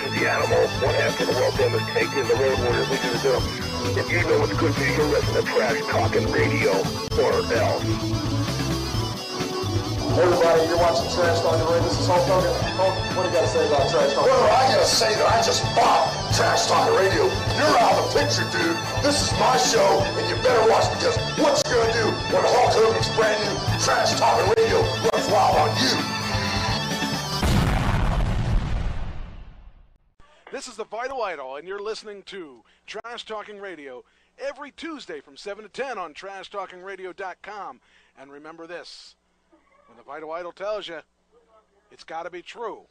versus the animal, one half for the world damage taken, the road warriors leading the doom. If you know what's good for you, you're listening to Trash Talking Radio, or else. Hey everybody, you're watching Trash Talking Radio. This is Hulk Hogan. Hulk, what do you got to say about Trash Talking Radio? Well, I gotta say that I just bought Trash Talking Radio. You're out of the picture, dude. This is my show, and you better watch, because what you gonna do when Hulk Hogan's brand new Trash Talking Radio runs wild on you? This is the Vital Idol, and you're listening to Trash Talking Radio every Tuesday from 7 to 10 on TrashTalkingRadio.com. And remember this, when the Vital Idol tells you, it's got to be true.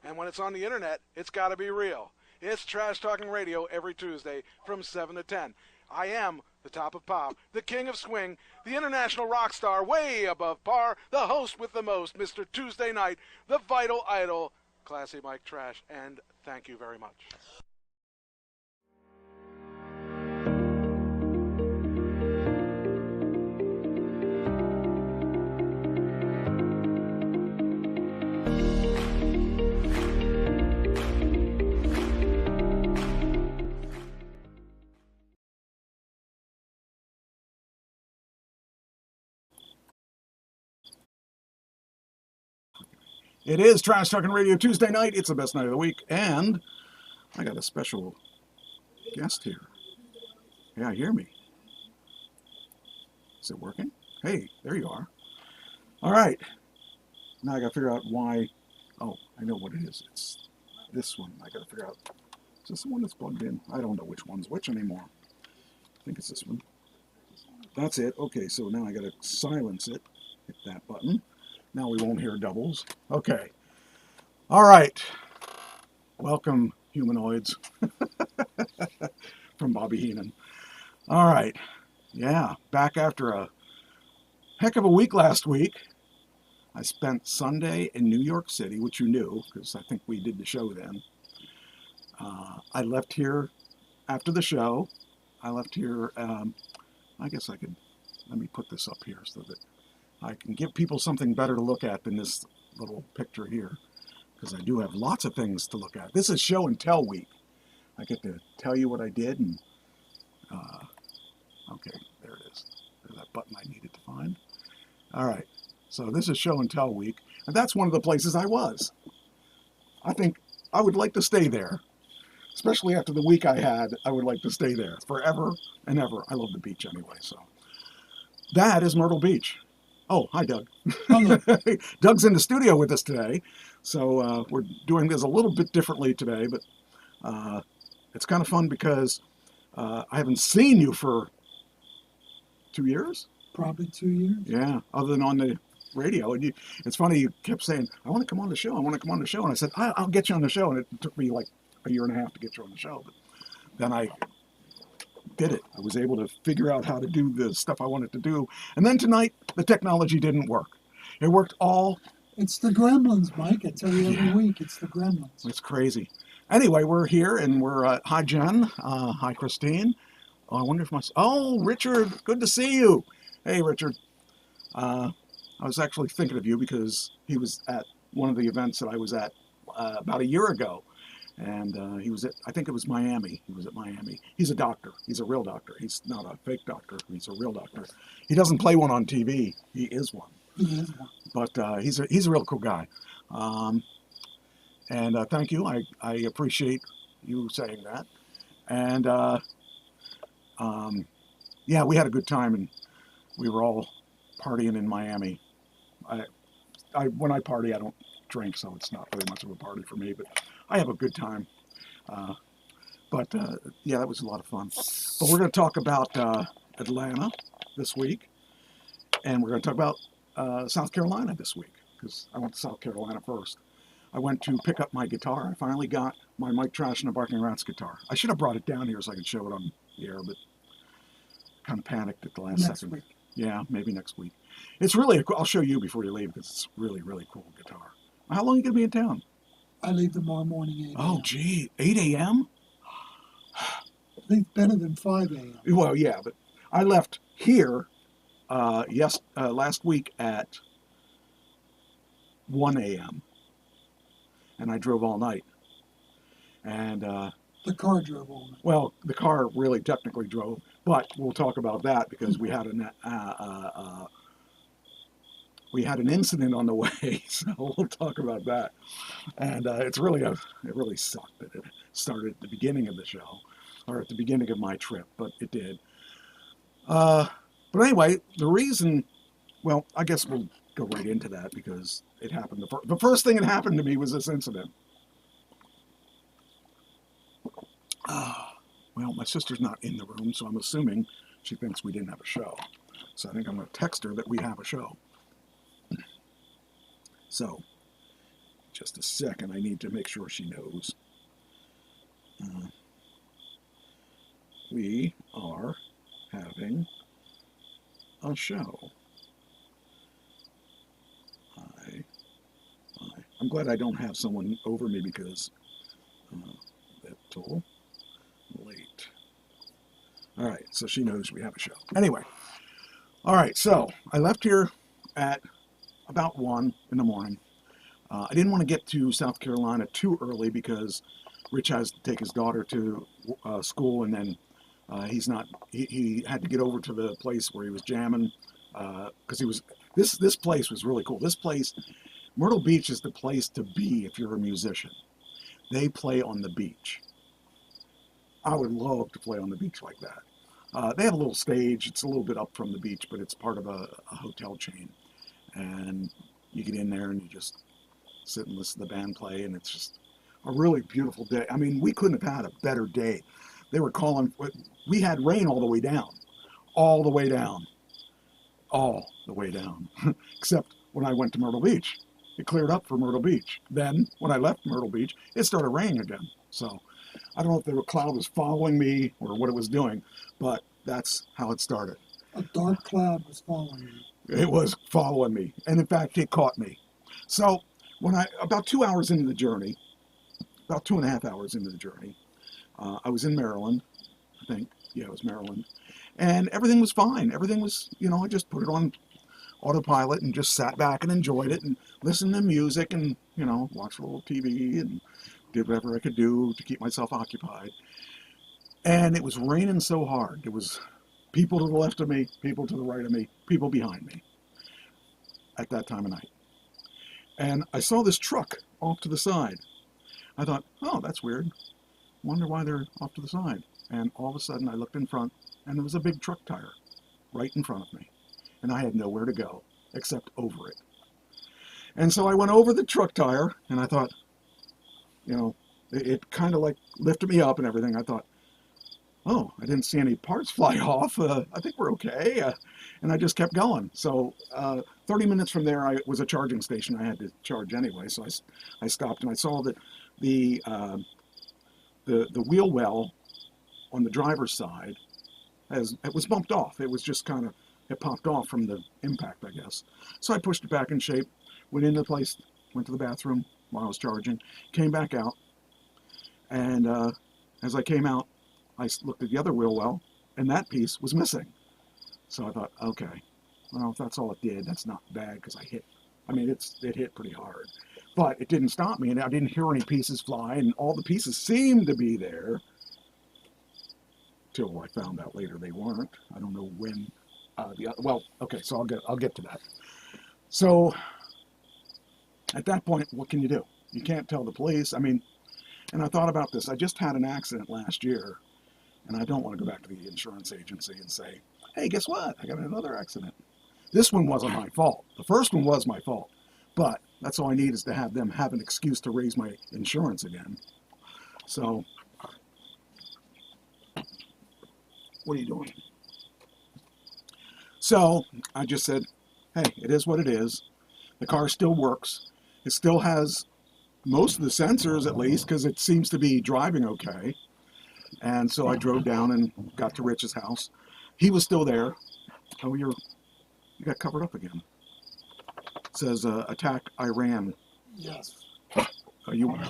And when it's on the internet, it's got to be real. It's Trash Talking Radio every Tuesday from 7 to 10. I am the top of pop, the king of swing, the international rock star way above par, the host with the most, Mr. Tuesday Night, the Vital Idol, Classy Mike Trash, and thank you very much. It is Trash Talking Radio Tuesday night. It's the best night of the week, and I got a special guest here. Yeah, hear me. Is it working? Hey, there you are. All right. Now I got to figure out why. Oh, I know what it is. It's this one. I got to figure out. Is this the one that's plugged in? I don't know which one's which anymore. I think it's this one. That's it. Okay, so now I got to silence it. Hit that button. Now we won't hear doubles. Okay. All right. Welcome, humanoids. From Bobby Heenan. All right. Yeah, back after a heck of a week last week. I spent Sunday in New York City, which you knew, because I think we did the show then. I left here after the show. I left here, I guess I could, let me put this up here so that I can give people something better to look at than this little picture here, because I do have lots of things to look at. This is show and tell week. I get to tell you what I did, and okay, there it is. There's that button I needed to find. All right, so this is show and tell week, and that's one of the places I was. I think I would like to stay there, especially after the week I had. I would like to stay there forever and ever. I love the beach anyway, so. That is Myrtle Beach. Oh, hi, Doug. Hello. Doug's in the studio with us today, so we're doing this a little bit differently today, but it's kind of fun because I haven't seen you for 2 years? Probably 2 years. Yeah, other than on the radio. And it's funny, you kept saying, I want to come on the show, I want to come on the show. And I said, I'll get you on the show. And it took me like a year and a half to get you on the show. But then I did it. I was able to figure out how to do the stuff I wanted to do. And then tonight, the technology didn't work. It worked all... It's the gremlins, Mike. I tell you every week, it's the gremlins. It's crazy. Anyway, we're here, and we're... hi, Jen. Hi, Christine. Oh, I wonder if my... Oh, Richard, good to see you. Hey, Richard. I was actually thinking of you because he was at one of the events that I was at about a year ago. And he was at, I think it was Miami. He was at Miami. He's a doctor. He's a real doctor. He's not a fake doctor. He's a real doctor. He doesn't play one on TV. He is one. He is one. But he's a real cool guy. And thank you. I appreciate you saying that. And yeah, we had a good time, and we were all partying in Miami. When I party, I don't drink, so it's not really much of a party for me, but I have a good time. Yeah, that was a lot of fun. But we're going to talk about Atlanta this week, and we're going to talk about South Carolina this week, because I went to South Carolina first. I went to pick up my guitar. I finally got my Mike Trash and the Barking Rats guitar. I should have brought it down here so I could show it on the air, but kind of panicked at the last second. Week. Yeah, maybe next week. It's really, I'll show you before you leave, because it's really, really cool guitar. How long are you going to be in town? I leave tomorrow morning 8 a.m. Oh, gee, 8 a.m.? I think better than 5 a.m. Well, yeah, but I left here last week at 1 a.m. and I drove all night. And The car drove on it. well, the car really technically drove, but we'll talk about that because we had an incident on the way, so we'll talk about that. And it really sucked that it started at the beginning of the show, or at the beginning of my trip, but it did. But anyway, the reason, well, I guess we'll go right into that because it happened. The first thing that happened to me was this incident. Well, my sister's not in the room, so I'm assuming she thinks we didn't have a show. So I think I'm going to text her that we have a show. So, just a second, I need to make sure she knows. We are having a show. I'm glad I don't have someone over me because little late. All right, so she knows we have a show. Anyway, all right, so I left here at about 1 in the morning. I didn't want to get to South Carolina too early because Rich has to take his daughter to school, and then he had to get over to the place where he was jamming because this place was really cool. This place, Myrtle Beach, is the place to be if you're a musician. They play on the beach. I would love to play on the beach like that. They have a little stage. It's a little bit up from the beach, but it's part of a hotel chain. And you get in there and you just sit and listen to the band play, and it's just a really beautiful day. I mean, we couldn't have had a better day. They were calling, we had rain all the way down, except when I went to Myrtle Beach. It cleared up for Myrtle Beach. Then, when I left Myrtle Beach, it started raining again. So, I don't know if the cloud was following me or what it was doing, but that's how it started. A dark cloud was following you. It was following me, and in fact, it caught me. So, about 2 hours into the journey, about 2.5 hours into the journey, I was in Maryland, I think. Yeah, it was Maryland. And everything was fine. Everything was, I just put it on autopilot and just sat back and enjoyed it and listened to music and, watched a little TV and did whatever I could do to keep myself occupied. And it was raining so hard. There was people to the left of me, people to the right of me, people behind me at that time of night. And I saw this truck off to the side. I thought, oh, that's weird. Wonder why they're off to the side. And all of a sudden I looked in front and there was a big truck tire right in front of me. And I had nowhere to go except over it. And so I went over the truck tire and I thought, it kind of like lifted me up and everything. I thought, oh, I didn't see any parts fly off. I think we're okay. And I just kept going. So 30 minutes from there, I was a charging station. I had to charge anyway. So I stopped and I saw that the wheel well on the driver's side, it was bumped off. It was just it popped off from the impact, I guess. So I pushed it back in shape, went into the place, went to the bathroom while I was charging, came back out. And as I came out, I looked at the other wheel well, and that piece was missing. So I thought, okay, well, if that's all it did, that's not bad because it hit pretty hard. But it didn't stop me, and I didn't hear any pieces fly, and all the pieces seemed to be there. Till I found out later they weren't. I don't know when. Okay, so I'll get to that. So at that point, what can you do? You can't tell the police. And I thought about this. I just had an accident last year, and I don't want to go back to the insurance agency and say, hey, guess what? I got another accident. This one wasn't my fault. The first one was my fault. But that's all I need is to have them have an excuse to raise my insurance again. So, what are you doing? So, I just said, hey, it is what it is. The car still works. It still has most of the sensors, at least, because it seems to be driving okay. And so I drove down and got to Rich's house. He was still there. Oh, you got covered up again. It says attack Iran. Yes. You might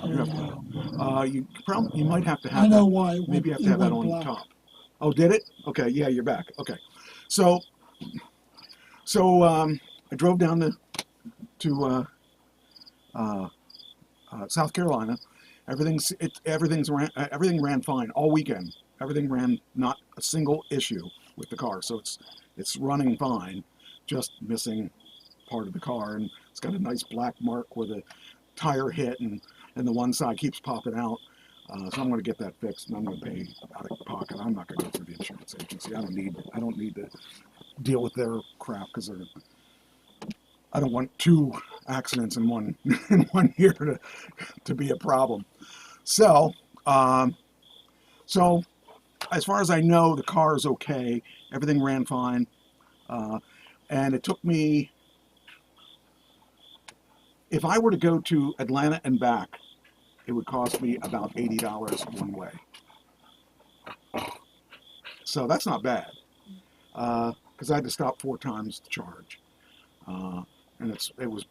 have to have. I know that. why. Maybe you have to have that on black. top. Oh, did it? Okay, yeah, you're back. Okay, so I drove down to South Carolina, Everything ran fine all weekend. Everything ran, not a single issue with the car. So it's running fine, just missing part of the car, and it's got a nice black mark where the tire hit, and the one side keeps popping out. So I'm going to get that fixed, and I'm going to pay out of pocket. I'm not going to go through the insurance agency. I don't need to deal with their crap, because I don't want 2 accidents in one year to be a problem. So so as far as I know, the car is okay. Everything ran fine, and it took me, if I were to go to Atlanta and back, it would cost me about $80 one way. So that's not bad, because I had to stop 4 times to charge, and it was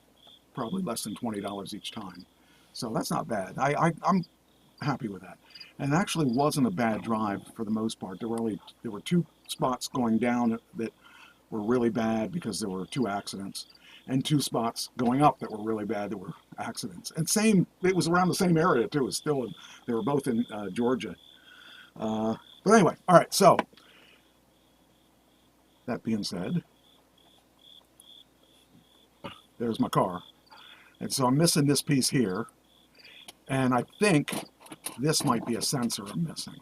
probably less than $20 each time. So that's not bad. I'm happy with that. And it actually wasn't a bad drive for the most part. There were 2 spots going down that were really bad because there were 2 accidents, and 2 spots going up that were really bad that were accidents. And it was around the same area too. It was still, they were both in Georgia. But anyway, all right. So that being said, there's my car, and so I'm missing this piece here, and I think this might be a sensor I'm missing.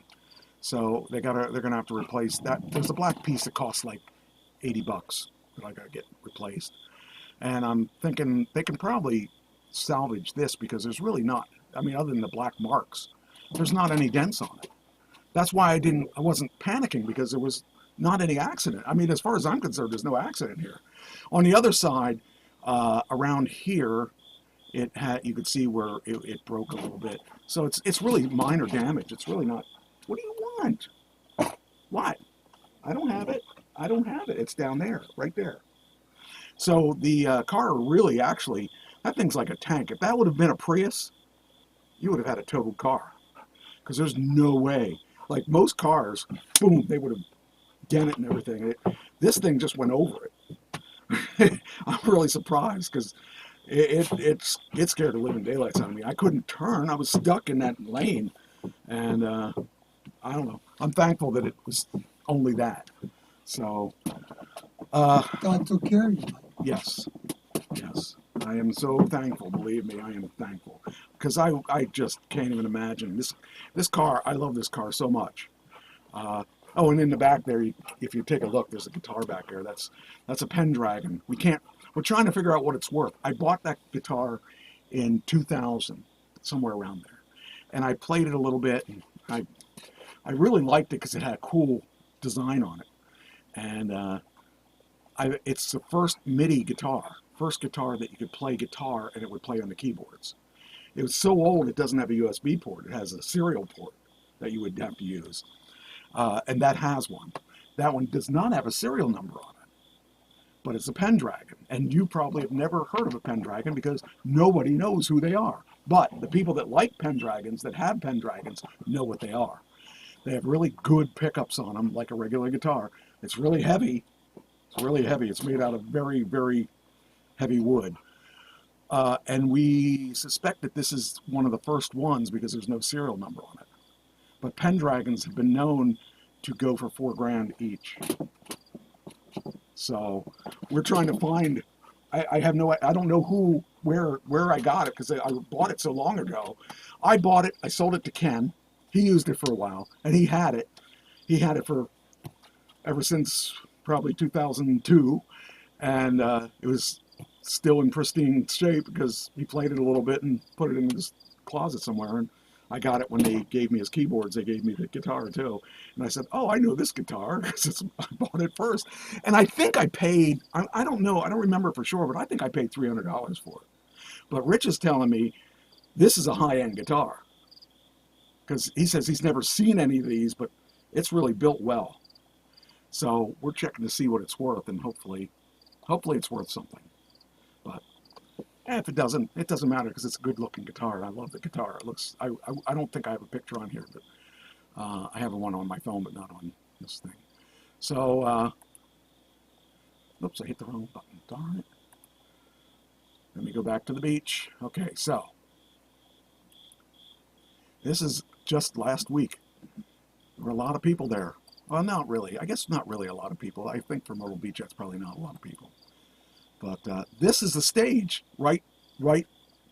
So they're gonna have to replace that. There's a black piece that costs like $80 that I gotta get replaced. And I'm thinking they can probably salvage this, because there's really not, I mean, other than the black marks, there's not any dents on it. That's why I wasn't panicking, because there was not any accident. I mean, as far as I'm concerned, there's no accident here. On the other side, around here, you could see where it broke a little bit. So it's really minor damage. It's really not. What do you want? What? I don't have it. I don't have it. It's down there, right there. So the car really, actually, that thing's like a tank. If that would have been a Prius, you would have had a totaled car, because there's no way. Like most cars, boom, they would have dented and everything. This thing just went over it. I'm really surprised, because it scared the living daylights out of me. I couldn't turn. I was stuck in that lane, and I don't know. I'm thankful that it was only that. So God took care of you. yes, I am so thankful. Believe me, I am thankful, because I just can't even imagine this car. I love this car so much. Oh, and in the back there, if you take a look, there's a guitar back there. That's a Pendragon. We're trying to figure out what it's worth. I bought that guitar in 2000, somewhere around there, and I played it a little bit. And I really liked it because it had a cool design on it, and it's the first MIDI guitar, first guitar that you could play guitar and it would play on the keyboards. It was so old it doesn't have a USB port. It has a serial port that you would have to use, and that has one. That one does not have a serial number on it, but it's a Pendragon, and you probably have never heard of a Pendragon because nobody knows who they are. But the people that like Pendragons, that have Pendragons, know what they are. They have really good pickups on them, like a regular guitar. It's really heavy. It's really heavy. It's made out of very, very heavy wood. And we suspect that this is one of the first ones because there's no serial number on it. But Pendragons have been known to go for $4,000 each. So we're trying to find, I don't know where I got it, because I bought it so long ago. I bought it, I sold it to Ken. He used it for a while, and he had it. He had it for ever since probably 2002, and it was still in pristine shape because he played it a little bit and put it in his closet somewhere. And I got it when they gave me his keyboards. They gave me the guitar too, and I said, "Oh, I know this guitar because I bought it first." And I think I paid. I don't know. I don't remember for sure, but I think I paid $300 for it. But Rich is telling me this is a high-end guitar, because he says he's never seen any of these, but it's really built well. So we're checking to see what it's worth, and hopefully it's worth something. But if it doesn't matter, because it's a good-looking guitar, and I love the guitar. It looks. I don't think I have a picture on here, but I have one on my phone, but not on this thing. So, oops, I hit the wrong button. Darn it. Let me go back to the beach. Okay, so This is just last week. There were a lot of people there. Well, not really. I guess not really a lot of people. I think for Myrtle Beach, that's probably not a lot of people. But this is the stage, right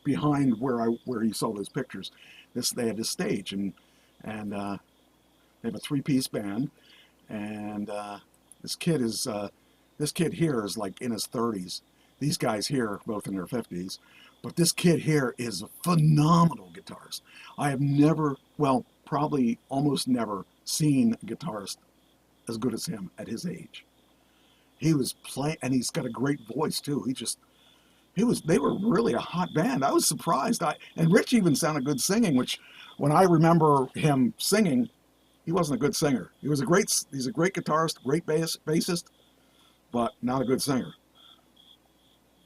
behind where you saw those pictures. They have this stage, and they have a 3-piece band, and this kid here is like in his 30s. These guys here are both in their 50s, but this kid here is a phenomenal guitarist. I have never, well, probably almost never seen a guitarist as good as him at his age. He was playing, and he's got a great voice too. They were really a hot band. I was surprised. And Rich even sounded good singing, which when I remember him singing, he wasn't a good singer. He's a great guitarist, great bassist, but not a good singer.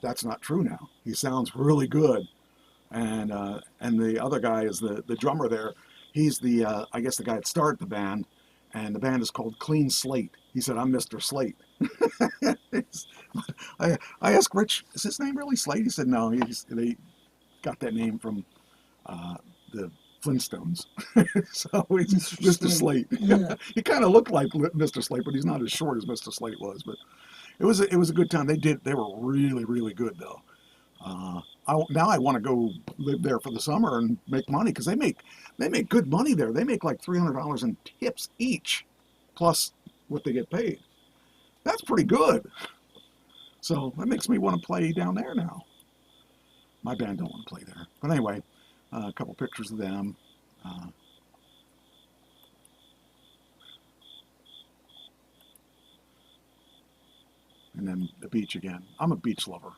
That's not true now. He sounds really good. And the other guy is the drummer there. He's I guess the guy that started the band, and the band is called Clean Slate. He said, "I'm Mr. Slate." I asked Rich, "Is his name really Slate?" He said, "No, they got that name from the Flintstones." So he's Mr. Slate. Yeah. He kind of looked like Mr. Slate, but he's not as short as Mr. Slate was. But it was a good time. They were really, really good though. Now I want to go live there for the summer and make money, because they make good money there. They make like $300 in tips each, plus what they get paid. That's pretty good. So that makes me want to play down there now. My band don't want to play there. But anyway, a couple pictures of them. And then the beach again. I'm a beach lover.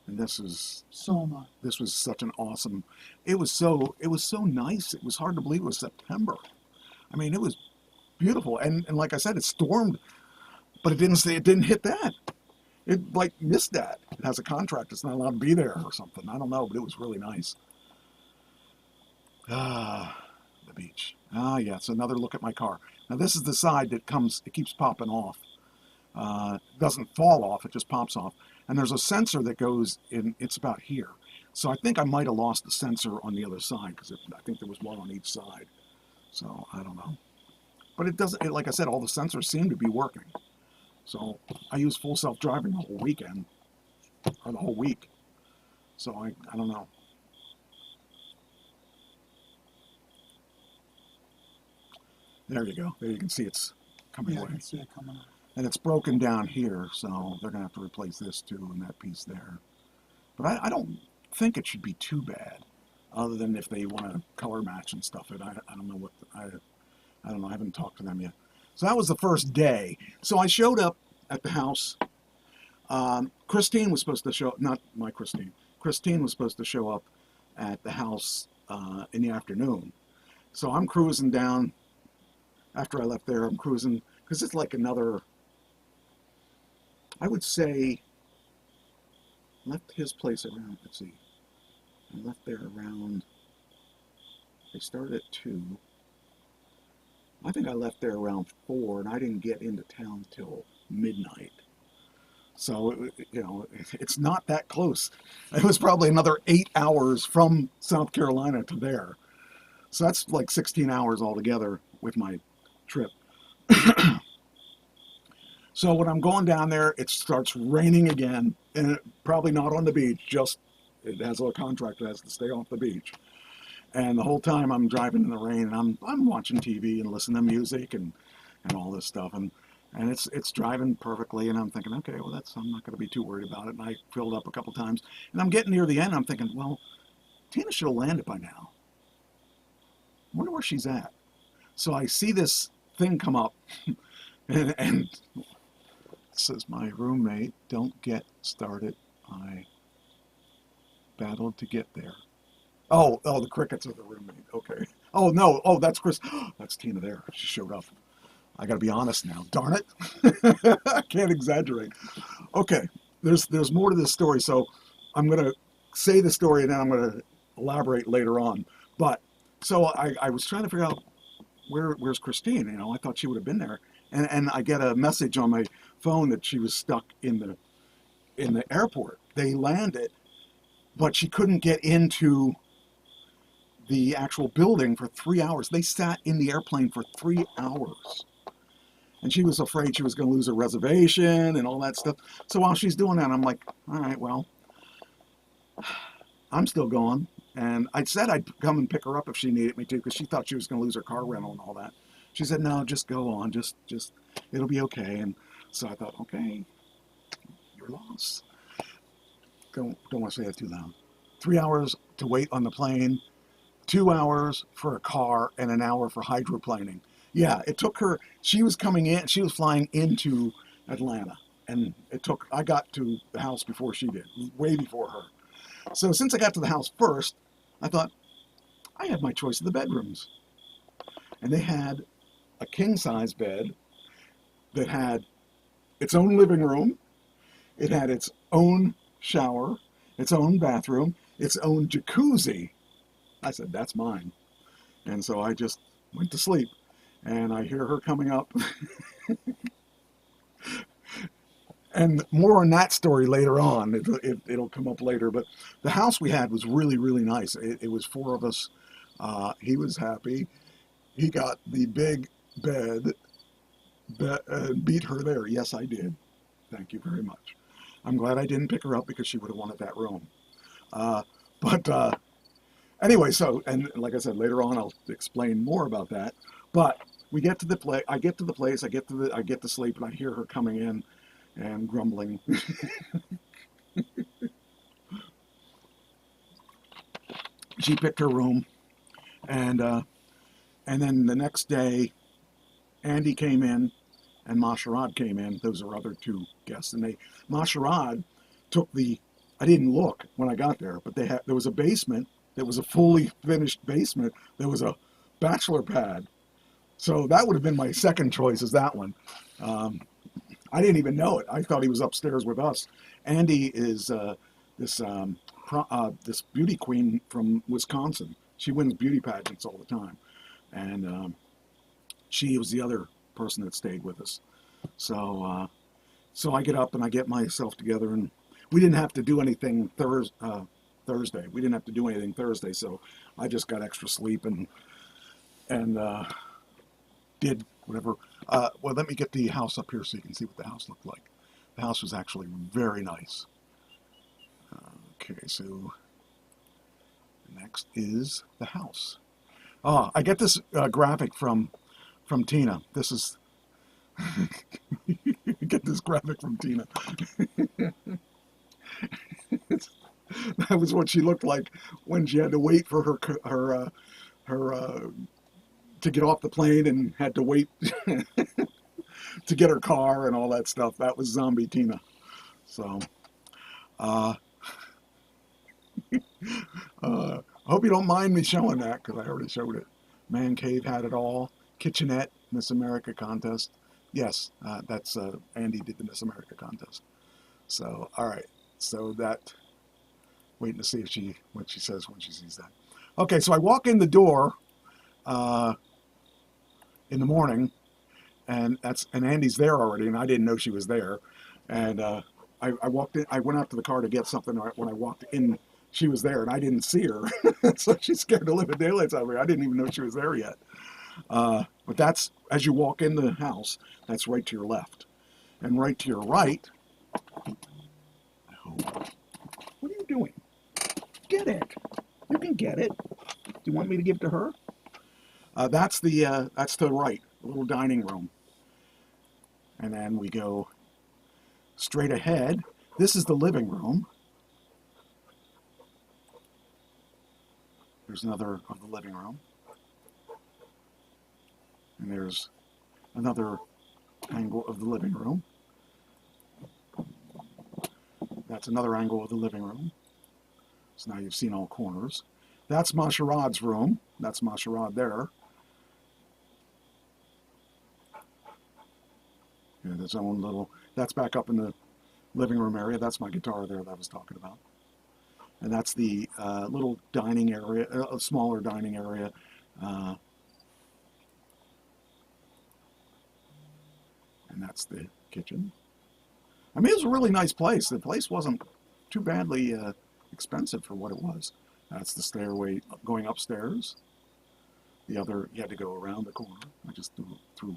And this was such an awesome, it was so nice. It was hard to believe it was September. I mean, it was beautiful. And like I said, it stormed, but it didn't hit that. It like missed that. It has a contract. It's not allowed to be there or something. I don't know, but it was really nice. The beach. Yeah, it's another look at my car. Now this is the side that it keeps popping off. It doesn't fall off, it just pops off. And there's a sensor that goes in, it's about here. So I think I might have lost the sensor on the other side, because I think there was one on each side. So I don't know. But it doesn't, like I said, all the sensors seem to be working. So I use full self-driving the whole weekend, or the whole week. So I don't know. There you go. There you can see it's coming away. I can see it coming up. And it's broken down here, so they're going to have to replace this too, and that piece there. But I don't think it should be too bad, other than if they want to color match and stuff. I don't know what, I don't know, I haven't talked to them yet. So that was the first day. So I showed up at the house. Christine was supposed to show up, not my Christine. Christine was supposed to show up at the house in the afternoon. So I'm cruising down. After I left there, I'm cruising, because it's like another, I would say, left his place around, let's see, I left there around, they started at 2. I think I left there around 4, and I didn't get into town till midnight. So, you know, it's not that close. It was probably another 8 hours from South Carolina to there. So that's like 16 hours altogether with my trip. So when I'm going down there, it starts raining again, and probably not on the beach, just it has a contract that has to stay off the beach. And the whole time I'm driving in the rain, and I'm watching TV and listening to music and all this stuff, and it's driving perfectly, and I'm thinking, okay, well I'm not going to be too worried about it. And I filled up a couple times, and I'm getting near the end. I'm thinking, well, Tina should have landed by now. I wonder where she's at. So I see this thing come up, and it says, "My roommate, don't get started. I battled to get there." Oh, the crickets are the roommate. Okay. Oh no. Oh, that's Chris. That's Tina there. She showed up. I got to be honest now. Darn it. I can't exaggerate. Okay. There's more to this story, so I'm gonna say the story and then I'm gonna elaborate later on. But so I was trying to figure out where's Christine. You know, I thought she would have been there, and I get a message on my phone that she was stuck in the airport. They landed, but she couldn't get into the actual building for 3 hours. They sat in the airplane for 3 hours. And she was afraid she was going to lose her reservation and all that stuff. So while she's doing that, I'm like, all right, well, I'm still going. And I said I'd come and pick her up if she needed me to, because she thought she was going to lose her car rental and all that. She said, no, just go on. Just it'll be okay. And so I thought, okay, your loss. Don't want to say that too loud. 3 hours to wait on the plane, 2 hours for a car, and an hour for hydroplaning. Yeah, it took her, she was flying into Atlanta, and I got to the house before she did, way before her. So since I got to the house first, I thought, I had my choice of the bedrooms. And they had a king-size bed that had its own living room, it had its own shower, its own bathroom, its own jacuzzi. I said, that's mine. And so I just went to sleep. And I hear her coming up. And more on that story later on. It'll come up later. But the house we had was really, really nice. It was 4 of us. He was happy. He got the big bed, beat her there. Yes, I did. Thank you very much. I'm glad I didn't pick her up, because she would have wanted that room. Anyway, so, and like I said, later on I'll explain more about that. But we get to the place. I get to the place. I get to sleep, and I hear her coming in and grumbling. She picked her room, and then the next day, Andy came in, and Masharad came in. Those are other 2 guests, and Masharad took the. I didn't look when I got there, but there was a basement. There was a fully finished basement. There was a bachelor pad. So that would have been my second choice, is that one. I didn't even know it. I thought he was upstairs with us. Andy is this beauty queen from Wisconsin. She wins beauty pageants all the time. And she was the other person that stayed with us. So I get up and I get myself together, and we didn't have to do anything Thursday. We didn't have to do anything Thursday, so I just got extra sleep and did whatever. Well, let me get the house up here so you can see what the house looked like. The house was actually very nice. Okay, so next is the house. Oh, I get this graphic from Tina. This is get this graphic from Tina. That was what she looked like when she had to wait for her to get off the plane, and had to wait to get her car and all that stuff. That was zombie Tina. So, I hope you don't mind me showing that, because I already showed it. Man Cave had it all. Kitchenette, Miss America contest. Yes, that's Andy did the Miss America contest. So, all right. So that, waiting to see what she says when she sees that. Okay, so I walk in the door in the morning, and Andy's there already, and I didn't know she was there. And I walked in. I went out to the car to get something. When I walked in, she was there, and I didn't see her. So she's scared to live in daylights out here. I didn't even know she was there yet. But that's, as you walk in the house, that's right to your left, and right to your right. What are you doing? Get it. You can get it. Do you want me to give it to her? That's to the right, a little dining room. And then we go straight ahead. This is the living room. There's another of the living room. And there's another angle of the living room. That's another angle of the living room. So now you've seen all corners. That's Masharad's room. That's Masharad there. Yeah, its own little, that's back up in the living room area. That's my guitar there that I was talking about. And that's the little dining area, a smaller dining area. And that's the kitchen. I mean, it was a really nice place. The place wasn't too badly expensive for what it was. That's the stairway going upstairs. The other, you had to go around the corner. I just threw.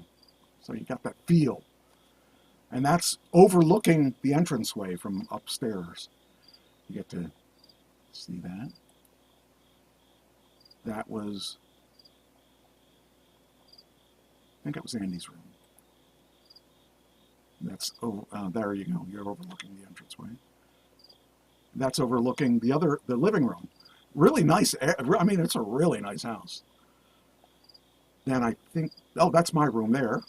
So you got that feel. And that's overlooking the entranceway from upstairs. You get to see that. That was, I think it was Andy's room. That's, there you go. You're overlooking the entranceway. That's overlooking the living room. Really nice. I mean, it's a really nice house. Then I think, oh, that's my room there.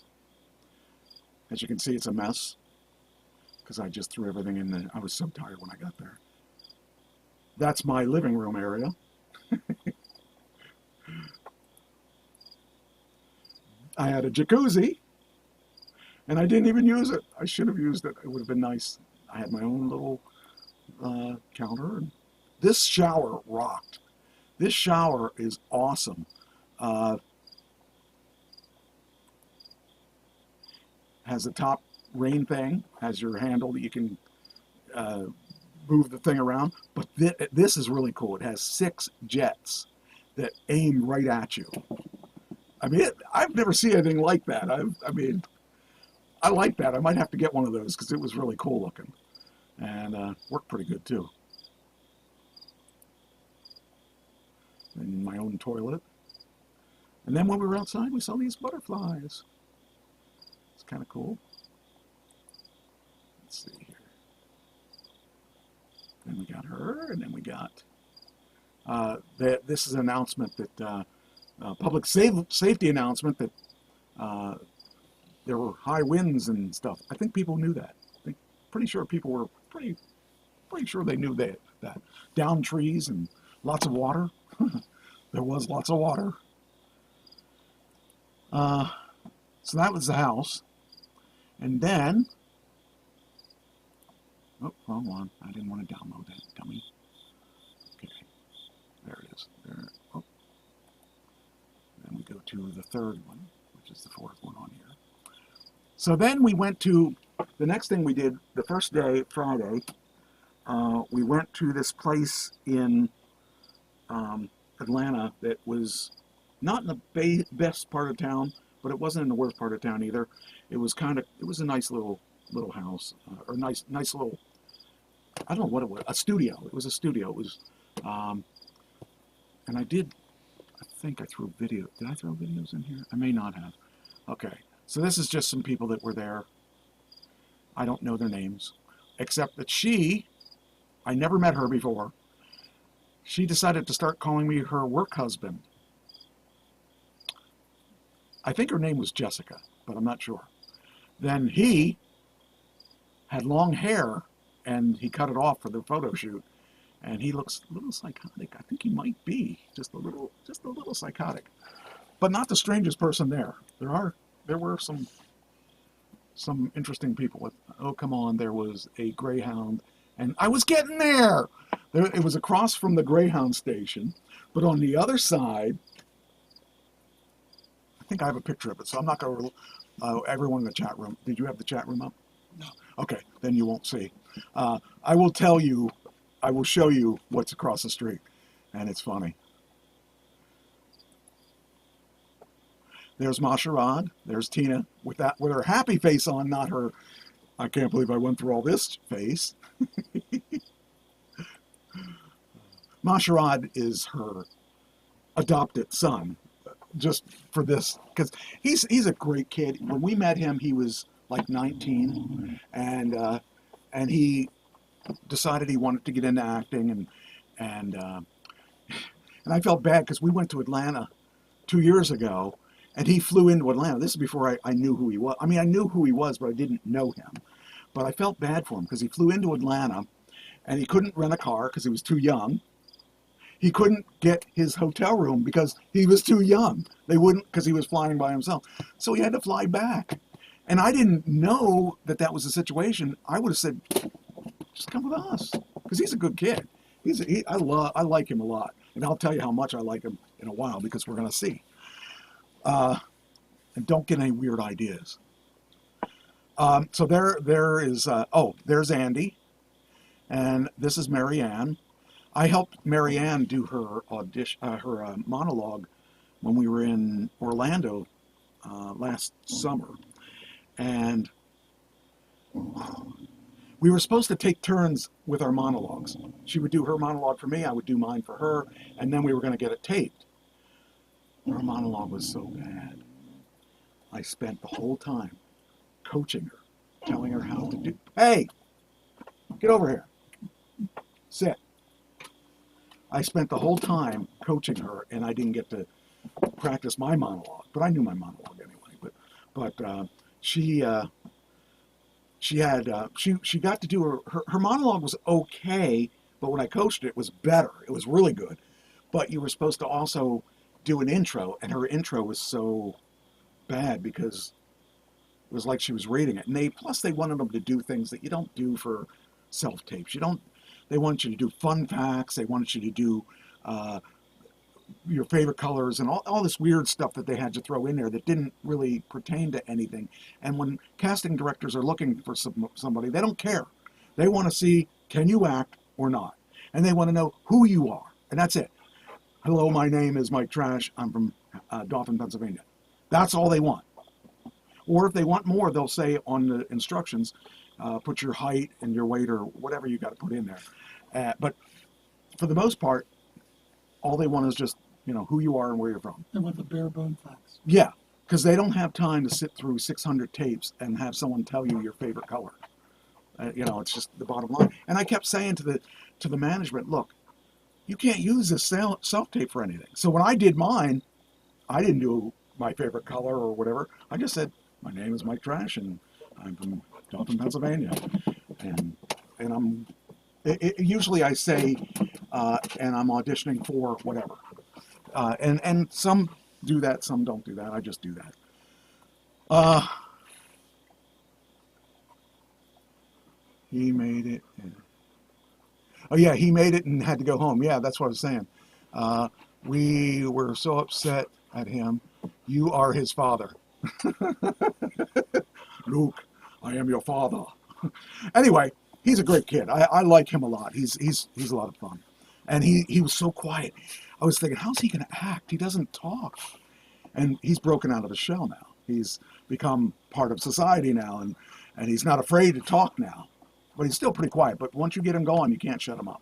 As you can see, it's a mess because I just threw everything in there. I was so tired when I got there. That's my living room area. I had a jacuzzi, and I didn't even use it. I should have used it. It would have been nice. I had my own little counter. And this shower rocked. This shower is awesome. Has the top rain thing, has your handle that you can move the thing around. But this is really cool. It has 6 jets that aim right at you. I mean, I've never seen anything like that. I mean, I like that. I might have to get one of those because it was really cool looking. And worked pretty good too. And my own toilet. And then when we were outside, we saw these butterflies. It's kind of cool. Let's see here. Then we got her, and then we got this is an announcement that public safety announcement that there were high winds and stuff. I think people knew that. Pretty sure people were pretty sure they knew that down trees and lots of water. There was lots of water. So that was the house. And then, oh, wrong one. I didn't want to download that, dummy. Okay, there it is. There. Oh. Then we go to the third one, which is the fourth one on here. So then we went to, the next thing we did, the first day, Friday, we went to this place in Atlanta that was not in the best part of town, but it wasn't in the worst part of town either. It was a nice little house, or nice little, I don't know what it was, a studio. It was a studio. It was, and I think I threw video. Did I throw videos in here? I may not have. Okay, so this is just some people that were there. I don't know their names, except that I never met her before. She decided to start calling me her work husband. I think her name was Jessica, but I'm not sure. Then he had long hair, and he cut it off for the photo shoot, and he looks a little psychotic. I think he might be just a little psychotic, but not the strangest person there. There were some interesting people. Oh, come on, there was a Greyhound, and I was getting there. It was across from the Greyhound station, but on the other side, I think I have a picture of it, so I'm not going to, everyone in the chat room, did you have the chat room up? No. Okay, then you won't see. I will show you what's across the street, and it's funny. There's Masharad, there's Tina, with her happy face on, not her, I can't believe I went through all this face. Masharad is her adopted son, just for this, because he's a great kid. When we met him, he was like 19, and he decided he wanted to get into acting, and I felt bad because we went to Atlanta 2 years ago, and he flew into Atlanta. This is before I knew who he was. I mean, I knew who he was, but I didn't know him. But I felt bad for him because he flew into Atlanta, and he couldn't rent a car because he was too young. He couldn't get his hotel room because he was too young. They wouldn't, because he was flying by himself. So he had to fly back. And I didn't know that was the situation. I would have said, just come with us, because he's a good kid. I like him a lot. And I'll tell you how much I like him in a while, because we're going to see. And don't get any weird ideas. So there is, there's Andy. And this is Mary Ann. I helped Marianne do her monologue when we were in Orlando last summer, and we were supposed to take turns with our monologues. She would do her monologue for me, I would do mine for her, and then we were going to get it taped. Her monologue was so bad. I spent the whole time coaching her, telling her how to do. Hey, get over here. Sit. I spent the whole time coaching her, and I didn't get to practice my monologue, but I knew my monologue anyway. But she got to do her monologue was okay, but when I coached it, it was better. It was really good. But you were supposed to also do an intro, and her intro was so bad because it was like she was reading it. And they wanted them to do things that you don't do for self-tapes. They wanted you to do fun facts. They wanted you to do your favorite colors and all this weird stuff that they had to throw in there that didn't really pertain to anything. And when casting directors are looking for somebody, they don't care. They want to see, can you act or not? And they want to know who you are. And that's it. Hello, my name is Mike Trash. I'm from Dauphin, Pennsylvania. That's all they want. Or if they want more, they'll say on the instructions, put your height and your weight or whatever you got to put in there. But for the most part, all they want is just, who you are and where you're from. They want the bare bone facts. Yeah, because they don't have time to sit through 600 tapes and have someone tell you your favorite color. It's just the bottom line. And I kept saying to the management, look, you can't use this self-tape for anything. So when I did mine, I didn't do my favorite color or whatever. I just said, my name is Mike Trash, and I'm from Dauphin, Pennsylvania. And I'm, usually I say, and I'm auditioning for whatever. And some do that, some don't do that. I just do that. He made it. Oh yeah, he made it and had to go home. Yeah, that's what I was saying. We were so upset at him. You are his father. Luke, I am your father. Anyway, he's a great kid. I like him a lot. He's a lot of fun. And he was so quiet. I was thinking, how's he going to act? He doesn't talk. And he's broken out of his shell now. He's become part of society now, and he's not afraid to talk now. But he's still pretty quiet. But once you get him going, you can't shut him up.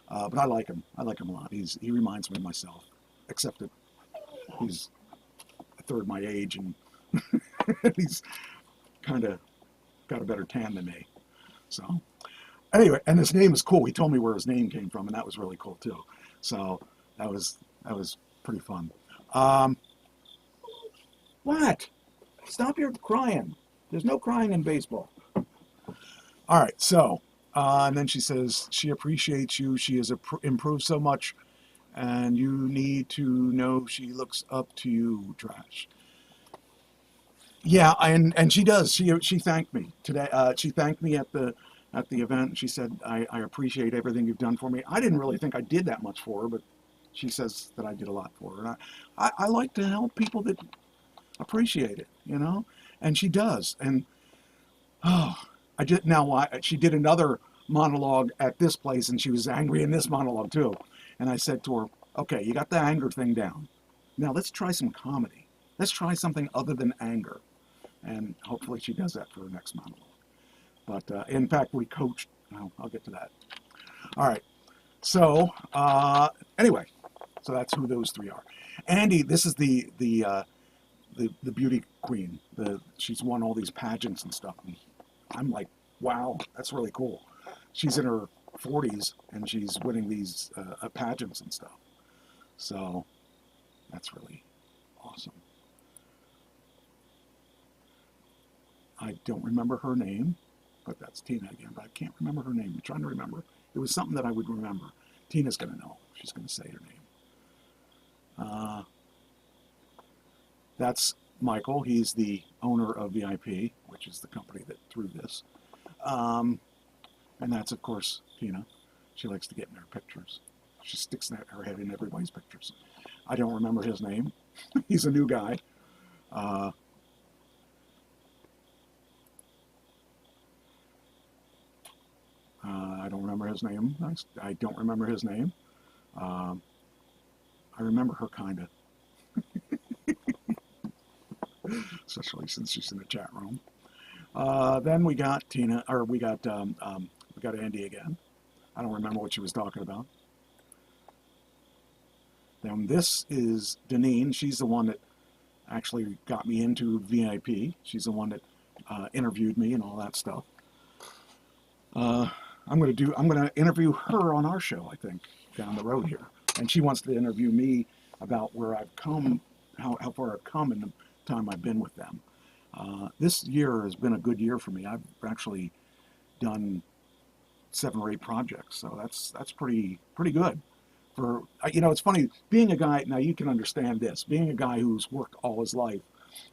But I like him. I like him a lot. He reminds me of myself, except that he's a third my age, and he's kind of got a better tan than me. So anyway, and his name is cool. He told me where his name came from, and that was really cool too. So that was pretty fun. What? Stop your crying. There's no crying in baseball. All right, so, and then she says she appreciates you. She has improved so much, and you need to know she looks up to you, Trash. Yeah, and she does. She thanked me today. She thanked me at the event. She said, I appreciate everything you've done for me. I didn't really think I did that much for her, but she says that I did a lot for her. And I like to help people that appreciate it, and she does. And, she did another monologue at this place, and she was angry in this monologue too. And I said to her, okay, you got the anger thing down. Now let's try some comedy. Let's try something other than anger. And hopefully she does that for her next monologue. But in fact, we coached. I'll get to that. All right. So anyway, so that's who those three are. Andy, this is the beauty queen. She's won all these pageants and stuff. And I'm like, wow, that's really cool. She's in her 40s and she's winning these pageants and stuff. So that's really awesome. I don't remember her name, but that's Tina again. But I can't remember her name. I'm trying to remember. It was something that I would remember. Tina's going to know. She's going to say her name. That's Michael. He's the owner of VIP, which is the company that threw this. And that's, of course, Tina. She likes to get in her pictures. She sticks her head in everybody's pictures. I don't remember his name. He's a new guy. I don't remember his name. I don't remember his name. I remember her kind of. Especially since she's in the chat room. Then we got we got Andy again. I don't remember what she was talking about. Then this is Deneen. She's the one that actually got me into VIP. She's the one that interviewed me and all that stuff. I'm going to interview her on our show, I think, down the road here. And she wants to interview me about where I've come, how far I've come in the time I've been with them. This year has been a good year for me. I've actually done 7 or 8 projects, so that's pretty good. For it's funny, being a guy, now you can understand this, being a guy who's worked all his life,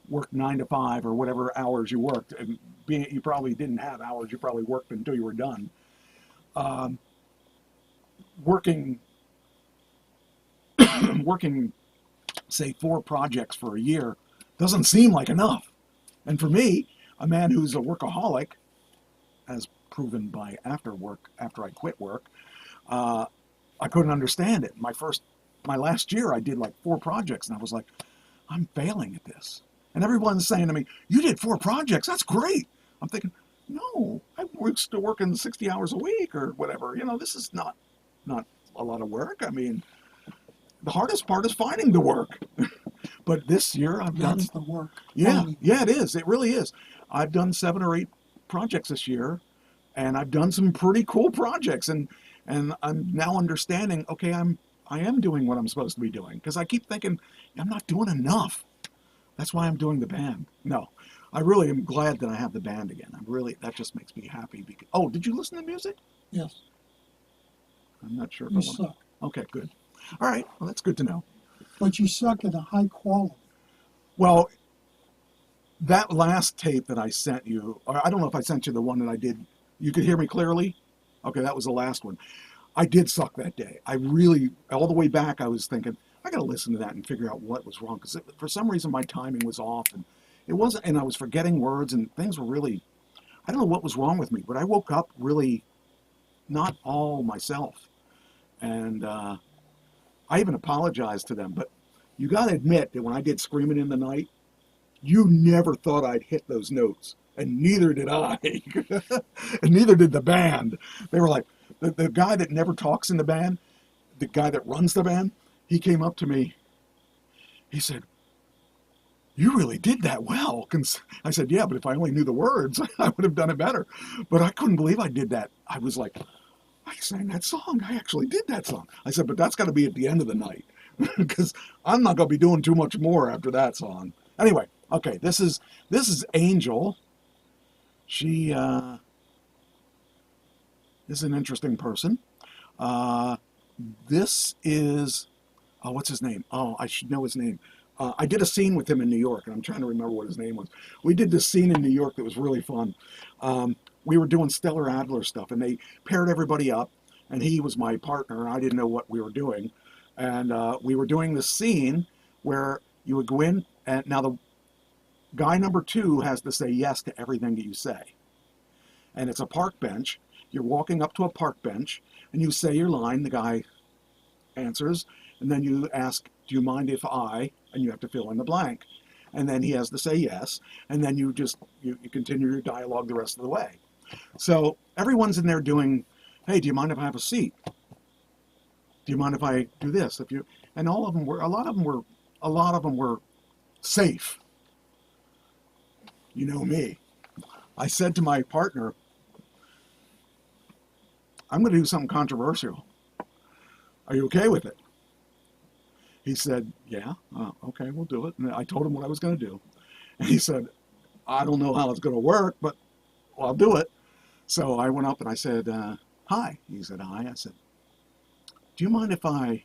worked 9 to 5 or whatever hours you worked, and you probably didn't have hours, you probably worked until you were done. Working, say 4 projects for a year doesn't seem like enough. And for me, a man who's a workaholic, as proven by after I quit work, I couldn't understand it. My last year, I did like 4 projects, and I was like, I'm failing at this. And everyone's saying to me, you did 4 projects, that's great. I'm thinking, no, I'm still working 60 hours a week or whatever. This is not a lot of work. I mean, the hardest part is finding the work. But this year I've done... That's the work. Yeah, it is. It really is. I've done 7 or 8 projects this year, and I've done some pretty cool projects. And I'm now understanding, okay, I am doing what I'm supposed to be doing. Because I keep thinking, I'm not doing enough. That's why I'm doing the band. No, I really am glad that I have the band again. That just makes me happy. Because, did you listen to music? Yes. I'm not sure if You I want suck. Okay, good. All right, well, that's good to know. But you suck at a high quality. Well, that last tape that I sent you, or I don't know if I sent you the one that I did, you could hear me clearly? Okay, that was the last one. I did suck that day. I really, all the way back, I was thinking, I got to listen to that and figure out what was wrong. Because for some reason, my timing was off. And it wasn't, and I was forgetting words, and things were really, I don't know what was wrong with me, but I woke up really not all myself. And I even apologized to them. But you got to admit that when I did Screaming in the Night, you never thought I'd hit those notes. And neither did I. And neither did the band. They were like, the guy that never talks in the band, the guy that runs the band, he came up to me. He said, you really did that well. I said, yeah, but if I only knew the words, I would have done it better. But I couldn't believe I did that. I was like, I sang that song. I actually did that song. I said, but that's got to be at the end of the night. Because I'm not going to be doing too much more after that song. Anyway, okay, this is Angel. She is an interesting person. This is, what's his name? Oh, I should know his name. I did a scene with him in New York, and I'm trying to remember what his name was. We did this scene in New York that was really fun. We were doing Stellar Adler stuff, and they paired everybody up, and he was my partner, and I didn't know what we were doing. And we were doing this scene where you would go in, and now the guy number 2 has to say yes to everything that you say. And it's a park bench. You're walking up to a park bench, and you say your line. The guy answers, and then you ask, do you mind if I, and you have to fill in the blank. And then he has to say yes, and then you continue your dialogue the rest of the way. So everyone's in there doing, hey, do you mind if I have a seat? Do you mind if I do this? And a lot of them were safe. You know me. I said to my partner, I'm going to do something controversial. Are you okay with it? He said, yeah, okay, we'll do it. And I told him what I was going to do. And he said, I don't know how it's going to work, but I'll do it. So I went up and I said, hi. He said, hi. I said, do you mind if I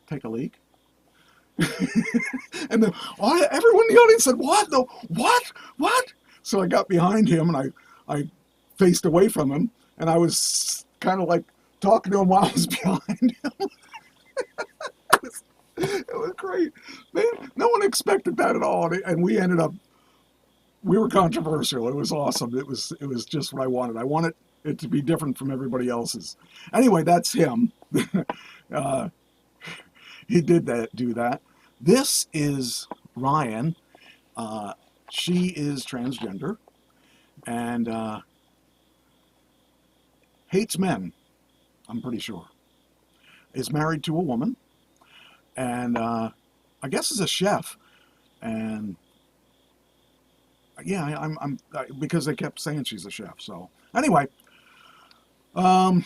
take a leak? And then everyone in the audience said, what? No, what? So I got behind him and I faced away from him, and I was kind of like talking to him while I was behind him. It was great. Man, no one expected that at all. And we were controversial. It was awesome. It was just what I wanted. it to be different from everybody else's. Anyway, that's him. He did do that. This is Ryan. She is transgender and hates men, I'm pretty sure. Is married to a woman and I guess is a chef. And yeah, I'm because they kept saying she's a chef. So anyway, and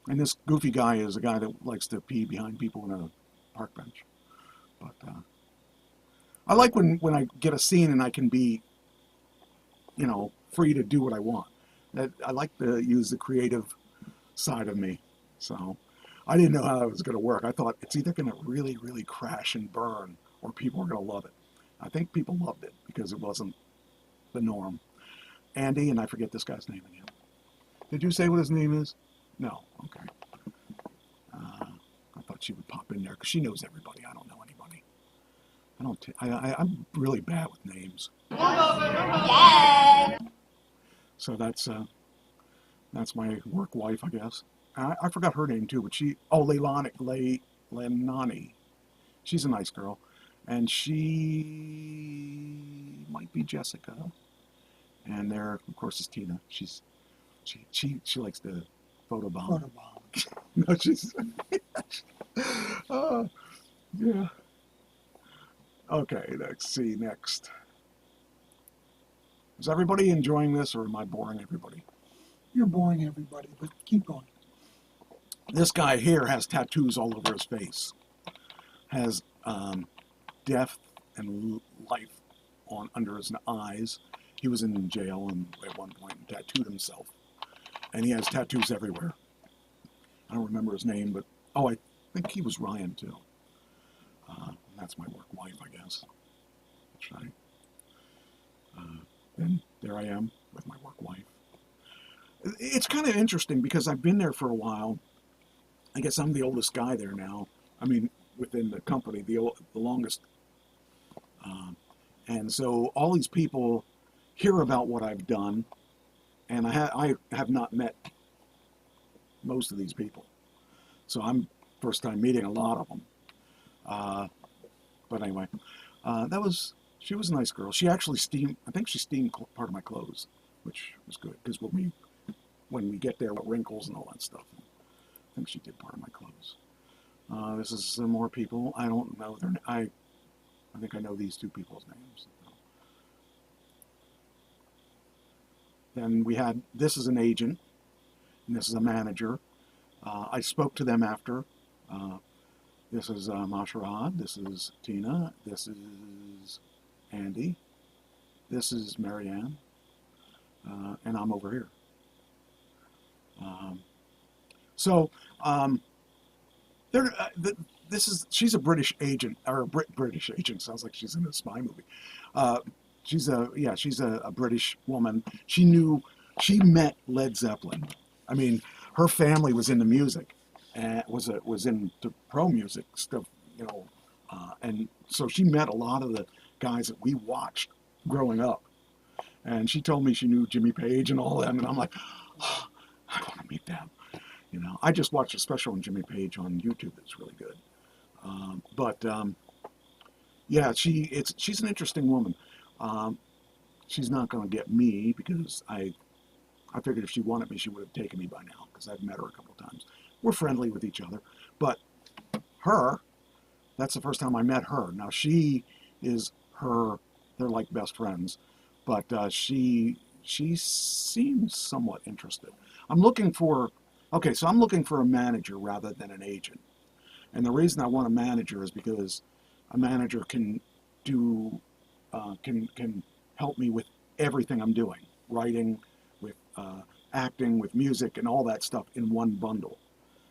this goofy guy is a guy that likes to pee behind people in a park bench. But I like when I get a scene and I can be, free to do what I want. I like to use the creative side of me. So I didn't know how that was going to work. I thought it's either going to really, really crash and burn or people are going to love it. I think people loved it because it wasn't the norm. Andy, and I forget this guy's name again. Did you say what his name is? No. Okay. I thought she would pop in there because she knows everybody. I don't know anybody. I'm really bad with names. Yeah. So that's my work wife, I guess. I forgot her name too, but Leilani. She's a nice girl. And she might be Jessica. And there, of course, is Tina. She likes to photobomb. No, she's yeah. Okay, let's see next. Is everybody enjoying this, or am I boring everybody? You're boring everybody, but keep going. This guy here has tattoos all over his face. Has death and life under his eyes. He was in jail and at one point and tattooed himself. And he has tattoos everywhere. I don't remember his name, but I think he was Ryan too. That's my work wife, I guess. Then there I am with my work wife. It's kind of interesting because I've been there for a while. I guess I'm the oldest guy there now. I mean, within the company, the longest. And so all these people hear about what I've done, and I have not met most of these people. So I'm first time meeting a lot of them. But anyway, she was a nice girl. She actually steamed part of my clothes, which was good, because when we get there with wrinkles and all that stuff, I think she did part of my clothes. This is some more people. I don't know their I think I know these two people's names. Then this is an agent, and this is a manager. I spoke to them after. This is Masharad, this is Tina, this is Andy, this is Marianne, and I'm over here. She's a British agent, or British agent, sounds like she's in a spy movie. She's a British woman. She met Led Zeppelin. I mean, her family was into music, and was into pro music stuff, and so she met a lot of the guys that we watched growing up. And she told me she knew Jimmy Page and all them, and I'm like, oh, I want to meet them. I just watched a special on Jimmy Page on YouTube that's really good. She's an interesting woman. She's not going to get me because I figured if she wanted me, she would have taken me by now because I've met her a couple of times. We're friendly with each other. But that's the first time I met her. Now they're like best friends, but she seems somewhat interested. I'm looking for a manager rather than an agent. And the reason I want a manager is because a manager can help me with everything I'm doing, writing, with acting, with music, and all that stuff in one bundle.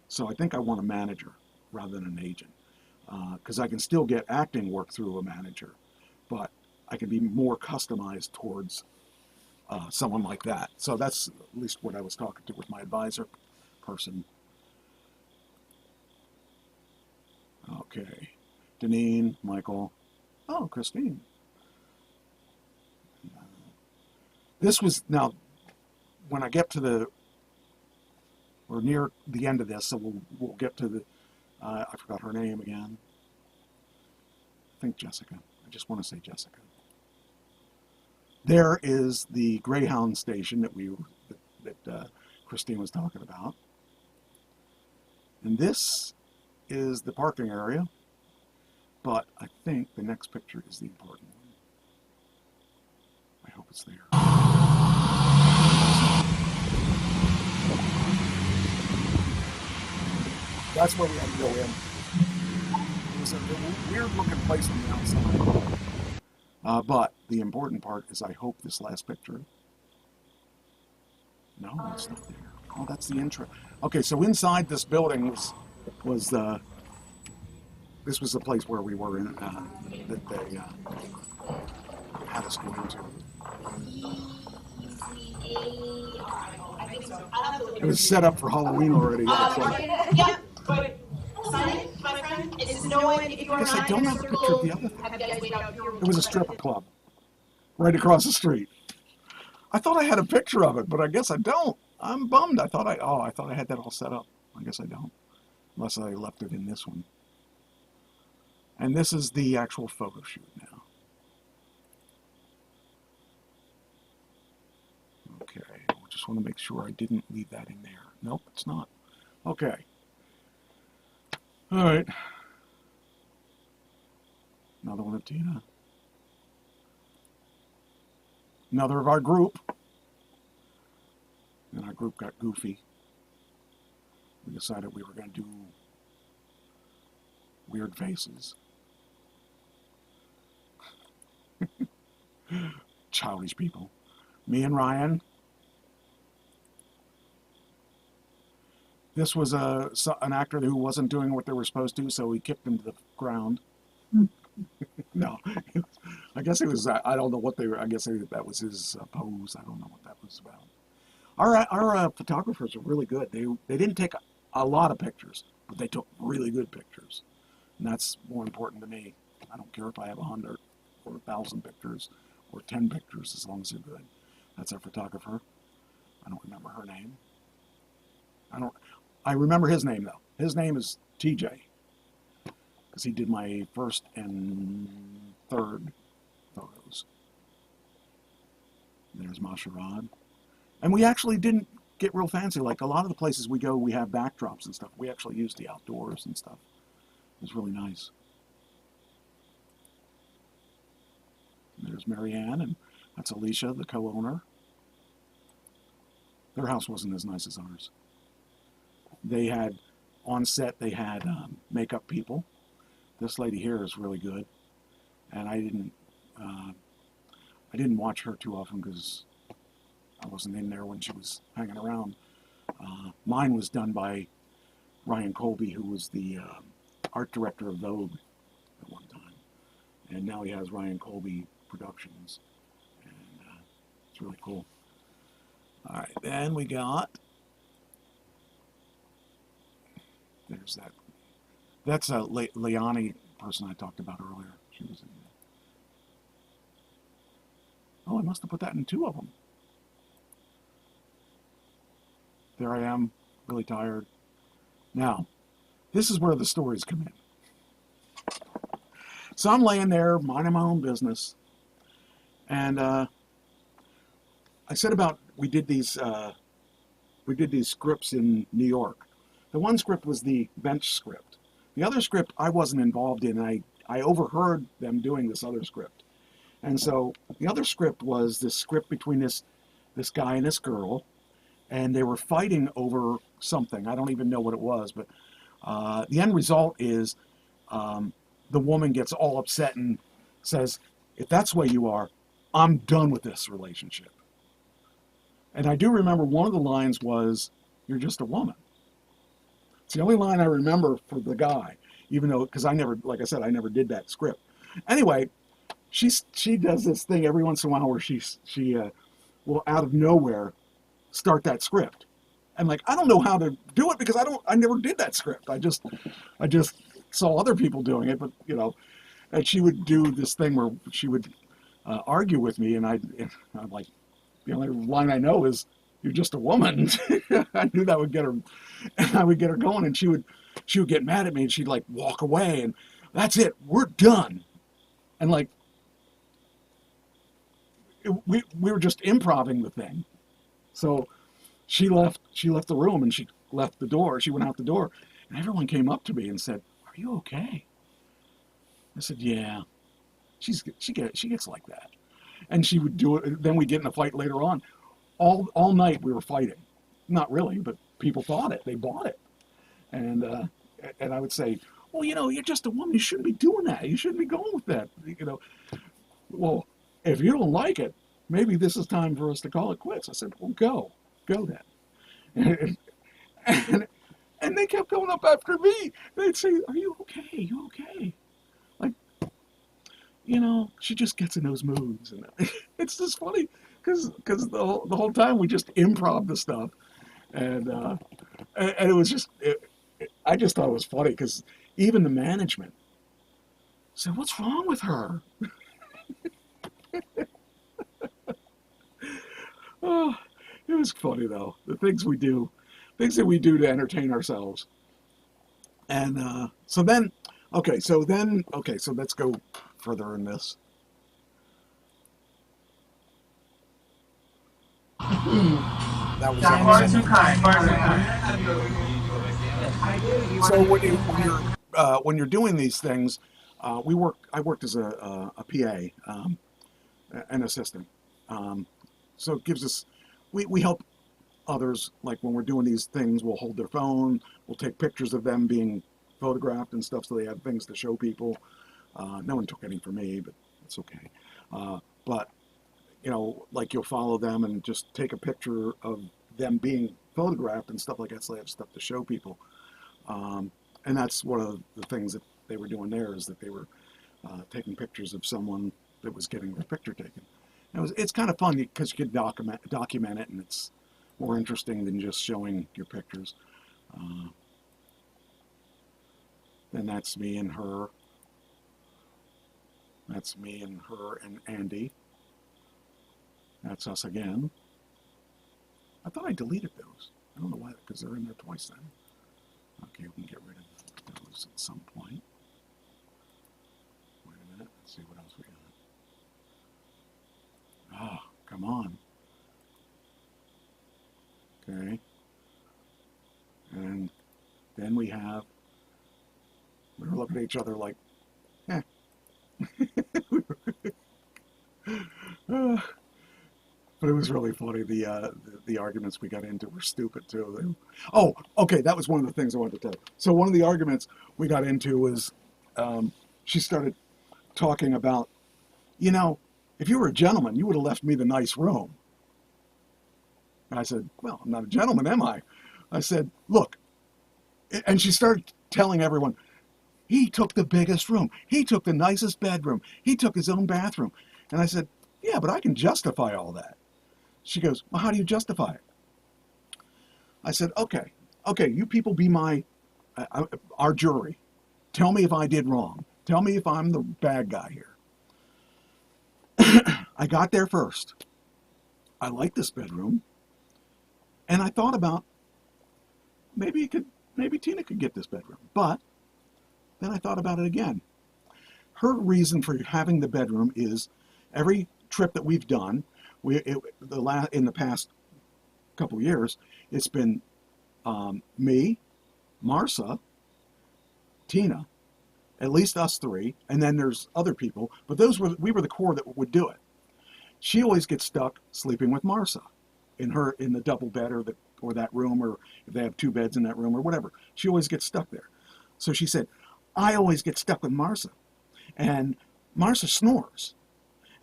So I think I want a manager rather than an agent, because I can still get acting work through a manager, but I can be more customized towards someone like that. So that's at least what I was talking to with my advisor person. Okay, Deneen, Michael, Christine. when I get to we're near the end of this, so we'll get to the, I forgot her name again. I think Jessica. I just want to say Jessica. There is the Greyhound station that Christine was talking about. And this is the parking area, but I think the next picture is the important one. I hope it's there. That's where we had to go in. It was a weird looking place on the outside. But the important part is I hope this last picture. No, it's not there. Oh, that's the intro. Okay, so inside this building was this was the place where we were in that they had us go into. It was set up for Halloween already. Yeah, but my friend, is no one, if you are I not don't in have a picture of the other thing. have you guys wait out here? It was a strip club right across the street. I thought I had a picture of it, but I guess I don't. I'm bummed. I thought I had that all set up. I guess I don't, unless I left it in this one. And this is the actual photo shoot now. Okay, I just want to make sure I didn't leave that in there. Nope, it's not. Okay. All right. Another one of Tina. Another of our group. And our group got goofy. We decided we were going to do weird faces. Childish people. Me and Ryan. This was an actor who wasn't doing what they were supposed to, so we kicked him to the ground. No, I guess it was, I don't know what they were, I guess that was his pose. I don't know what that was about. Our photographers are really good. They didn't take a lot of pictures, but they took really good pictures. And that's more important to me. I don't care if I have 100 or 1,000 pictures or 10 pictures as long as they're good. That's our photographer. I don't remember her name. I remember his name though. His name is TJ. Because he did my first and third photos. There's Masharad. And we actually didn't get real fancy. Like a lot of the places we go, we have backdrops and stuff. We actually used the outdoors and stuff. It was really nice. And there's Marianne, and that's Alicia, the co-owner. Their house wasn't as nice as ours. They had, on set, they had makeup people. This lady here is really good. And I didn't watch her too often because I wasn't in there when she was hanging around. Mine was done by Ryan Colby, who was the art director of Vogue at one time. And now he has Ryan Colby Productions. And it's really cool. All right, then we got, there's that. That's a Leonie person I talked about earlier. She was in there. Oh, I must have put that in two of them. There I am, really tired. Now, this is where the stories come in. So I'm laying there, minding my own business. And I said about, we did these scripts in New York. The one script was the bench script. The other script I wasn't involved in. I overheard them doing this other script. And so the other script was this script between this guy and this girl. And they were fighting over something. I don't even know what it was. But the end result is the woman gets all upset and says, if that's the way you are, I'm done with this relationship. And I do remember one of the lines was, you're just a woman. It's the only line I remember for the guy, even though, because I never, like I said, I never did that script. Anyway, she does this thing every once in a while where she will out of nowhere start that script. And like, I don't know how to do it because I never did that script. I just saw other people doing it, but you know, and she would do this thing where she would argue with me, and I'm like, the only line I know is, you're just a woman. I knew that would get her, I would get her going, and she would get mad at me, and she'd like walk away, and that's it, we're done. And like, we were just improvising the thing. So she left the room, and she left the door. She went out the door, and everyone came up to me and said, "Are you okay?" I said, "Yeah." She gets like that, and she would do it. Then we get in a fight later on. All night we were fighting. Not really, but people thought it. They bought it, and I would say, "Well, you're just a woman. You shouldn't be doing that. You shouldn't be going with that. Well, if you don't like it, maybe this is time for us to call it quits." I said, "Well, go then." And they kept going up after me. They'd say, "Are you okay? You okay?" Like, she just gets in those moods, and it's just funny because the whole time we just improv the stuff, and it was just I just thought it was funny because even the management said, "What's wrong with her?" Oh, it was funny though. The things that we do to entertain ourselves. And so let's go further in this. That was awesome. So when you're doing these things, I worked as a PA, an assistant. So it gives us, we help others, like when we're doing these things, we'll hold their phone, we'll take pictures of them being photographed and stuff so they have things to show people. No one took any for me, but it's okay. But, like you'll follow them and just take a picture of them being photographed and stuff like that so they have stuff to show people. And that's one of the things that they were doing there, is that they were taking pictures of someone that was getting their picture taken. It's kind of fun because you can document it, and it's more interesting than just showing your pictures. Then that's me and her. That's me and her and Andy. That's us again. I thought I deleted those. I don't know why, because they're in there twice then. Okay, we can get rid of those at some point. Wait a minute, let's see what else we got. Oh, come on. Okay. And then we were looking at each other like, eh. But it was really funny. The arguments we got into were stupid too. Oh, okay, that was one of the things I wanted to tell you. So one of the arguments we got into was, she started talking about, if you were a gentleman, you would have left me the nice room. And I said, well, I'm not a gentleman, am I? I said, look, and she started telling everyone, he took the biggest room. He took the nicest bedroom. He took his own bathroom. And I said, yeah, but I can justify all that. She goes, well, how do you justify it? I said, okay, you people be our jury. Tell me if I did wrong. Tell me if I'm the bad guy here. I got there first. I like this bedroom. And I thought about, maybe Tina could get this bedroom. But then I thought about it again. Her reason for having the bedroom is every trip that we've done, in the past couple of years, it's been me, Marcia, Tina, at least us three, and then there's other people, but we were the core that would do it. She always gets stuck sleeping with Marcia in the double bed or that room, or if they have two beds in that room or whatever. She always gets stuck there. So she said, I always get stuck with Marcia, and Marcia snores.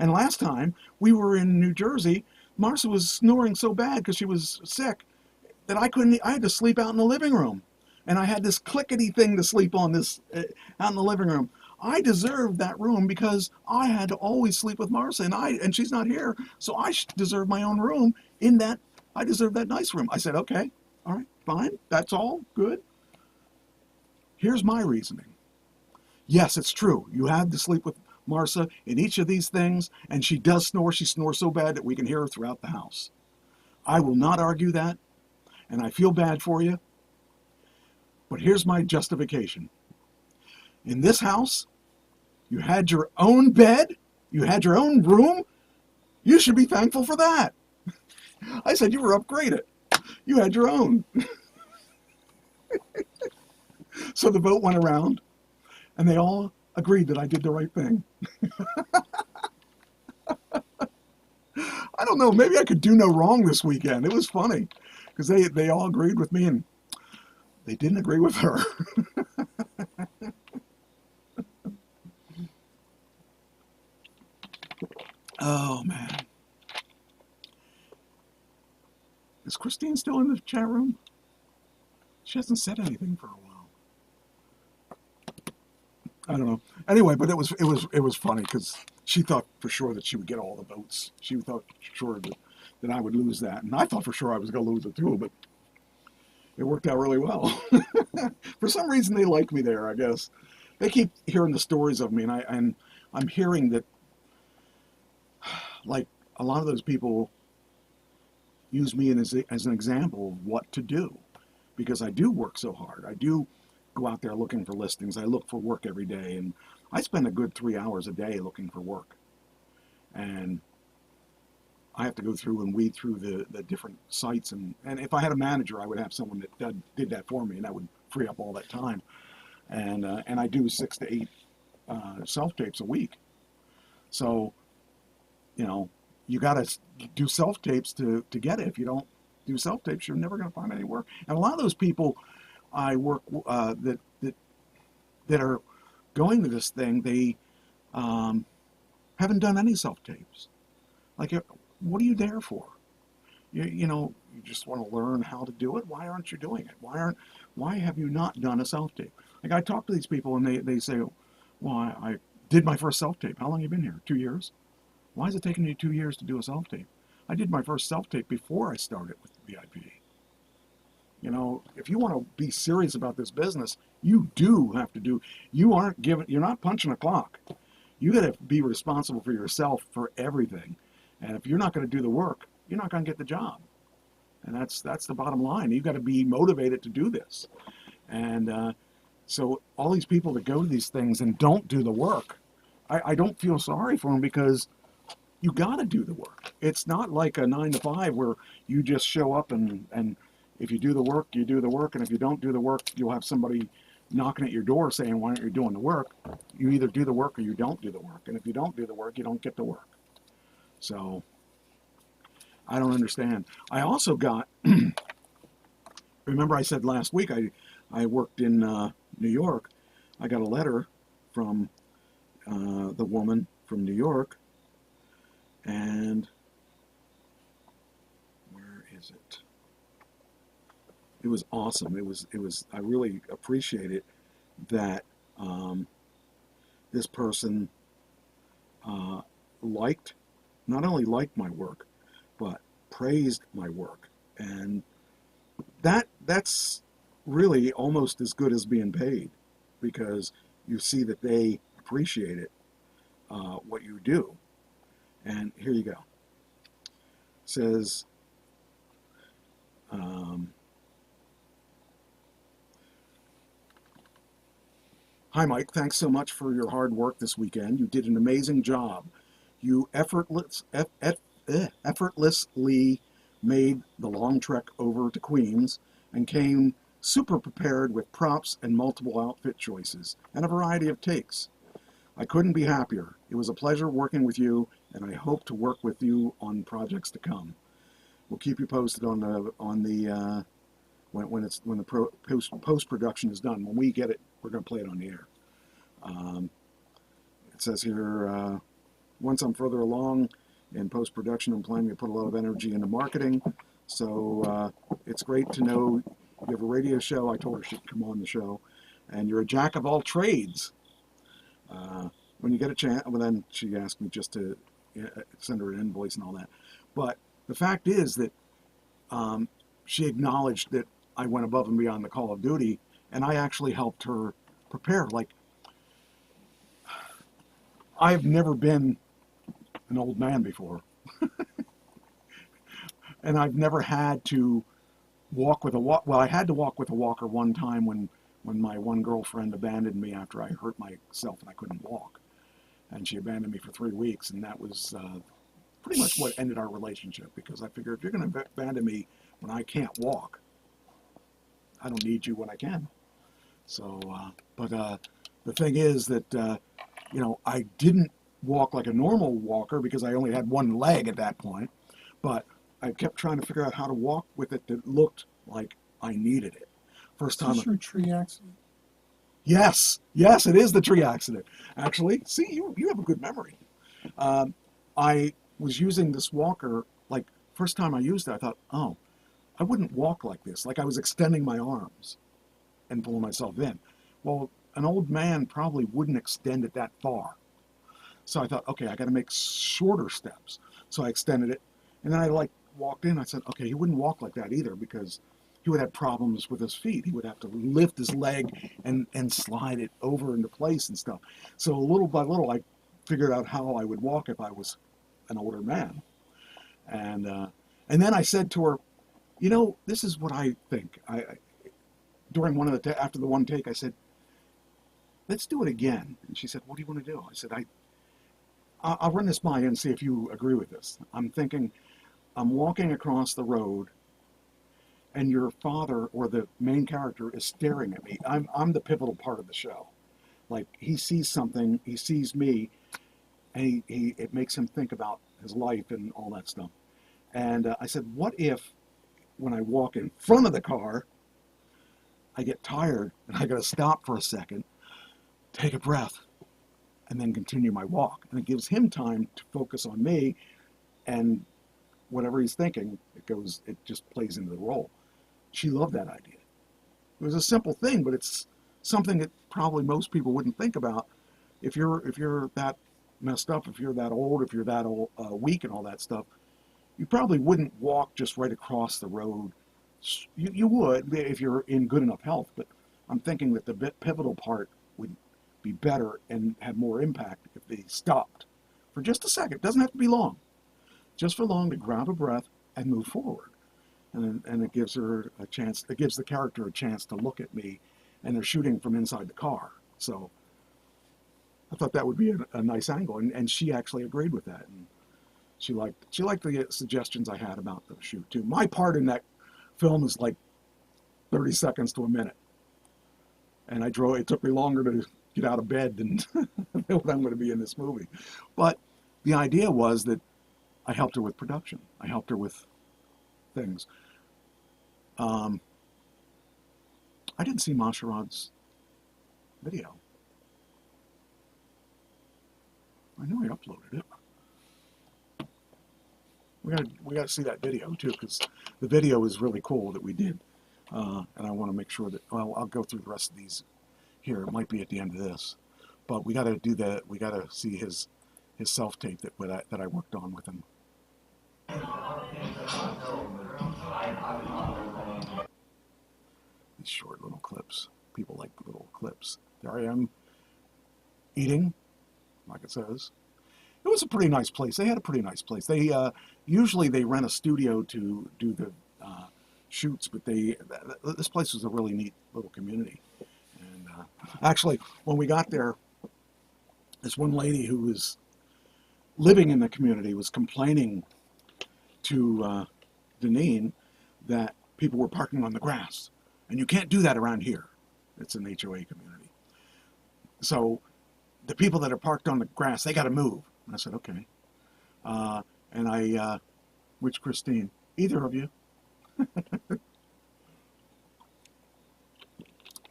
And last time we were in New Jersey, Marcia was snoring so bad because she was sick that I had to sleep out in the living room. And I had this clickety thing to sleep on out in the living room. I deserved that room because I had to always sleep with Marcia, and she's not here, so I deserve my own room I deserve that nice room. I said, okay, all right, fine, that's all, good. Here's my reasoning. Yes, it's true. You have to sleep with Marcia in each of these things, and she does snore. She snores so bad that we can hear her throughout the house. I will not argue that, and I feel bad for you. But here's my justification. In this house, you had your own bed, you had your own room. You should be thankful for that. I said you were upgraded. You had your own. So the vote went around, and they all agreed that I did the right thing. I don't know, maybe I could do no wrong this weekend. It was funny, because they all agreed with me, and they didn't agree with her. Oh, man. Is Christine still in the chat room? She hasn't said anything for a while. I don't know. Anyway, but it was funny because she thought for sure that she would get all the votes. She thought for sure that I would lose that, and I thought for sure I was going to lose it too. But it worked out really well. For some reason, they like me there. I guess they keep hearing the stories of me, and I'm hearing that, like, a lot of those people use me as an example of what to do, because I do work so hard. I do go out there looking for listings. I look for work every day, and I spend a good 3 hours a day looking for work. And I have to go through and weed through the different sites. And if I had a manager, I would have someone that did that for me, and that would free up all that time. And I do 6 to 8 self-tapes a week. So, you know, you got to do self-tapes to get it. If you don't do self-tapes, you're never going to find any work. And a lot of those people I work that are going to this thing, they haven't done any self-tapes. Like, what are you there for? You know, you just want to learn how to do it. Why aren't you doing it? Why have you not done a self-tape? Like, I talk to these people and they say, well, I did my first self-tape. How long have you been here? 2 years? Why is it taking you 2 years to do a self-tape? I did my first self-tape before I started with VIP. You know, if you want to be serious about this business, you do have to do, you're not punching a clock. You got to be responsible for yourself for everything. And if you're not going to do the work, you're not going to get the job. And that's the bottom line. You've got to be motivated to do this. And so all these people that go to these things and don't do the work, I don't feel sorry for them, because you got to do the work. It's not like a 9 to 5 where you just show up and if you do the work, you do the work. And if you don't do the work, you'll have somebody knocking at your door saying, why aren't you doing the work? You either do the work or you don't do the work. And if you don't do the work, you don't get the work. So I don't understand. I also got, remember I said last week I worked in New York. I got a letter from the woman from New York. And where is it? It was awesome. It was. I really appreciate it that this person not only liked my work, but praised my work, and that's really almost as good as being paid, because you see that they appreciate it, what you do. And here you go. It says, hi, Mike. Thanks so much for your hard work this weekend. You did an amazing job. You effortlessly made the long trek over to Queens and came super prepared with props and multiple outfit choices and a variety of takes. I couldn't be happier. It was a pleasure working with you, and I hope to work with you on projects to come. We'll keep you posted on the when the post production is done. When we get it, we're going to play it on the air. It says here, once I'm further along in post production, I'm planning to put a lot of energy into marketing. So it's great to know you have a radio show. I told her she'd come on the show, and you're a jack of all trades. When you get a chance, well, then she asked me just to send her an invoice and all that. But the fact is that she acknowledged that I went above and beyond the call of duty, and I actually helped her prepare. Like, I've never been an old man before. And I've never had to walk with a walk. Well, I had to walk with a walker one time when my one girlfriend abandoned me after I hurt myself and I couldn't walk. And she abandoned me for 3 weeks, and that was pretty much what ended our relationship, because I figured if you're going to abandon me when I can't walk, I don't need you when I can. So, but the thing is that, I didn't walk like a normal walker because I only had one leg at that point, but I kept trying to figure out how to walk with it that looked like I needed it. First time. Is this your tree accident? Yes, it is the tree accident. Actually, see, you have a good memory. I was using this walker, like, first time I used it, I thought, oh, I wouldn't walk like this. Like I was extending my arms and pulling myself in. Well, an old man probably wouldn't extend it that far. So I thought, okay, I got to make shorter steps. So I extended it, and then I walked in. I said, okay, he wouldn't walk like that either, because he would have problems with his feet. He would have to lift his leg and slide it over into place and stuff. So little by little, I figured out how I would walk if I was an older man. And then I said to her, this is what I think. During after the one take, I said, let's do it again. And she said, what do you want to do? I said, I'll run this by you and see if you agree with this. I'm thinking, I'm walking across the road, and your father, or the main character, is staring at me. I'm the pivotal part of the show. Like, he sees something, he sees me, and it makes him think about his life and all that stuff. And I said, what if, when I walk in front of the car, I get tired and I got to stop for a second, take a breath, and then continue my walk. And it gives him time to focus on me, and whatever he's thinking, it just plays into the role. She loved that idea. It was a simple thing, but it's something that probably most people wouldn't think about. If you're that messed up, if you're that old, if you're that weak and all that stuff, you probably wouldn't walk just right across the road. You would if you're in good enough health, but I'm thinking that the pivotal part would be better and have more impact if they stopped for just a second. It doesn't have to be long, just for long, to grab a breath and move forward. And it gives her a chance. It gives the character a chance to look at me, and they're shooting from inside the car. So I thought that would be a nice angle, and she actually agreed with that. And she liked the suggestions I had about the shoot too. My part in that film is like 30 seconds to a minute, and it took me longer to get out of bed than what I'm going to be in this movie. But the idea was that I helped her with production. I helped her with things. I didn't see Masharad's video. I know he uploaded it. We got to see that video too, because the video is really cool that we did, and I want to make sure that. Well, I'll go through the rest of these here. It might be at the end of this, but we got to do that. We got to see his self tape that I worked on with him. These short little clips. People like little clips. There I am eating, like it says. It was a pretty nice place. They had a pretty nice place. They usually they rent a studio to do the shoots, but this place was a really neat little community. And actually, when we got there, this one lady who was living in the community was complaining to Deneen that people were parking on the grass, and you can't do that around here. It's an HOA community. So the people that are parked on the grass, they got to move. And I said, okay. And which Christine? Either of you.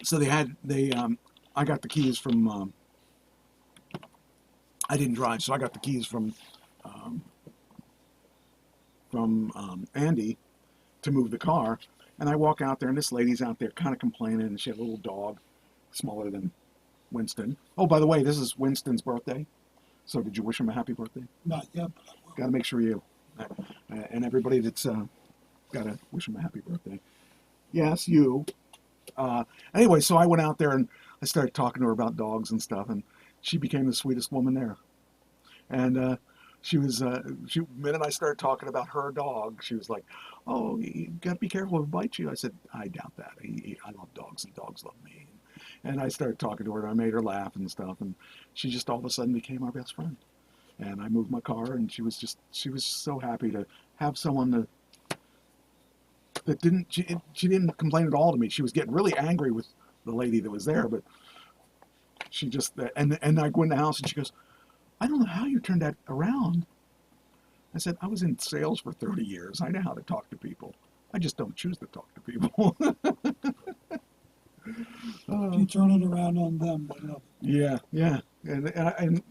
So I got the keys from, I didn't drive, so I got the keys from Andy to move the car. And I walk out there, and this lady's out there kind of complaining, and she had a little dog smaller than Winston. Oh, by the way, this is Winston's birthday. So did you wish him a happy birthday? Not yet, but I will. Got to make sure you, and everybody that's got to wish him a happy birthday. Yes, you. Anyway, so I went out there, and I started talking to her about dogs and stuff, and she became the sweetest woman there. And she was, the minute I started talking about her dog, she was like, "Oh, you got to be careful, he'll bite you." I said, "I doubt that. I love dogs and dogs love me." And I started talking to her and I made her laugh and stuff. And she just all of a sudden became our best friend. And I moved my car and she was so happy to have someone that she didn't complain at all to me. She was getting really angry with the lady that was there, but she just, and I go in the house and she goes, "I don't know how you turned that around." I said, "I was in sales for 30 years. I know how to talk to people. I just don't choose to talk to people." If you turn it around on them, they love it. Yeah. And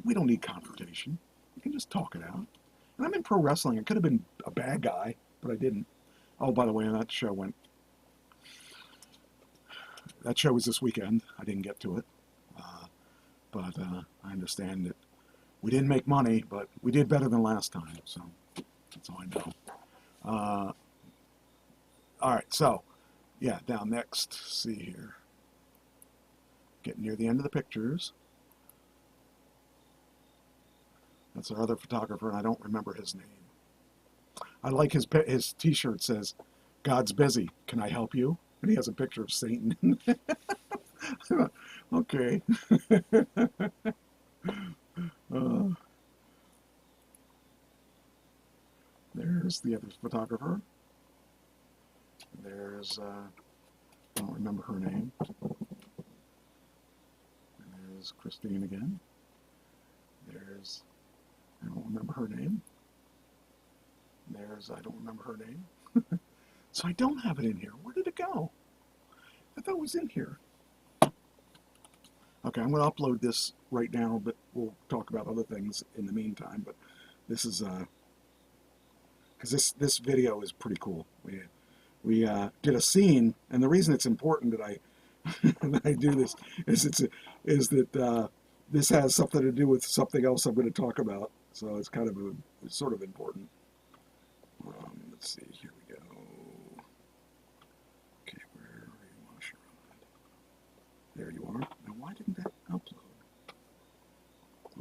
we don't need confrontation. We can just talk it out. And I'm in pro wrestling. I could have been a bad guy, but I didn't. Oh, by the way, that show was this weekend. I didn't get to it. But I understand that we didn't make money, but we did better than last time. So that's all I know. All right, so yeah, down next. See here. Getting near the end of the pictures. That's our other photographer, and I don't remember his name. I like his T-shirt says, "God's busy. Can I help you?" And he has a picture of Satan. Okay. There's the other photographer. There's, I don't remember her name. There's Christine again. There's, I don't remember her name. There's, I don't remember her name. So I don't have it in here. Where did it go? I thought it was in here. Okay, I'm going to upload this right now, but we'll talk about other things in the meantime. But this is, because this video is pretty cool. We did a scene, and the reason it's important that I do this is that this has something to do with something else I'm going to talk about. So it's kind of it's sort of important. Let's see. Here we go. Okay, where are you, Washerrod? There you are. Now, why didn't that upload?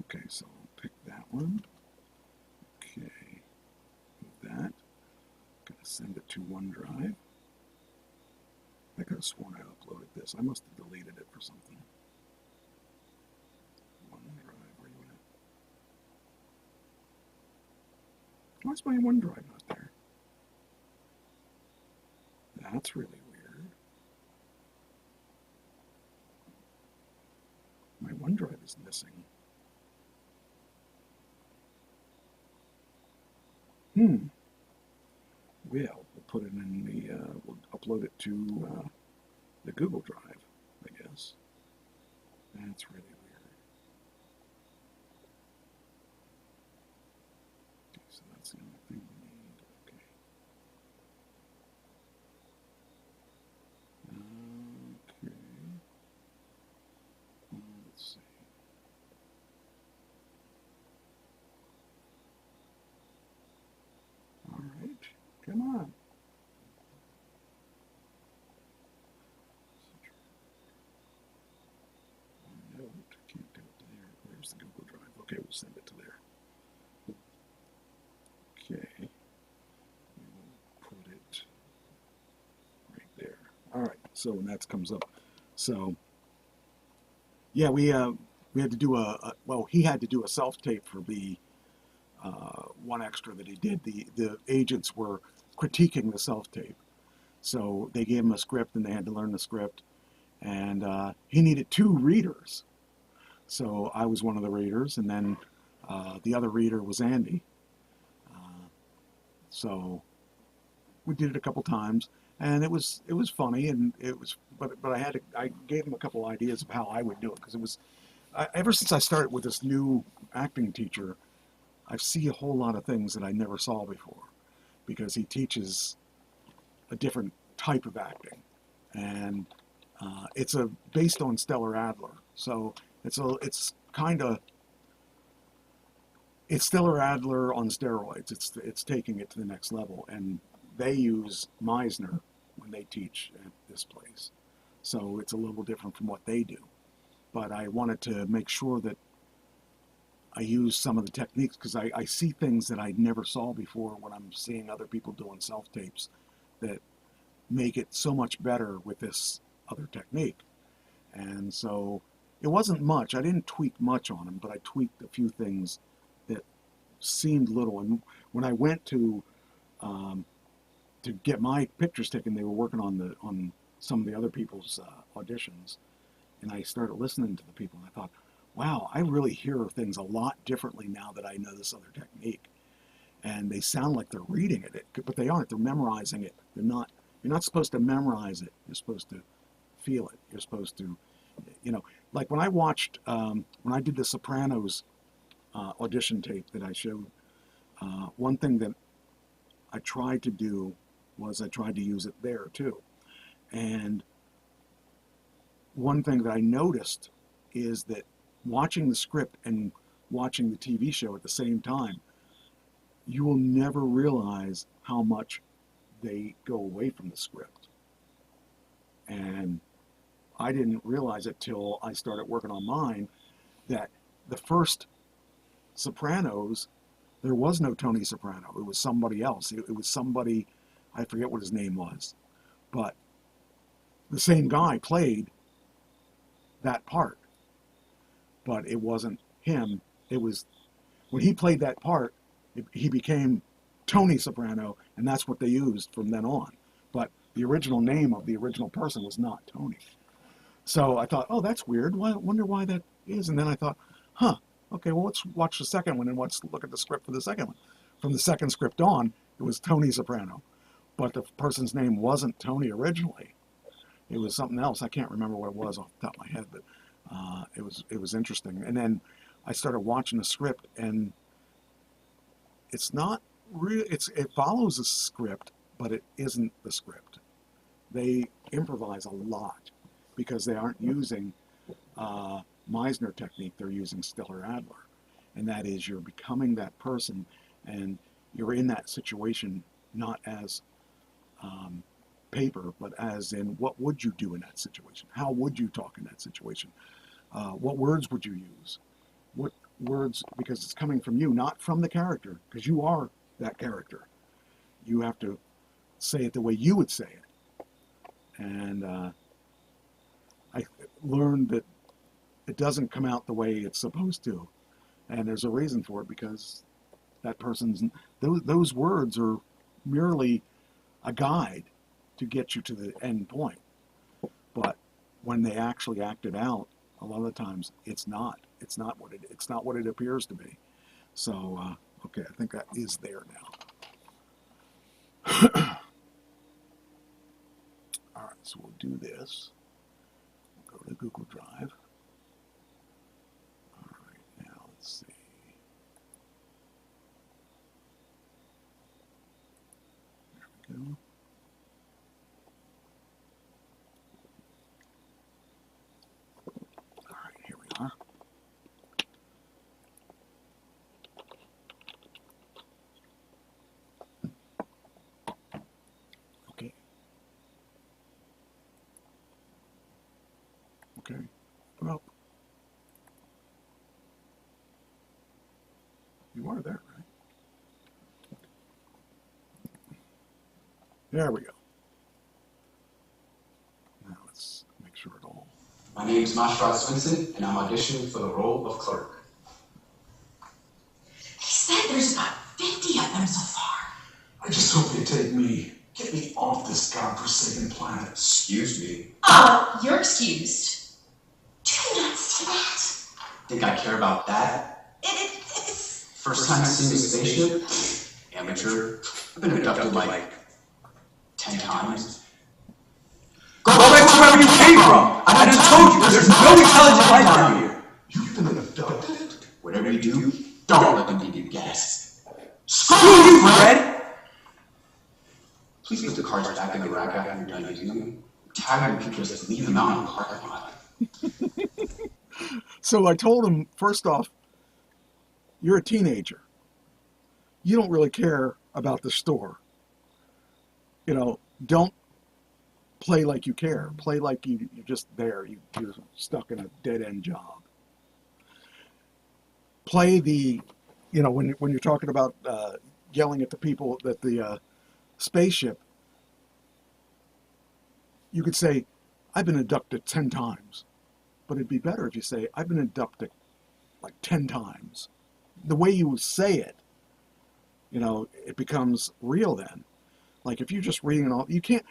Okay, so I'll pick that one. Okay, move that. I'm going to send it to OneDrive. I could have sworn I uploaded this. I must have deleted it for something. OneDrive, where are you at? Why is my OneDrive not there? That's really weird. My OneDrive is missing. Well, we'll put it in the, we'll upload it to the Google Drive, I guess. That's really weird. Okay, so that's the only thing we need. Okay. Okay. Let's see. All right. Come on. Note. Can't do it there. Where's the Google Drive? Okay, we'll send it to there. Okay. We will put it right there. All right. So when that comes up, so yeah, we had to do he had to do a self-tape for the one extra that he did. The agents were critiquing the self-tape. So they gave him a script and they had to learn the script. And he needed 2 readers. So I was one of the readers, and then the other reader was Andy. So we did it a couple times, and it was funny, and it was, but I gave him a couple ideas of how I would do it, because it was, ever since I started with this new acting teacher, I see a whole lot of things that I never saw before, because he teaches a different type of acting, and it's based on Stellar Adler, so it's Stellar Adler on steroids. It's taking it to the next level, and they use Meisner when they teach at this place, so it's a little different from what they do. But I wanted to make sure that I use some of the techniques because I see things that I never saw before when I'm seeing other people doing self-tapes that make it so much better with this other technique. And so it wasn't much. I didn't tweak much on them, but I tweaked a few things that seemed little. And when I went to get my pictures taken, they were working on some of the other people's auditions, and I started listening to the people, and I thought, wow, I really hear things a lot differently now that I know this other technique. And they sound like they're reading it, but they aren't. They're memorizing it. They're not. You're not supposed to memorize it. You're supposed to feel it. You're supposed to, like when I watched, when I did the Sopranos audition tape that I showed, one thing that I tried to do was I tried to use it there too. And one thing that I noticed is that watching the script and watching the TV show at the same time, you will never realize how much they go away from the script. And I didn't realize it till I started working on mine, that the first Sopranos, there was no Tony Soprano. It was somebody else. It was somebody, I forget what his name was, but the same guy played that part. But it wasn't him. It was, when he played that part, he became Tony Soprano, and that's what they used from then on. But the original name of the original person was not Tony. So I thought, oh, that's weird. I wonder why that is. And then I thought, okay, well, let's watch the second one and let's look at the script for the second one. From the second script on, it was Tony Soprano. But the person's name wasn't Tony originally. It was something else. I can't remember what it was off the top of my head, but it was interesting. And then I started watching the script, and it's not real. It follows a script, but it isn't the script. They improvise a lot because they aren't using Meisner technique. They're using Stiller Adler, and that is you're becoming that person, and you're in that situation not as paper, but as in what would you do in that situation? How would you talk in that situation? What words would you use? What words, because it's coming from you, not from the character, because you are that character. You have to say it the way you would say it. And I learned that it doesn't come out the way it's supposed to. And there's a reason for it, because that person's, those words are merely a guide to get you to the end point. But when they actually act it out, a lot of the times it's not what it appears to be. So okay, I think that is there now. All right, so we'll do this. We'll go to Google Drive. All right, now let's see. There we go. Okay, well, you are there, right? There we go. Now let's make sure it all. My name is Mashra Swinson, and I'm auditioning for the role of clerk. He said there's about 50 of them so far. I just hope they take me. Get me off this godforsaken planet. Excuse me. You're excused. Do you not see that? Think I care about that? It's... First time seeing a spaceship? Amateur. I've been abducted like 10 times. Go back to wherever you came from! I just told you, there's no intelligent life down here! You've been abducted? Whatever you do, don't let them give you gas. Screw you, Fred! Please put the cards back in the rack after you're done using them. I'm tired of people just leaving them out in the parking lot. So I told him, first off, you're a teenager. You don't really care about the store. Don't play like you care. Play like you're just there. You're stuck in a dead-end job. play the, when you're talking about yelling at the people at the spaceship, you could say, I've been abducted 10 times. But it'd be better if you say, I've been abducted like 10 times. The way you say it, it becomes real then. Like if you're just reading all, you can't,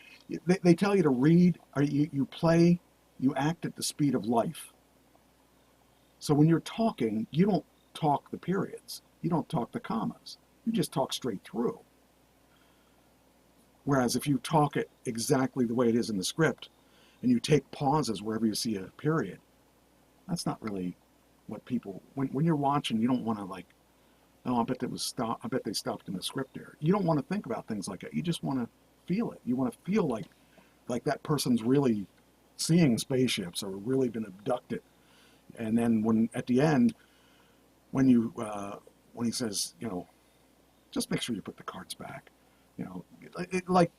they tell you to read, or you play, you act at the speed of life. So when you're talking, you don't talk the periods. You don't talk the commas. You just talk straight through. Whereas if you talk it exactly the way it is in the script, and you take pauses wherever you see a period, that's not really what people, when you're watching, you don't want to like, oh, I bet they stopped in the script there. You don't want to think about things like that. You just want to feel it. You want to feel like that person's really seeing spaceships or really been abducted. And then when at the end, when he says, just make sure you put the cards back, like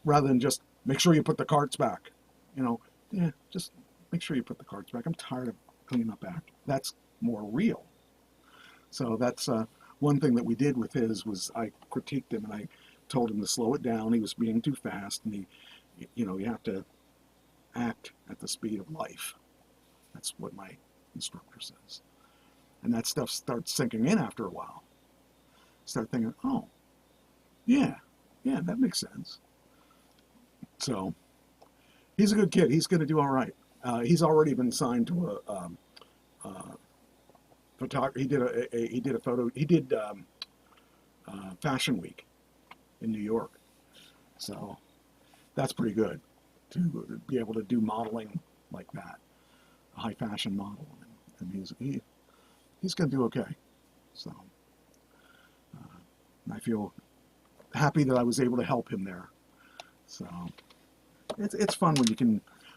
rather than just make sure you put the cards back, just make sure you put the cards back. I'm tired of cleaning up after. That's more real. So that's one thing that we did with his was I critiqued him and I told him to slow it down. He was being too fast, and you have to act at the speed of life. That's what my instructor says. And that stuff starts sinking in after a while. Start thinking, oh, yeah, that makes sense. So he's a good kid. He's going to do all right. He's already been signed to a photographer. He did Fashion Week in New York. So that's pretty good to be able to do modeling like that, a high fashion model. And he's going to do okay. So I feel happy that I was able to help him there. So it's fun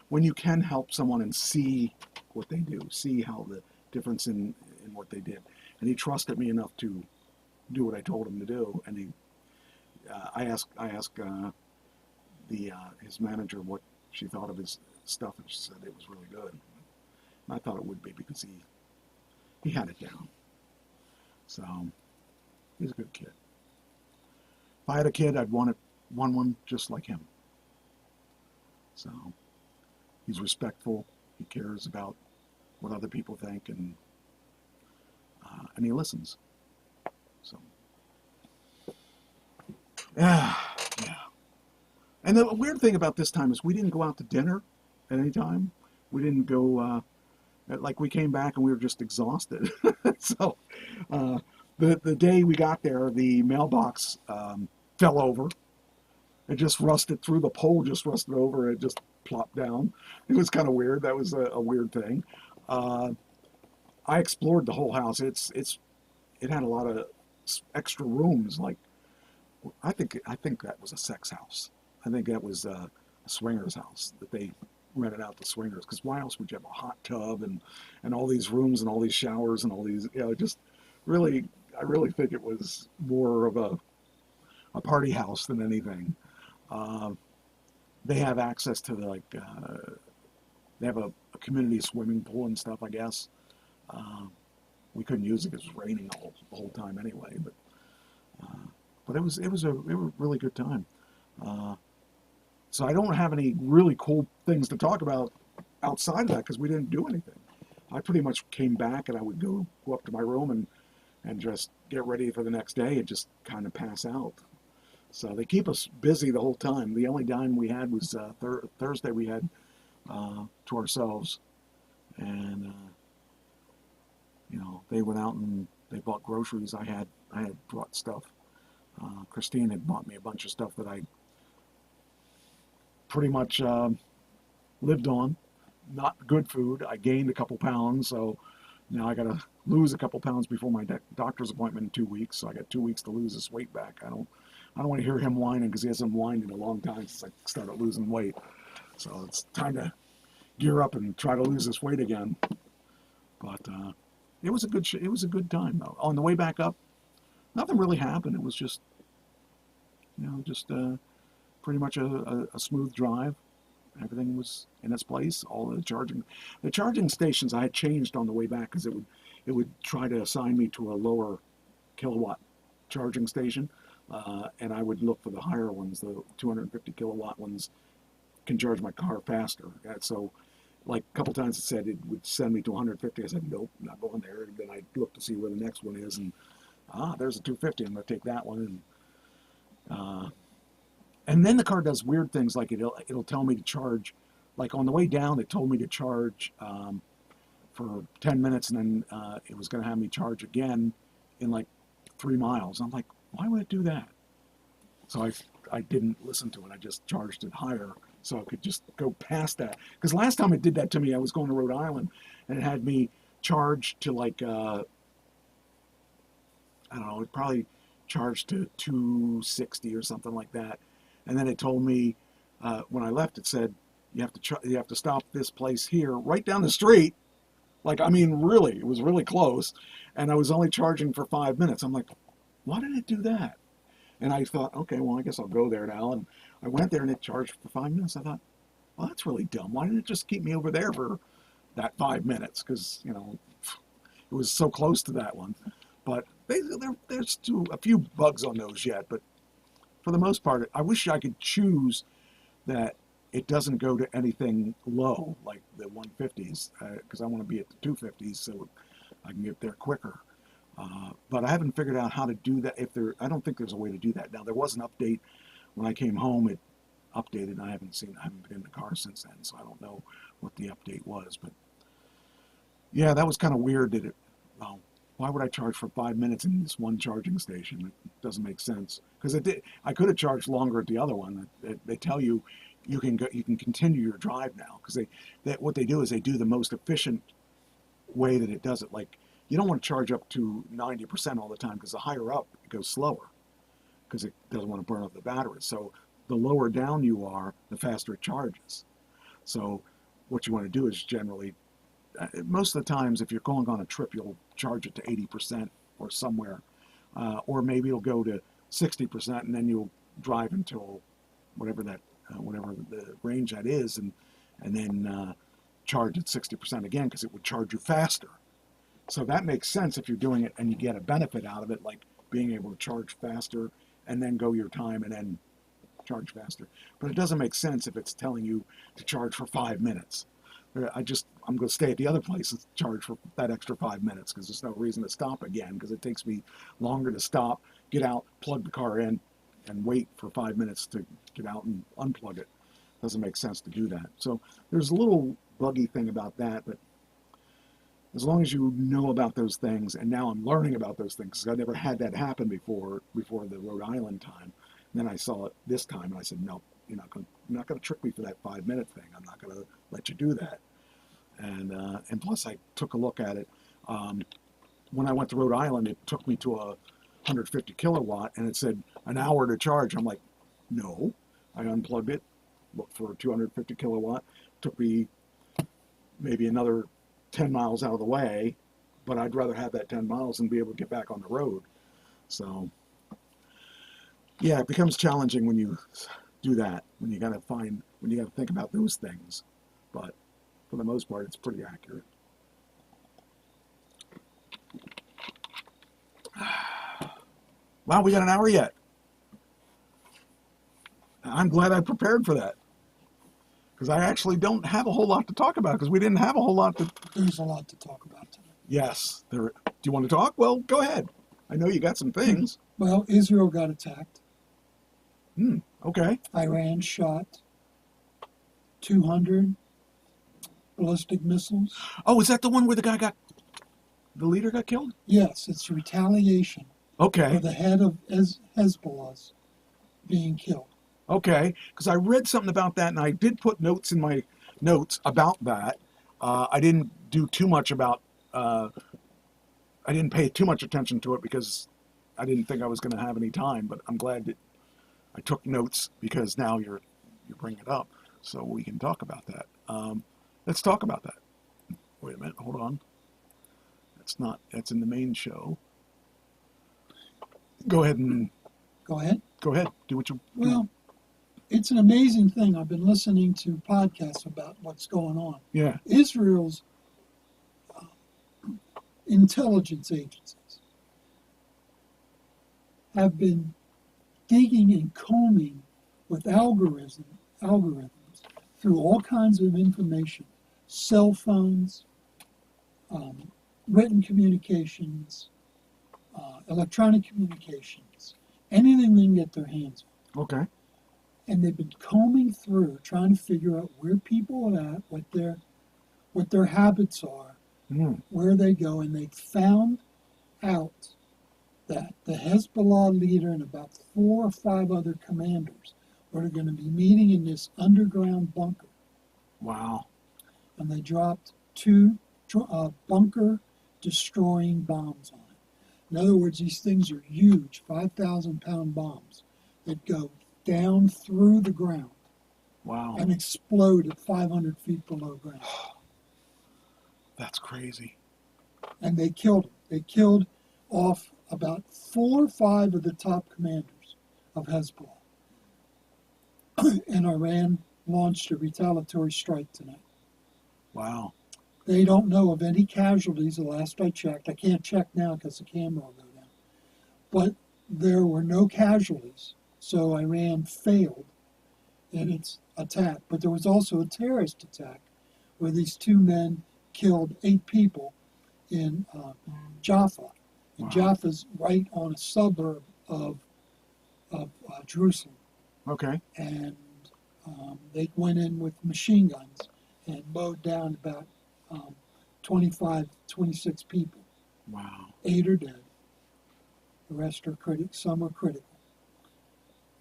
when you can help someone and see what they do, see how the difference in what they did. And he trusted me enough to do what I told him to do. And I asked his manager what she thought of his stuff, and she said it was really good. And I thought it would be because he had it down. So he's a good kid. If I had a kid, I'd want one just like him. So he's respectful. He cares about what other people think, and he listens. So yeah. And the weird thing about this time is we didn't go out to dinner at any time. We didn't go. We came back and we were just exhausted. So the day we got there, the mailbox fell over. It just rusted through. The pole just rusted over. It just plopped down. It was kind of weird. That was a weird thing. I explored the whole house. It had a lot of extra rooms. Like I think that was a sex house. I think that was a swingers house that they rented out to swingers. Because why else would you have a hot tub and all these rooms and all these showers and all these, just really, I really think it was more of a party house than anything. They have access to they have a community swimming pool and stuff, I guess. We couldn't use it because it was raining the whole time anyway. But it was a really good time. So I don't have any really cool things to talk about outside of that because we didn't do anything. I pretty much came back and I would go up to my room and just get ready for the next day and just kind of pass out. So they keep us busy the whole time. The only time we had was Thursday we had to ourselves. And, they went out and they bought groceries. I had brought stuff. Christine had bought me a bunch of stuff that I pretty much lived on. Not good food. I gained a couple pounds, so now I got to lose a couple pounds before my doctor's appointment in 2 weeks. So I got 2 weeks to lose this weight back. I don't want to hear him whining because he hasn't whined in a long time since I started losing weight. So it's time to gear up and try to lose this weight again. But it was a good time though. On the way back up, nothing really happened. It was just pretty much a smooth drive. Everything was in its place. All the charging stations I had changed on the way back because it would try to assign me to a lower kilowatt charging station, and I would look for the higher ones. The 250 kilowatt ones can charge my car faster. And so, like a couple times it said it would send me to 150. I said, nope, not going there. And then I'd look to see where the next one is, and there's a 250. I'm going to take that one. And then the car does weird things, like it'll tell me to charge. Like on the way down, it told me to charge for 10 minutes, and then it was going to have me charge again in like 3 miles. I'm like, why would it do that? So I didn't listen to it. I just charged it higher so I could just go past that. Because last time it did that to me, I was going to Rhode Island, and it had me charged to like, I don't know, it probably charged to 260 or something like that. And then it told me, when I left, it said, you have to stop this place here, right down the street. Like, I mean, really, it was really close. And I was only charging for 5 minutes. I'm like, why did it do that? And I thought, okay, well, I guess I'll go there now. And I went there and it charged for 5 minutes. I thought, well, that's really dumb. Why didn't it just keep me over there for that 5 minutes? Because, you know, it was so close to that one. But there's a few bugs on those yet. But for the most part, I wish I could choose that it doesn't go to anything low, like the 150s, because I want to be at the 250s so I can get there quicker. But I haven't figured out how to do that. I don't think there's a way to do that. Now, there was an update when I came home. It updated, and I haven't been in the car since then, so I don't know what the update was. But yeah, that was kind of weird. Why would I charge for 5 minutes in this one charging station? It doesn't make sense. Because I could have charged longer at the other one. They tell you you can continue your drive now, because what they do is they do the most efficient way that it does it. Like, you don't want to charge up to 90% all the time, because the higher up it goes slower, because it doesn't want to burn up the battery. So the lower down you are, the faster it charges. So what you want to do is generally, most of the times, if you're going on a trip, you'll charge it to 80% or somewhere, or maybe it'll go to 60%, and then you'll drive until whatever the range that is, and then charge at 60% again, because it would charge you faster. So that makes sense if you're doing it and you get a benefit out of it, like being able to charge faster and then go your time and then charge faster. But it doesn't make sense if it's telling you to charge for 5 minutes. I'm going to stay at the other place and charge for that extra 5 minutes, because there's no reason to stop again, because it takes me longer to stop, get out, plug the car in, and wait for 5 minutes to get out and unplug it. Doesn't make sense to do that. So there's a little buggy thing about that, but as long as you know about those things, and now I'm learning about those things, because I never had that happen before the Rhode Island time. And then I saw it this time, and I said, no, you're not going to trick me for that 5 minute thing. I'm not going to let you do that. And plus, I took a look at it. When I went to Rhode Island, it took me to a 150 kilowatt, and it said an hour to charge. I'm like, no. I unplugged it, looked for 250 kilowatt. Took me maybe another 10 miles out of the way, but I'd rather have that 10 miles and be able to get back on the road. So yeah, it becomes challenging when you do that, when you got to think about those things. But for the most part, it's pretty accurate. Wow, we got an hour yet. I'm glad I prepared for that, because I actually don't have a whole lot to talk about, because we didn't have a whole lot to... There's a lot to talk about today. Yes. Do you want to talk? Well, go ahead. I know you got some things. Well, Israel got attacked. Okay. Iran shot 200 ballistic missiles. Oh, is that the one where the leader got killed? Yes, it's retaliation Okay. for the head of Hezbollah's being killed. Okay, because I read something about that, and I did put notes in my notes about that. I didn't do too much about... I didn't pay too much attention to it, because I didn't think I was going to have any time, but I'm glad that I took notes, because now you bring it up, so we can talk about that. Let's talk about that. Wait a minute, hold on. That's in the main show. Go ahead. Go ahead. Do what you... Well, it's an amazing thing. I've been listening to podcasts about what's going on. Yeah. Israel's intelligence agencies have been digging and combing with algorithms through all kinds of information, cell phones, written communications, electronic communications, anything they can get their hands on. Okay. And they've been combing through, trying to figure out where people are at, what their habits are, where they go, and they found out that the Hezbollah leader and about 4 or 5 other commanders were going to be meeting in this underground bunker. Wow. And they dropped 2 bunker-destroying bombs on it. In other words, these things are huge, 5,000-pound bombs that go down through the ground. Wow. And explode at 500 feet below ground. That's crazy. And they killed them. They killed off about 4 or 5 of the top commanders of Hezbollah. And Iran launched a retaliatory strike tonight. Wow. They don't know of any casualties the last I checked. I can't check now because the camera will go down. But there were no casualties. So Iran failed in its attack. But there was also a terrorist attack where these 2 men killed 8 people in Jaffa. And Jaffa's right on a suburb of Jerusalem. Okay. And they went in with machine guns and mowed down about 25, 26 people. Wow. 8 are dead. The rest are critical. Some are critical.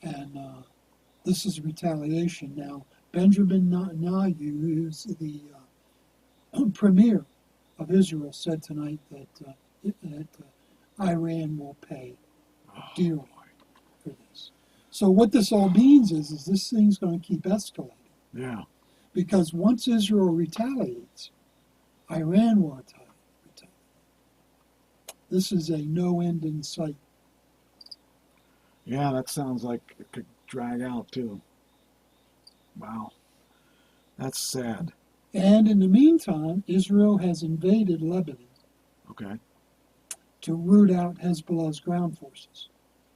And this is retaliation. Now, Benjamin Netanyahu, who's the premier of Israel, said tonight that Iran will pay dearly for this. So what this all means is this thing's going to keep escalating. Yeah. Because once Israel retaliates, Iran will retaliate. This is a no end in sight. Yeah, that sounds like it could drag out too. Wow. That's sad. And in the meantime, Israel has invaded Lebanon. Okay. To root out Hezbollah's ground forces.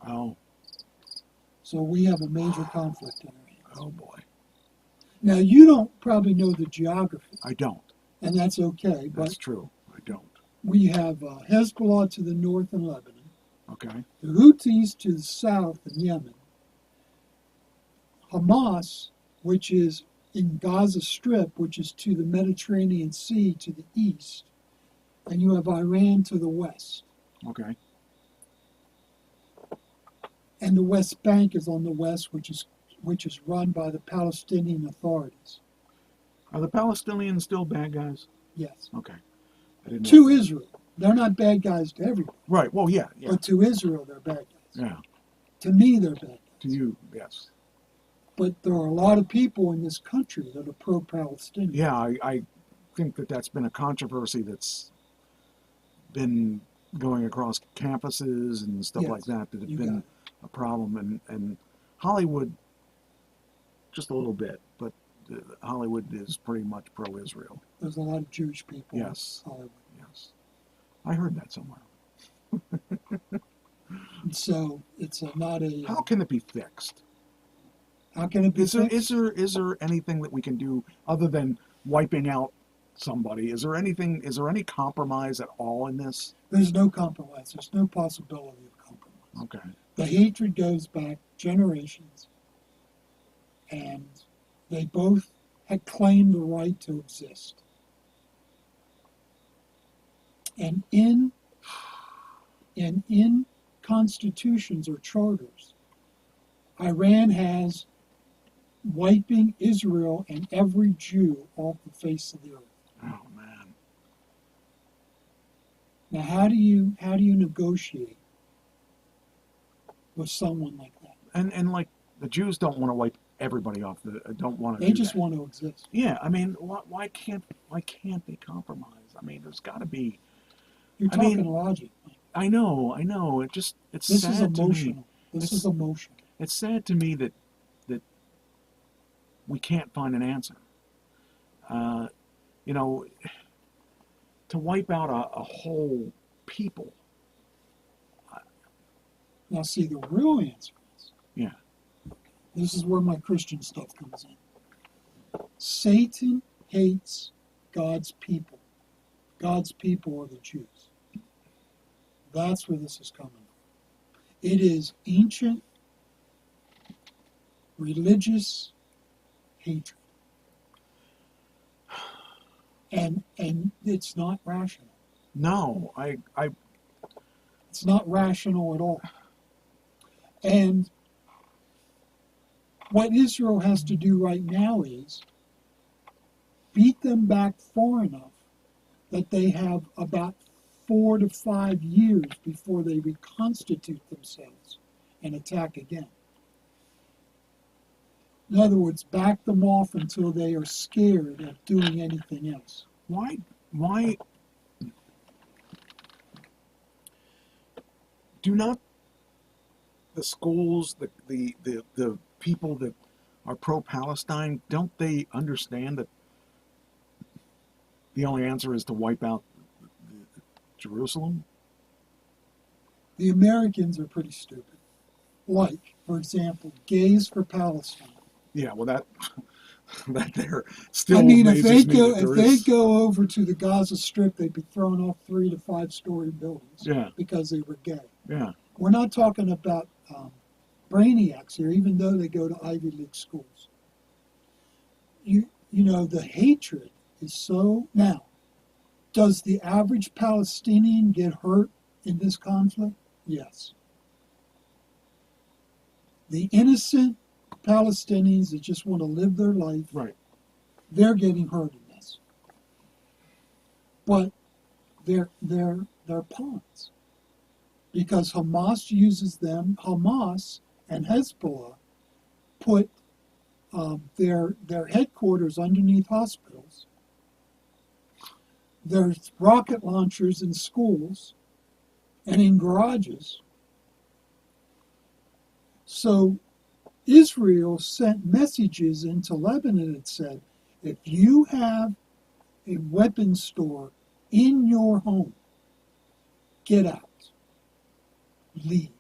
Oh. So we have a major conflict in our hands. Oh boy. Now you don't probably know the geography. I don't. And that's okay. That's true. I don't. We have Hezbollah to the north in Lebanon. Okay. The Houthis to the south in Yemen. Hamas, which is in Gaza Strip, which is to the Mediterranean Sea to the east. And you have Iran to the west. Okay. And the West Bank is on the west, which is run by the Palestinian authorities. Are the Palestinians still bad guys? Yes. Okay. I didn't know. To Israel. They're not bad guys to everybody. Right. Well, yeah. But to Israel, they're bad guys. Yeah. To me, they're bad guys. To you, yes. But there are a lot of people in this country that are pro-Palestinian. Yeah, I think that's been a controversy that's been going across campuses and stuff like that have been a problem. And Hollywood, just a little bit, but Hollywood is pretty much pro-Israel. There's a lot of Jewish people yes. in Hollywood. Yes. I heard that somewhere. So it's not a... How can it be fixed? How can it be fixed? Is there anything that we can do other than wiping out somebody? Is there any compromise at all in this? There's no compromise. There's no possibility of compromise. Okay. The hatred goes back generations, and they both had claimed the right to exist. And in constitutions or charters, Iran has wiping Israel and every Jew off the face of the earth. Oh man. Now how do you negotiate with someone like that? And like the Jews don't want to wipe everybody off. Don't want to. They just want to exist. Yeah, I mean, why can't they compromise? I mean, there's got to be. You're talking logic. I know. It's this sad is emotional. to me. This is emotional. It's sad to me that we can't find an answer. You know, to wipe out a whole people. Now, see, the real answer is, Yeah. this is where my Christian stuff comes in. Satan hates God's people. God's people are the Jews. That's where this is coming from. It is ancient religious hatred. And it's not rational. No, It's not rational at all. And what Israel has to do right now is beat them back far enough that they have about 4 to 5 years before they reconstitute themselves and attack again. In other words, back them off until they are scared of doing anything else. why do not the schools, the people that are pro-Palestine, don't they understand that the only answer is to wipe out Jerusalem? The Americans are pretty stupid. Like, for example, Gays for Palestine. Yeah, well, that they're still. I mean, if amazes they me go that there if they is- go over to the Gaza Strip, they'd be thrown off 3 to 5 story buildings Yeah. because they were gay. Yeah, We're not talking about brainiacs here, even though they go to Ivy League schools. You know, the hatred is so. Now, does the average Palestinian get hurt in this conflict? Yes. The innocent Palestinians that just want to live their life, right. they're getting hurt in this. But they're pawns. Because Hamas uses them. Hamas and Hezbollah put their headquarters underneath hospitals. There's rocket launchers in schools and in garages. So Israel sent messages into Lebanon that said, if you have a weapons store in your home, get out. Leave.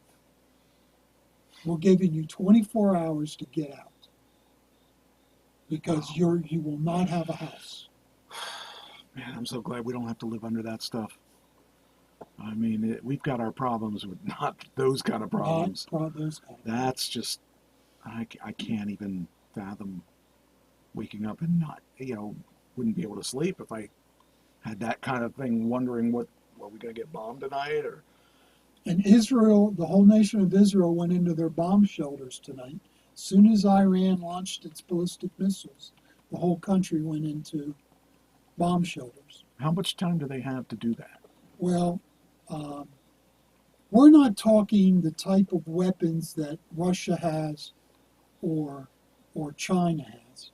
We're giving you 24 hours to get out. Because you will not have a house. Man, I'm so glad we don't have to live under that stuff. I mean, we've got our problems with not those kind of problems. That's just, I can't even fathom waking up and not, wouldn't be able to sleep if I had that kind of thing, wondering what we going to get bombed tonight or. And Israel, the whole nation of Israel went into their bomb shelters tonight. As soon as Iran launched its ballistic missiles, the whole country went into bomb shelters. How much time do they have to do that? Well, we're not talking the type of weapons that Russia has or China has.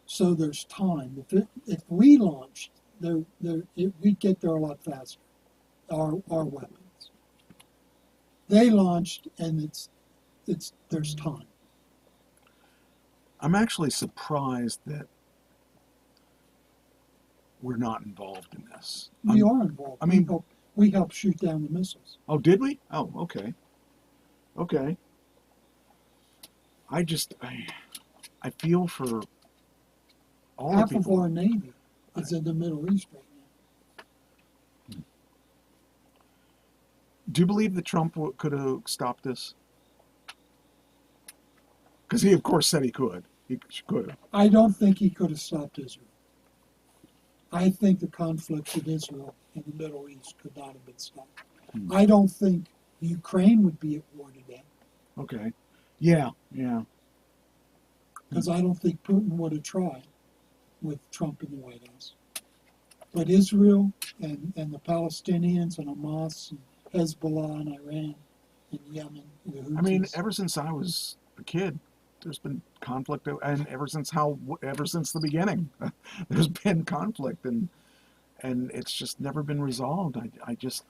So there's time. If we launched, we'd get there a lot faster. Our weapons. They launched, and there's time. I'm actually surprised that we're not involved in this. We are involved. I mean, we helped shoot down the missiles. Oh, did we? Oh, okay. Okay. I feel for all Half the of people. our Navy is in the Middle East right now. Do you believe that Trump could have stopped this? Because he, of course, said he could. He could have. I don't think he could have stopped Israel. I think the conflict in Israel and the Middle East could not have been stopped. I don't think Ukraine would be at war today. Okay. Yeah. Because I don't think Putin would have tried with Trump in the White House. But Israel and the Palestinians and Hamas and Hezbollah and Iran and Yemen, the Houthis. I mean, ever since I was a kid, there's been conflict, and ever since the beginning, there's been conflict, and it's just never been resolved. I just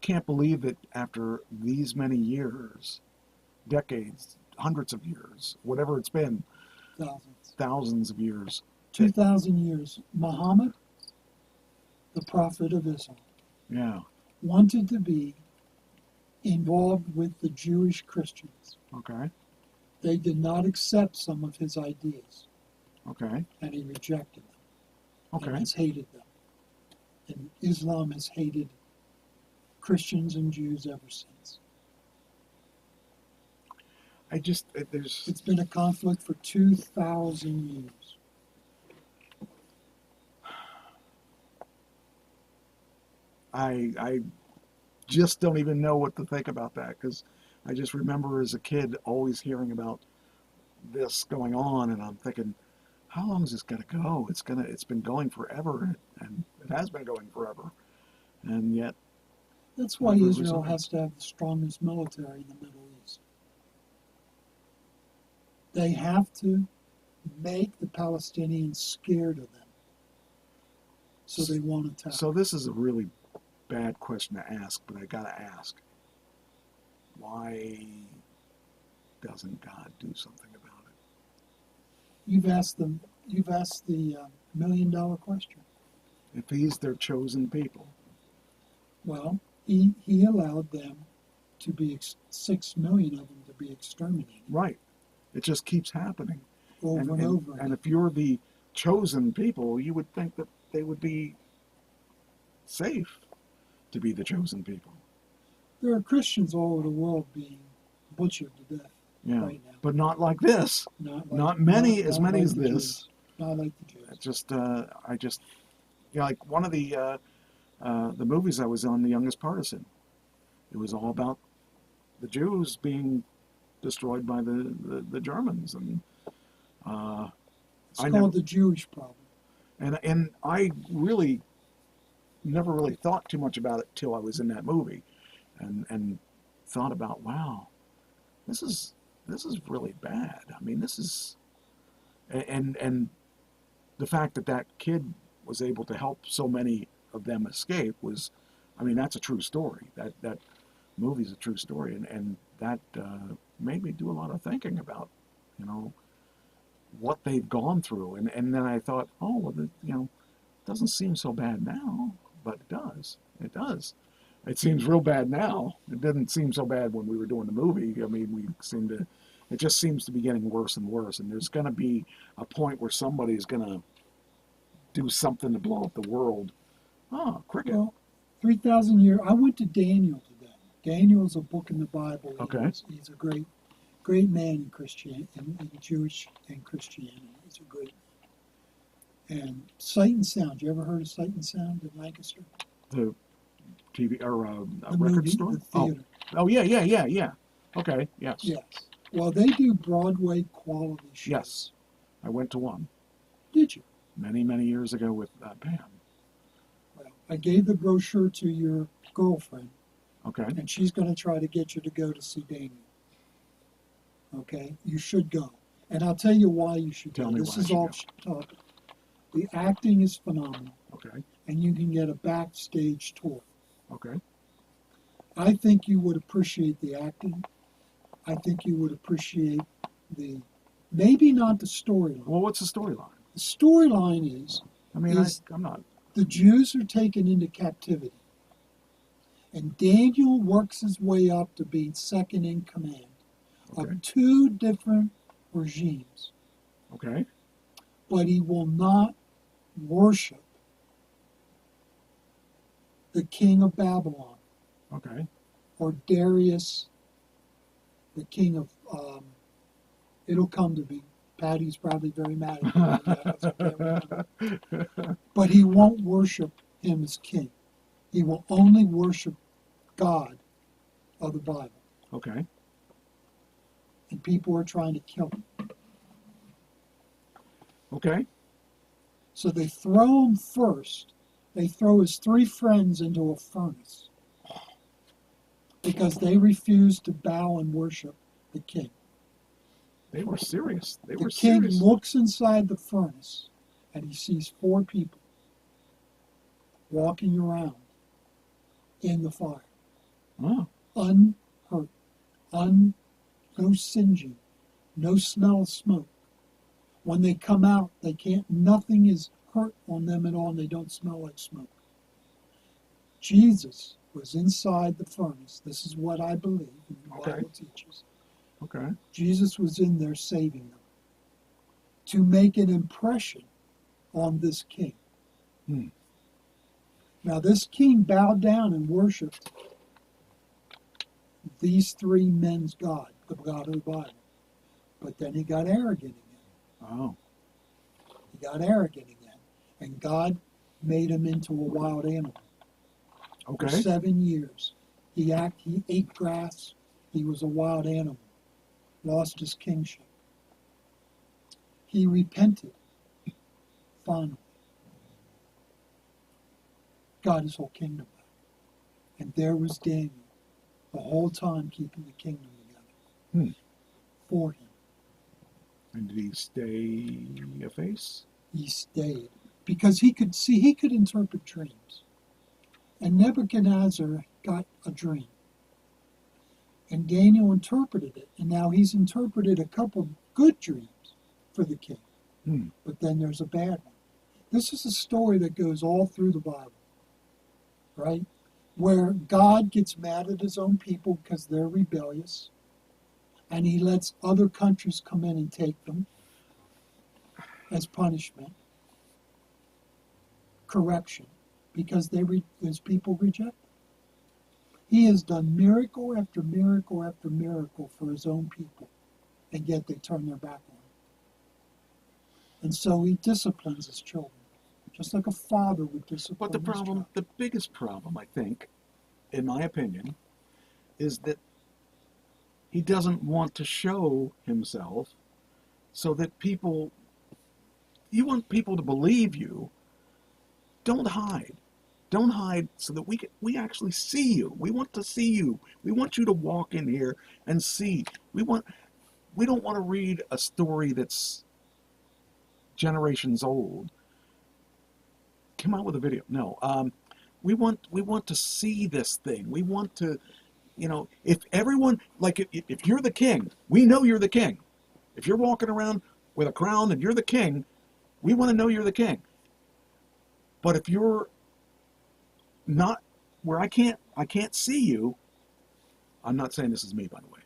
can't believe that after these many years, decades, hundreds of years, whatever it's been, thousands of years, 2,000 years. Muhammad, the prophet of Islam, Yeah. wanted to be involved with the Jewish Christians. Okay. They did not accept some of his ideas, Okay. and he rejected them. Okay. And has hated them. And Islam has hated Christians and Jews ever since. There's. It's been a conflict for 2,000 years. I just don't even know what to think about that, because I just remember as a kid always hearing about this going on, and I'm thinking, how long is this gonna go? It's been going forever, and it has been going forever, and yet That's why Never Israel resolved. has to have the strongest military in the Middle East. They have to make the Palestinians scared of them, so they won't attack. so this is a really bad question to ask, but I gotta ask, why doesn't God do something about it? You've asked the $1 million question. If He's their chosen people, Well, he allowed them to be 6 million of them to be exterminated right? It just keeps happening. over and over And again. if you're the chosen people, you would think that they would be safe to be the chosen people. There are Christians all over the world being butchered to death Yeah. right now. But not like this. Not Not many as many like as the this. Jews. Not like the Jews. It's just, like one of the movies I was on, The Youngest Partisan, it was all about the Jews being destroyed by the Germans. And It's I called never- the Jewish problem. And I really never really thought too much about it till I was in that movie, and thought about, wow, this is really bad. I mean, this is, and the fact that kid was able to help so many of them escape was, I mean, that's a true story. That movie's a true story, and that made me do a lot of thinking about, what they've gone through, and then I thought, oh, well, it doesn't seem so bad now, but it does. It does. It seems real bad now. It didn't seem so bad when we were doing the movie. I mean, it just seems to be getting worse and worse, and there's going to be a point where somebody's going to do something to blow up the world. Oh, cricket. Well, 3,000 years. I went to Daniel today. Daniel's a book in the Bible. Okay. He's a great man in Christianity, in Jewish and Christianity. He's a great man. And Sight and Sound. You ever heard of Sight and Sound in Lancaster? The TV or a The record movie, store? the theater. Oh, yeah. Okay, yes. Yes. Well, they do Broadway quality shows. Yes. I went to one Did you? many, many years ago with Pam. Well, I gave the brochure to your girlfriend, Okay. and she's going to try to get you to go to see Daniel. Okay? You should go. And I'll tell you why you should Tell go. me This why I is should off topic. The acting is phenomenal, Okay. and you can get a backstage tour. Okay. I think you would appreciate the acting. I think you would appreciate maybe not the storyline. Well, what's the storyline? The storyline is I mean, I'm not. the Jews are taken into captivity. And Daniel works his way up to being second in command Okay. of two different regimes. Okay. But he will not worship the king of Babylon Okay. or Darius, the king of, it'll come to be. Patty's probably very mad at me on that, 'cause I can't remember. But he won't worship him as king. He will only worship God of the Bible. Okay. And people are trying to kill him. Okay. So they throw him first. They throw his three friends into a furnace because they refused to bow and worship the king. They were serious. They The were king serious. looks inside the furnace and he sees four people walking around in the fire, Oh, unhurt, no singeing, no smell of smoke, When they come out, they can't, nothing is hurt on them at all, and they don't smell like smoke. Jesus was inside the furnace. This is what I believe, and the Okay. Bible teaches. Okay. Jesus was in there saving them to make an impression on this king. Hmm. Now, this king bowed down and worshipped these three men's God, the God of the Bible. But then he got arrogant again. Oh. He got arrogant again. And God made him into a wild animal. Okay. For 7 years. He ate grass. He was a wild animal. Lost his kingship. He repented. Finally. Got his whole kingdom back. And there was Daniel, the whole time keeping the kingdom together. For him. And did he stay a face? He stayed. Because he could interpret dreams. And Nebuchadnezzar got a dream. And Daniel interpreted it. And now he's interpreted a couple of good dreams for the king. But then there's a bad one. This is a story that goes all through the Bible. Right? Where God gets mad at his own people because they're rebellious. And he lets other countries come in and take them as punishment. Correction. Because his people reject him. He has done miracle after miracle after miracle for his own people, and yet they turn their back on him. And so he disciplines his children, just like a father would discipline But the his child. the biggest problem, I think, in my opinion, is that he doesn't want to show himself so that you want people to believe you. Don't hide. Don't hide so that we actually see you. We want to see you. We want you to walk in here and see. We don't want to read a story that's generations old. Come out with a video. No. We want to see this thing. We want to, if everyone, like if you're the king, we know you're the king. If you're walking around with a crown and you're the king, we want to know you're the king. But if you're not where I can't see you, I'm not saying this is me, by the way.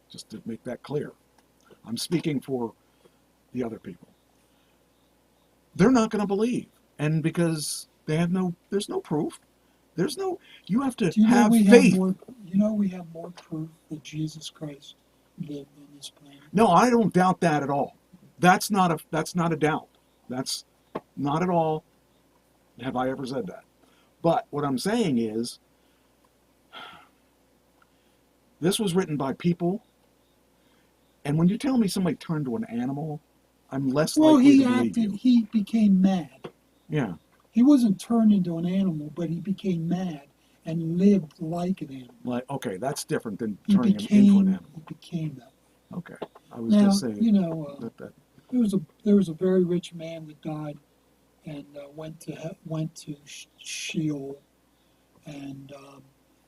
Just to make that clear. I'm speaking for the other people. They're not going to believe. And because there's no proof. You have to have faith. We have more proof that Jesus Christ lived on this planet. No, I don't doubt that at all. That's not a doubt. That's not at all have I ever said that. But what I'm saying is, this was written by people, and when you tell me somebody turned to an animal, I'm less likely to believe you. He became mad. Yeah. He wasn't turned into an animal, but he became mad and lived like an animal. Like, okay, that's different than turning him into an animal. He became that. Okay, I was just saying. There was a very rich man that died and went to Sheol, and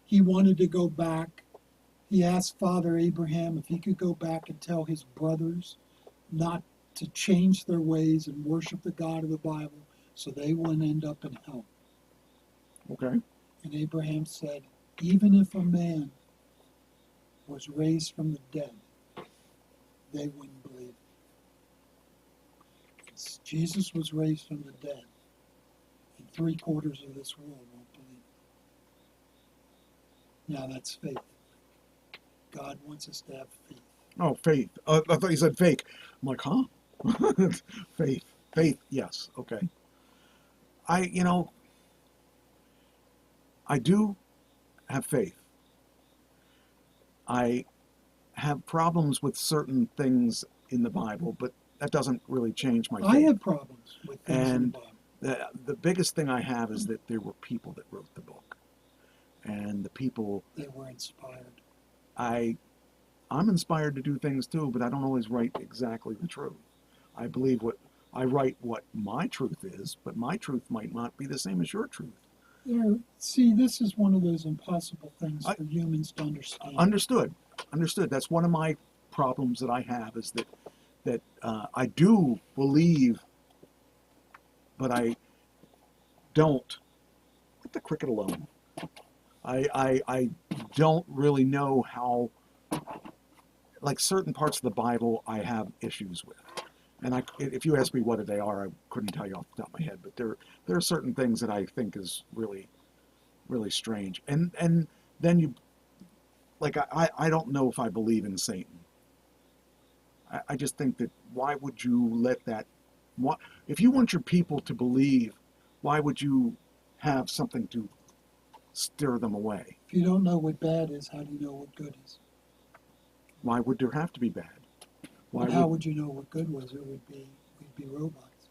he wanted to go back. He asked Father Abraham if he could go back and tell his brothers not to change their ways and worship the God of the Bible so they wouldn't end up in hell. Okay. And Abraham said, even if a man was raised from the dead, they wouldn't believe. Jesus was raised from the dead, and 3/4 of this world won't believe. Now that's faith. God wants us to have faith. Oh, faith. I thought you said fake. I'm like, huh? Faith, yes. Okay. I do have faith. I have problems with certain things in the Bible, but that doesn't really change my faith. I have problems with things in the Bible. The biggest thing I have is that there were people that wrote the book. And the people... They were inspired. I'm inspired to do things too, but I don't always write exactly the truth. I write what my truth is, but my truth might not be the same as your truth. See, this is one of those impossible things for humans to understand. Understood. That's one of my problems that I have, is that that I do believe, but I don't. Let the cricket alone. I don't really know how, like certain parts of the Bible I have issues with. And if you ask me what they are, I couldn't tell you off the top of my head. But there are certain things that I think is really, really strange. And then you, like I don't know if I believe in Satan. I just think that why would you let that? If you want your people to believe, why would you have something to steer them away? If you don't know what bad is, how do you know what good is? Why would there have to be bad? How would you know what good was? We'd be robots.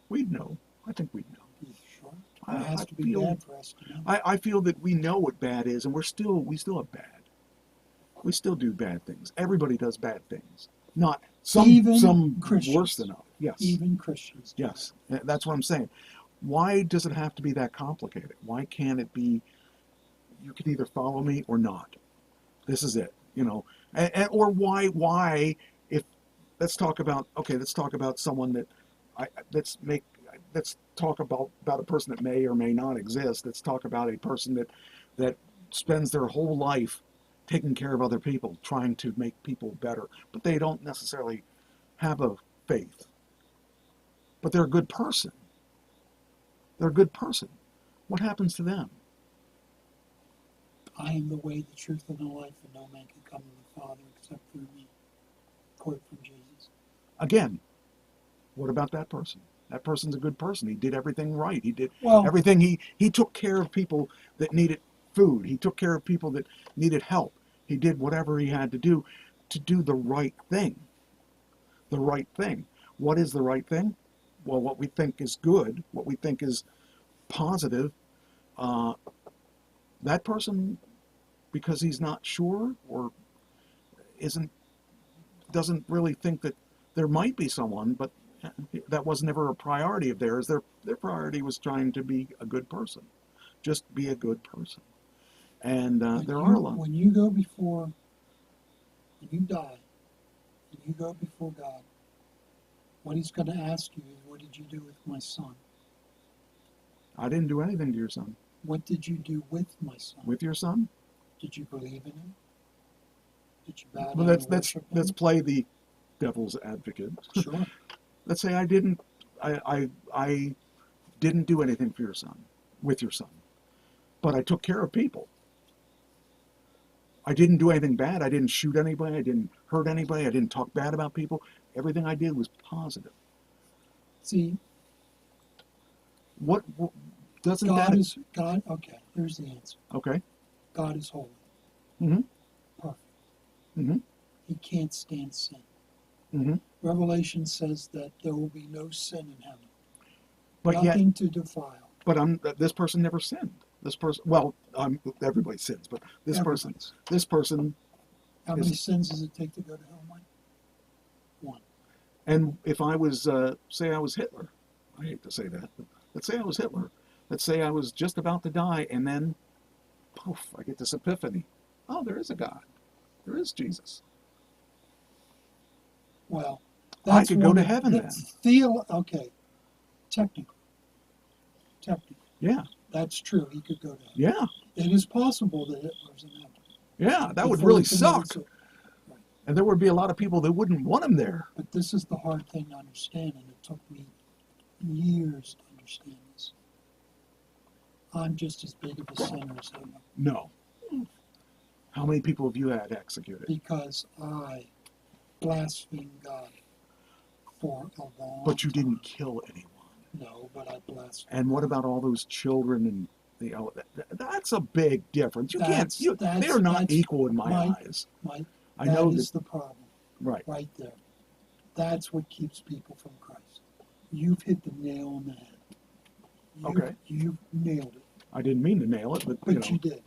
We'd know. I think we'd know. You sure? It has to be bad for us to know. I feel that we know what bad is, and we still are bad. We still do bad things. Everybody does bad things. Not some worse than others. Yes. Even Christians. Yes. That's what I'm saying. Why does it have to be that complicated? Why can't it be, you can either follow me or not? This is it, you know. Or why, if, let's talk about someone that, let's talk about a person that may or may not exist. Let's talk about a person that spends their whole life taking care of other people, trying to make people better, but they don't necessarily have a faith. But they're a good person. They're a good person. What happens to them? I am the way, the truth, and the life, and no man can come to the Father except through me. Quote from Jesus. Again, what about that person? That person's a good person. He did everything right. He did everything. He took care of people that needed food. He took care of people that needed help. He did whatever he had to do the right thing. The right thing. What is the right thing? Well, what we think is good, what we think is positive, that person, because he's not sure or doesn't really think that there might be someone, but that was never a priority of theirs. Their priority was trying to be a good person. Just be a good person. And there are a lot. When you go before, when you die, and you go before God, what he's going to ask you is, what did you do with my son? I didn't do anything to your son. What did you do with my son? With your son? Did you believe in him? Did you bow Well, down and worship him? let's play the devil's advocate. Sure. Let's say I didn't do anything for your son, with your son, but I took care of people. I didn't do anything bad. I didn't shoot anybody. I didn't hurt anybody. I didn't talk bad about people. Everything I did was positive. See, what doesn't God? Okay, here's the answer. Okay. God is holy. Mm-hmm. Perfect. Mm-hmm. He can't stand sin. Mm-hmm. Revelation says that there will be no sin in heaven. But nothing to defile. But this person never sinned. This person, everybody sins, but this person. How many sins does it take to go to hell, Mike? One. And if I was, say I was Hitler, I hate to say that, but let's say I was Hitler. Let's say I was just about to die, and then, poof, I get this epiphany. Oh, there is a God. There is Jesus. Well, I could go to heaven then. Okay, technically. Yeah. That's true. He could go to heaven. Yeah. It is possible that Hitler's in heaven. Yeah, that would really suck. Right. And there would be a lot of people that wouldn't want him there. But this is the hard thing to understand, and it took me years to understand this. I'm just as big of a sinner as Hitler. No. How many people have you had executed? Because I blasphemed God for a long But you didn't kill anyone. No, but I blasphemed. And what about all those children and that's a big difference. They're not equal in my eyes. Mike, I know that is the problem. Right there. That's what keeps people from Christ. You've hit the nail on the head. You nailed it. I didn't mean to nail it, but you did.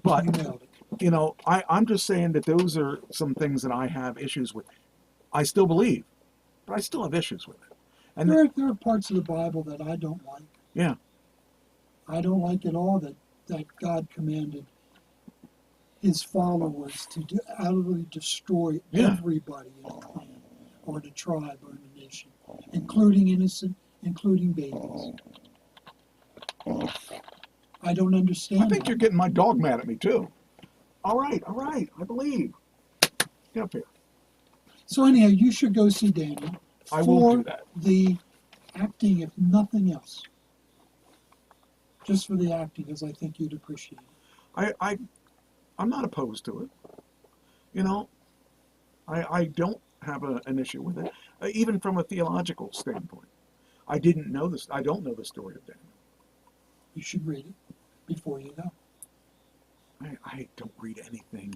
But you nailed it. I'm just saying that those are some things that I have issues with. I still believe, but I still have issues with it. And there are parts of the Bible that I don't like. Yeah. I don't like at all that God commanded his followers to utterly destroy everybody in the clan. or in a tribe or in a nation, including innocent, including babies. I don't understand. I think you're getting my dog mad at me too. All right, I believe. Get up here. So anyhow, you should go see Daniel. I will do that. The acting, if nothing else. Just for the acting, because I think you'd appreciate it. I'm not opposed to it. You know, I don't have an issue with it, even from a theological standpoint. I didn't know this. I don't know the story of Daniel. You should read it before you go. I don't read anything.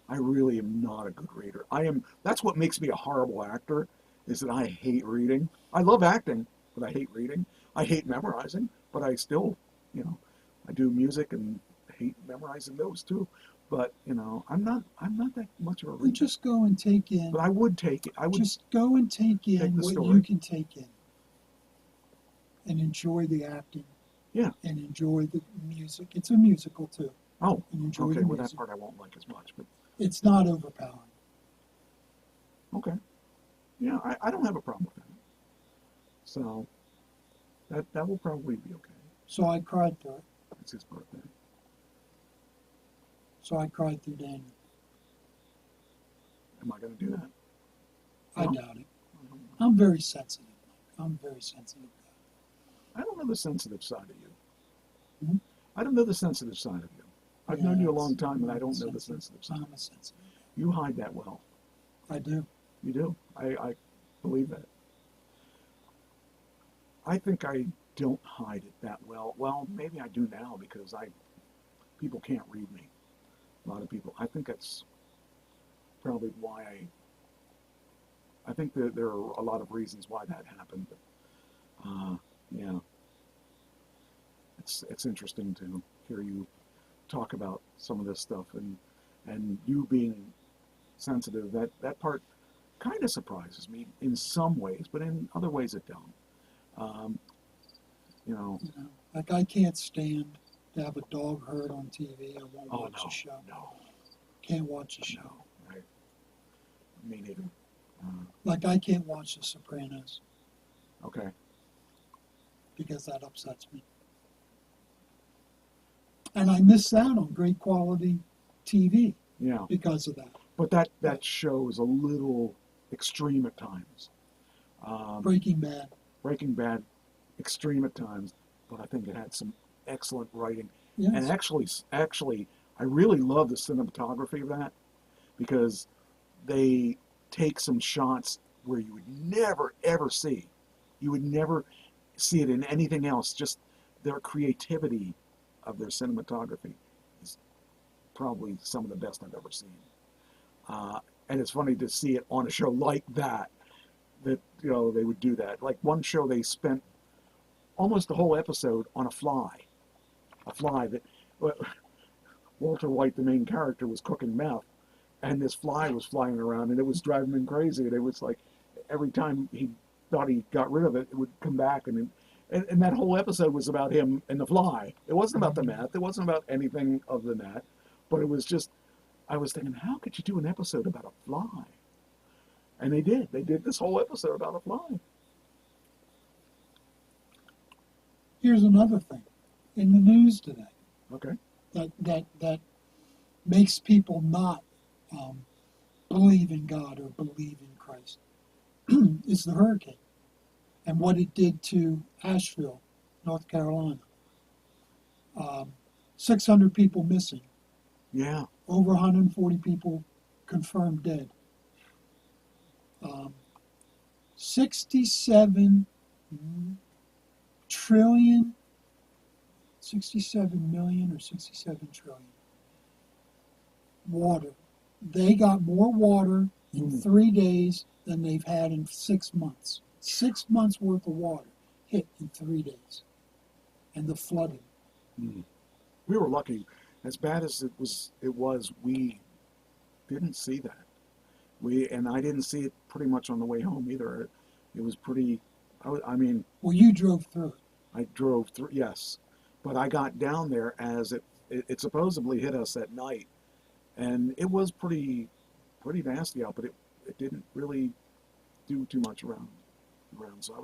I really am not a good reader. That's what makes me a horrible actor, is that I hate reading. I love acting, but I hate reading. I hate memorizing, but I still, I do music and hate memorizing those too. But, I'm not that much of a reader. Just go and take in. But I would take it. Just go and take in the what story. you can take in. And enjoy the acting. Yeah. And enjoy the music. It's a musical too. Oh, and enjoy okay. the Well, music. that part I won't like as much, but it's not overpowering. Okay. Yeah, I don't have a problem with that. So that will probably be okay. So I cried through it. It's his birthday. So I cried through Daniel. Am I going to do that? I doubt it. I'm very sensitive. I'm very sensitive. I don't know the sensitive side of you. Hmm? I don't know the sensitive side of you. I've known you a long time, and I don't know the sensitive side. I'm a sensitive. You hide that well. I do. You do. I believe that. I think I don't hide it that well. Well, maybe I do now because people can't read me. A lot of people. I think that's probably why I think that there are a lot of reasons why that happened. But, yeah. It's interesting to hear you talk about some of this stuff and you being sensitive. That part kind of surprises me in some ways, but in other ways it don't. Like I can't stand to have a dog hurt on TV. I won't watch the show. No. Can't watch the show. No, right. Me neither. Like I can't watch The Sopranos. Okay. Because that upsets me. And I miss out on great quality TV. Yeah. Because of that. But that show is a little extreme at times. Breaking Bad. Breaking Bad, extreme at times, but I think it had some excellent writing. Yes. And actually, I really love the cinematography of that because they take some shots where you would never, ever see. You would never see it in anything else. Just their creativity of their cinematography is probably some of the best I've ever seen. And it's funny to see it on a show like that they would do that. Like one show, they spent almost the whole episode on a fly that Walter White, the main character, was cooking meth, and this fly was flying around, and it was driving him crazy. And it was like every time he thought he got rid of it, it would come back, and that whole episode was about him and the fly. It wasn't about the meth. It wasn't about anything other than that. But it was just, I was thinking, how could you do an episode about a fly? And they did. They did this whole episode about a fly. Here's another thing in the news today. Okay. That makes people not believe in God or believe in Christ. It's the hurricane and what it did to Asheville, North Carolina. 600 people missing. Yeah. Over 140 people confirmed dead. 67 trillion, 67 million or 67 trillion. Water. They got more water in 3 days than they've had in 6 months. 6 months worth of water hit in 3 days. And the flooding. We were lucky. As bad as it was, we didn't see that. And I didn't see it pretty much on the way home either. It was pretty, I mean. Well, you drove through it. I drove through, yes. But I got down there as it supposedly hit us at night. And it was pretty nasty out, but it didn't really do too much around. So I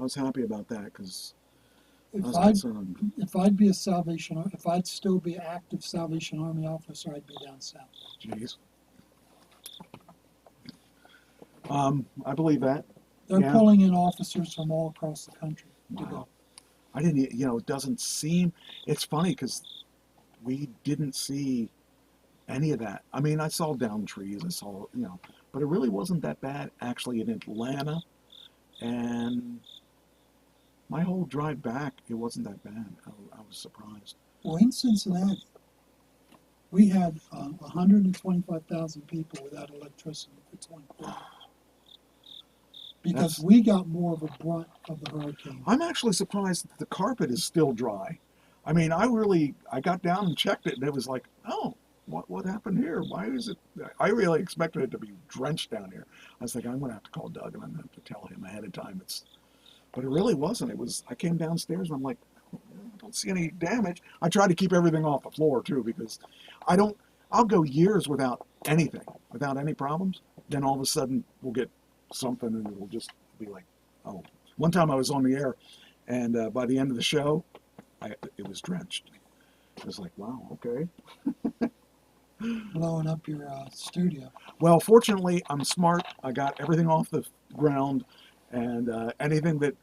was happy about that because I If was I'd, concerned. if I'd be a if I'd still be active Salvation Army officer, I'd be down south. Jeez. I believe that. They're Yeah. pulling in officers from all across the country to Wow. go. I didn't, it doesn't seem, it's funny because we didn't see any of that. I mean, I saw down trees, I saw, but it really wasn't that bad actually in Atlanta. And my whole drive back, it wasn't that bad. I was surprised. Well, in Cincinnati, we had 125,000 people without electricity for 24 hours. Because we got more of a brunt of the hurricane. I'm actually surprised that the carpet is still dry. I mean, I got down and checked it, and it was like, oh, what happened here? Why is it? I really expected it to be drenched down here. I was thinking, I'm going to have to call Doug, and I'm going to have to tell him ahead of time. But it really wasn't. I came downstairs, and I'm like, I don't see any damage. I tried to keep everything off the floor, too, because I'll go years without anything, without any problems. Then all of a sudden, we'll get something, and it'll just be like, oh. One time I was on the air, and by the end of the show, it was drenched. It was like, wow, okay. Blowing up your studio. Well, fortunately, I'm smart. I got everything off the ground, and anything that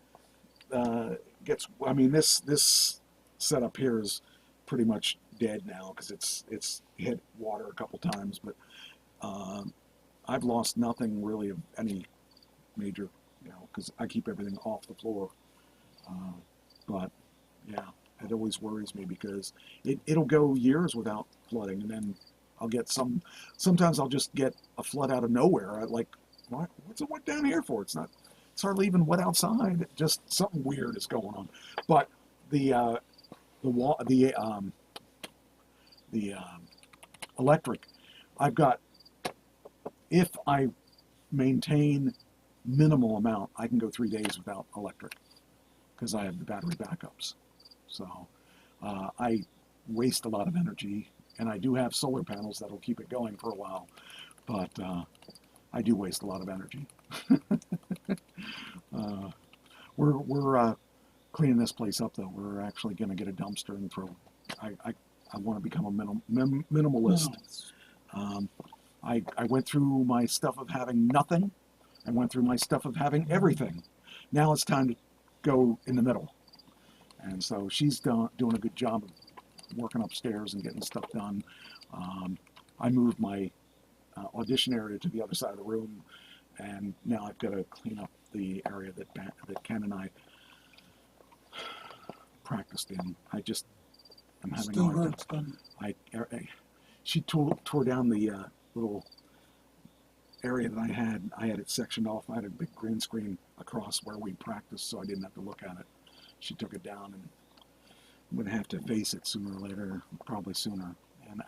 gets, I mean, this setup here is pretty much dead now because it's hit water a couple times, but I've lost nothing really of any major, because I keep everything off the floor. But yeah, it always worries me because it'll go years without flooding, and then I'll get sometimes I'll just get a flood out of nowhere. What's it wet down here for? It's hardly even wet outside. Just something weird is going on. But the electric, I've got, if I maintain minimal amount, I can go 3 days without electric because I have the battery backups. So I waste a lot of energy, and I do have solar panels that'll keep it going for a while, but I do waste a lot of energy. We're cleaning this place up, though. We're actually going to get a dumpster and throw. I want to become a minimalist. I went through my stuff of having nothing. I went through my stuff of having everything. Now it's time to go in the middle. And so she's doing a good job of working upstairs and getting stuff done. I moved my audition area to the other side of the room, and now I've got to clean up the area that Ken and I practiced in. I'm having Still a hard hurts, time. She tore down the little area that I had it sectioned off. I had a big green screen across where we practiced, so I didn't have to look at it. She took it down, and I'm going to have to face it sooner or later, probably sooner.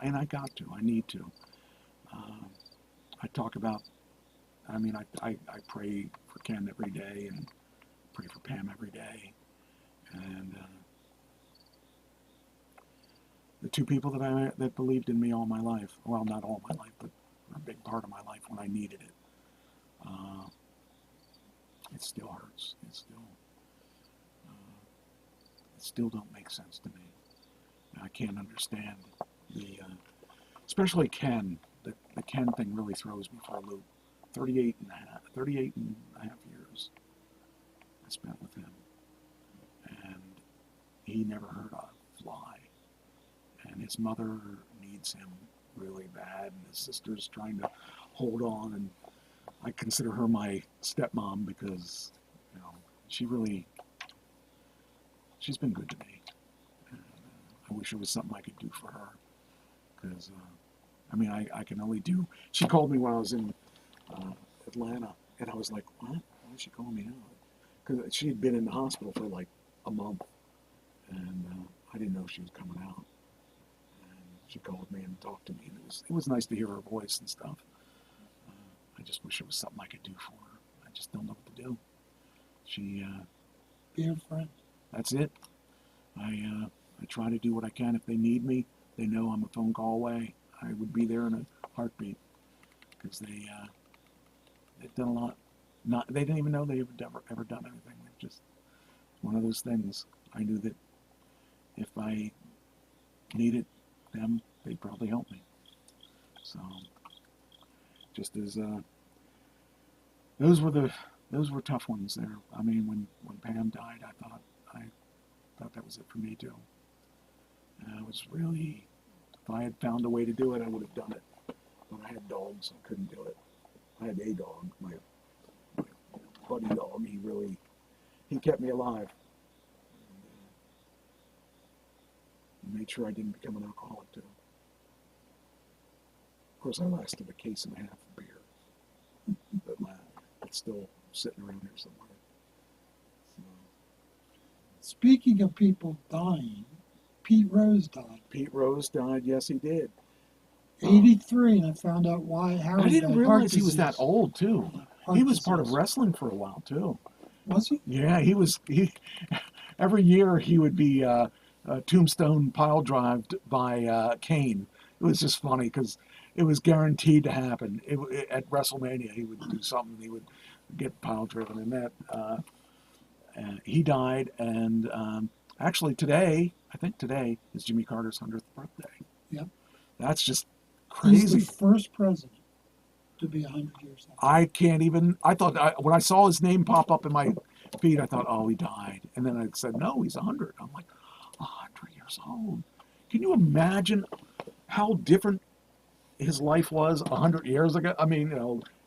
And I got to. I need to. I talk about, I pray for Ken every day and pray for Pam every day. And the two people that believed in me all my life, well, not all my life, but a big part of my life when I needed it. It still hurts. It still don't make sense to me. I can't understand especially Ken. The Ken thing really throws me for a loop. 38 and a half years I spent with him, and he never hurt a fly. And his mother needs him really bad, and his sister's trying to hold on, and I consider her my stepmom because, she's been good to me. And, I wish it was something I could do for her, because, I can only do, she called me when I was in Atlanta, and I was like, what? Why is she calling me out? Because she had been in the hospital for like a month, and I didn't know she was coming out. She called me and talked to me, and it was nice to hear her voice and stuff. I just wish it was something I could do for her. I just don't know what to do. Be a friend. That's it. I try to do what I can. If they need me, they know I'm a phone call away. I would be there in a heartbeat, because they've done a lot they didn't even know they had ever done anything. It just one of those things. I knew that if I needed them, they'd probably help me. So, just as those were tough ones there. I mean, when Pam died, I thought that was it for me too. And I was really, if I had found a way to do it, I would have done it. But I had dogs, I couldn't do it. I had a dog, my buddy dog. He kept me alive. And made sure I didn't become an alcoholic too. Of course, I lasted a case and a half of beer, but it's still sitting around here somewhere. So. Speaking of people dying, Pete Rose died. Pete Rose died. Yes, he did. 83, and I found out why. I didn't realize he was that old too. Heart He was part of disease. wrestling for a while too. Was he? Yeah, he was. Every year he would be tombstone pile drived by Kane. It was just funny because it was guaranteed to happen. At WrestleMania, he would do something. He would get pile driven, and that he died. And actually, I think today is Jimmy Carter's 100th birthday. Yep. That's just He's crazy. the first president to be 100 years old. I can't even. I thought when I saw his name pop up in my feed, I thought, oh, he died. And then I said, no, he's 100. I'm like, 100 years old. Can you imagine how different his life was 100 years ago? I mean,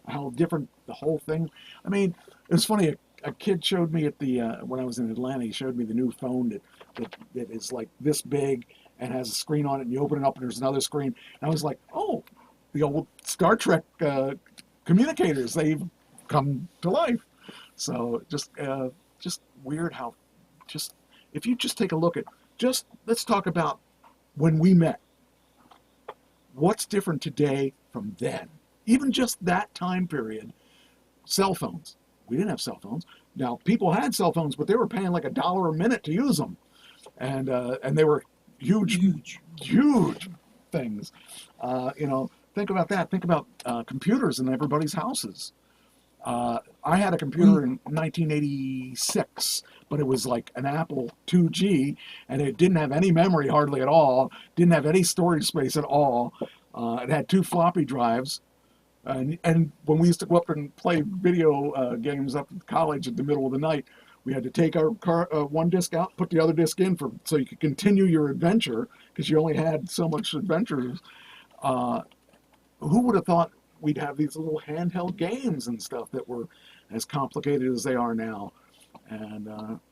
how different the whole thing. I mean, it was funny. A kid showed me at the when I was in Atlanta. He showed me the new phone that is like this big and has a screen on it. And you open it up, and there's another screen. And I was like, oh, the old Star Trek communicators. They've come to life. So just weird how if you just take a look at let's talk about when we met. What's different today from then? Even just that time period. Cell phones. We didn't have cell phones. Now people had cell phones, but they were paying like $1 a minute to use them, and they were huge things. Think about that. Think about computers in everybody's houses. I had a computer in 1986, but it was like an Apple 2G, and it didn't have any memory hardly at all, didn't have any storage space at all. It had 2 floppy drives, and when we used to go up and play video games up at college in the middle of the night, we had to take our one disc out, put the other disc in so you could continue your adventure, because you only had so much adventures. Who would have thought we'd have these little handheld games and stuff that were as complicated as they are now? And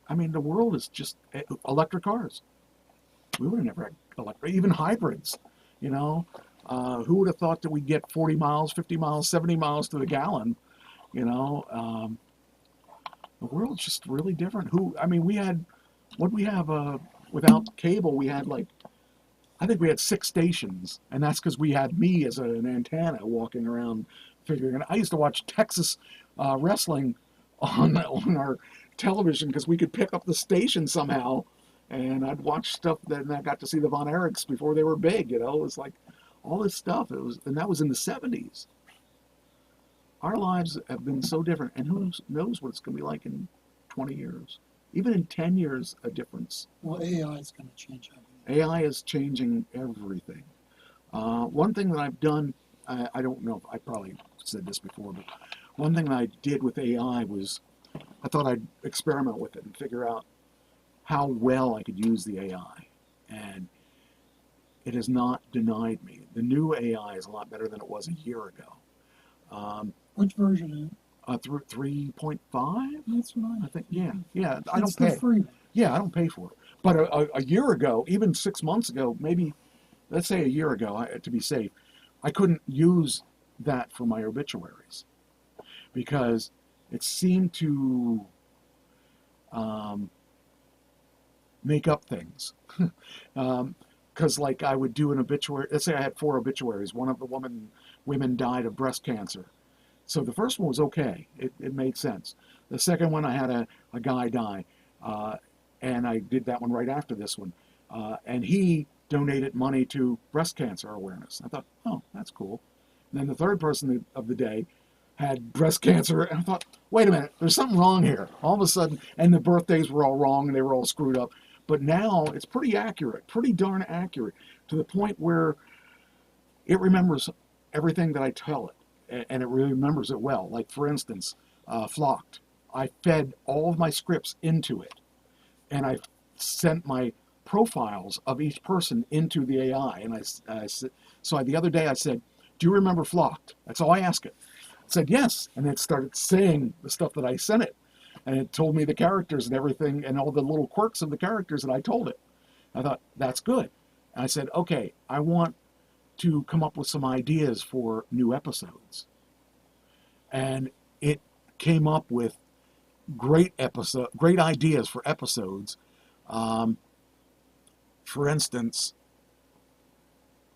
I mean, the world is just electric cars. We would have never had electric, even hybrids. Who would have thought that we'd get 40 miles, 50 miles, 70 miles to the gallon? The world's just really different. We had without cable, we had I think we had 6 stations, and that's because we had me as an antenna walking around figuring it out. I used to watch Texas wrestling on our television because we could pick up the station somehow, and I'd watch stuff. Then I got to see the Von Erichs before they were big. It was like all this stuff. And that was in the 70s. Our lives have been so different, and who knows what it's going to be like in 20 years, even in 10 years, a difference. Well, AI is going to change everything. AI is changing everything. One thing that I've done, I don't know if I probably said this before, but one thing that I did with AI was I thought I'd experiment with it and figure out how well I could use the AI. And it has not denied me. The new AI is a lot better than it was a year ago. Which version is it? Through 3.5? That's what I think, yeah. I It's don't pay. the free one. Yeah, I don't pay for it. But a year ago, even 6 months ago, maybe, let's say a year ago, to be safe, I couldn't use that for my obituaries because it seemed to make up things. Because I would do an obituary, let's say I had 4 obituaries. One of the women died of breast cancer. So the first one was okay. It made sense. The second one, I had a guy die. And I did that one right after this one. And he donated money to breast cancer awareness. I thought, oh, that's cool. And then the third person of the day had breast cancer. And I thought, wait a minute, there's something wrong here. All of a sudden, and the birthdays were all wrong and they were all screwed up. But now it's pretty accurate, pretty darn accurate, to the point where it remembers everything that I tell it, and it really remembers it well. Like, for instance, Flocked. I fed all of my scripts into it, and I sent my profiles of each person into the AI. And so the other day I said, do you remember Flocked? That's all I asked it. It said yes, and it started saying the stuff that I sent it. And it told me the characters and everything and all the little quirks of the characters that I told it. I thought, that's good. And I said, okay, I want to come up with some ideas for new episodes. And it came up with great ideas for episodes. For instance,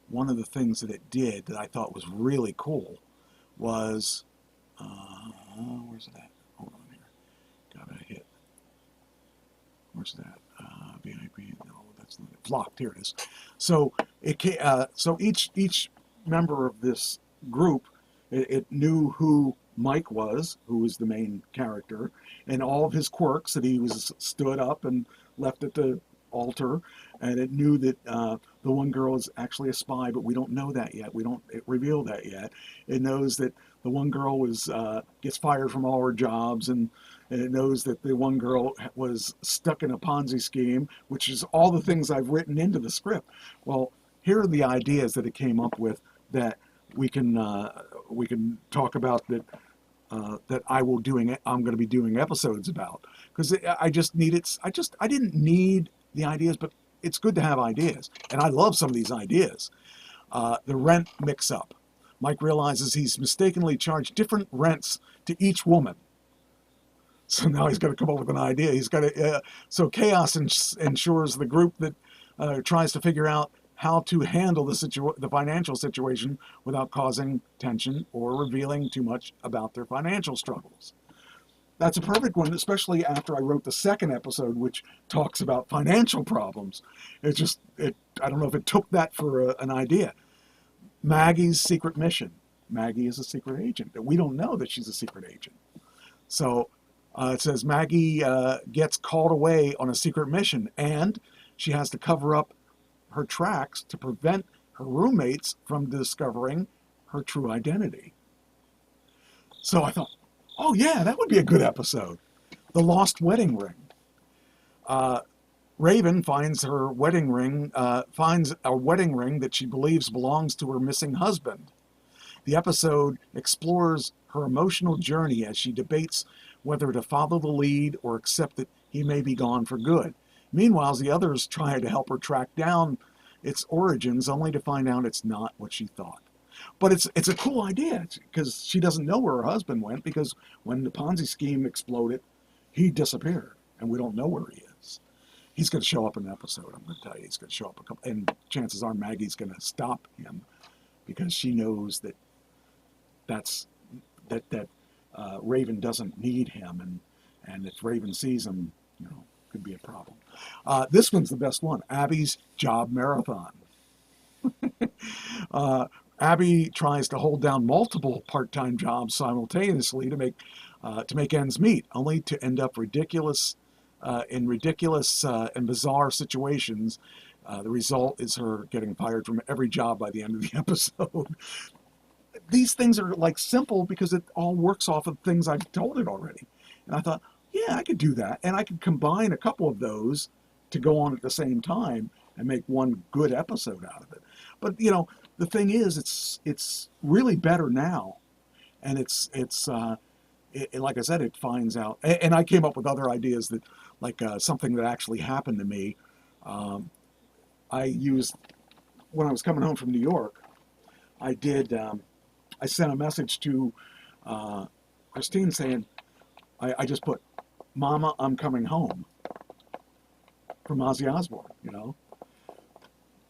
one of the things that it did that I thought was really cool was, where's it at? Hold on here. Gotta hit. Where's that? VIP. No, that's not it. Flocked. Here it is. So so each member of this group, it knew who Mike was, who was the main character, and all of his quirks, that he was stood up and left at the altar, and it knew that the one girl is actually a spy, but we don't know that yet. We don't reveal that yet. It knows that the one girl was gets fired from all her jobs, and it knows that the one girl was stuck in a Ponzi scheme, which is all the things I've written into the script. Well, here are the ideas that it came up with that we can talk about, that that I'm going to be doing episodes about, because I didn't need the ideas, but it's good to have ideas, and I love some of these ideas. The rent mix-up. Mike realizes he's mistakenly charged different rents to each woman. So now he's got to come up with an idea. He's got to. So chaos ensures the group that tries to figure out how to handle the financial situation without causing tension or revealing too much about their financial struggles. That's a perfect one, especially after I wrote the second episode, which talks about financial problems. I don't know if it took that for an idea. Maggie's secret mission. Maggie is a secret agent, and we don't know that she's a secret agent. So it says Maggie gets called away on a secret mission, and she has to cover up her tracks to prevent her roommates from discovering her true identity. So I thought, oh yeah, that would be a good episode. The Lost Wedding Ring. Raven finds a wedding ring that she believes belongs to her missing husband. The episode explores her emotional journey as she debates whether to follow the lead or accept that he may be gone for good. Meanwhile, the others try to help her track down its origins, only to find out it's not what she thought. But it's a cool idea, because she doesn't know where her husband went, because when the Ponzi scheme exploded, he disappeared, and we don't know where he is. He's going to show up in an episode. I'm going to tell you, he's going to show up and chances are Maggie's going to stop him, because she knows that Raven doesn't need him, and if Raven sees him, could be a problem. This one's the best one. Abby's job marathon. Abby tries to hold down multiple part-time jobs simultaneously to make ends meet, only to end up in ridiculous and bizarre situations. The result is her getting fired from every job by the end of the episode. These things are like simple because it all works off of things I've told it already. And I thought, yeah, I could do that. And I could combine a couple of those to go on at the same time and make one good episode out of it. But, the thing is, it's really better now. And it's like I said, it finds out. And I came up with other ideas that, like something that actually happened to me. I used, when I was coming home from New York, I sent a message to Christine saying, I just put, "Mama, I'm coming home," from Ozzy Osbourne,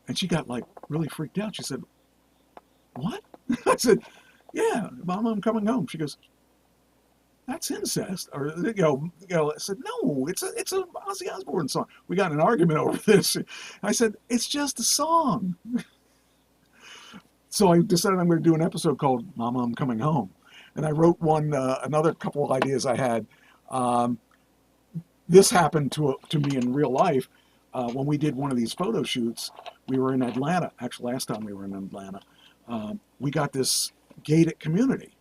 And she got really freaked out. She said, "What?" I said, "Yeah, Mama, I'm coming home." She goes, "That's incest." Or, I said, "No, it's a Ozzy Osbourne song." We got in an argument over this. I said, "It's just a song." So I decided I'm going to do an episode called "Mama, I'm Coming Home." And I wrote one, another couple of ideas I had. This happened to me in real life. When we did one of these photo shoots, we were in Atlanta. Actually, last time we were in Atlanta, we got this gated community.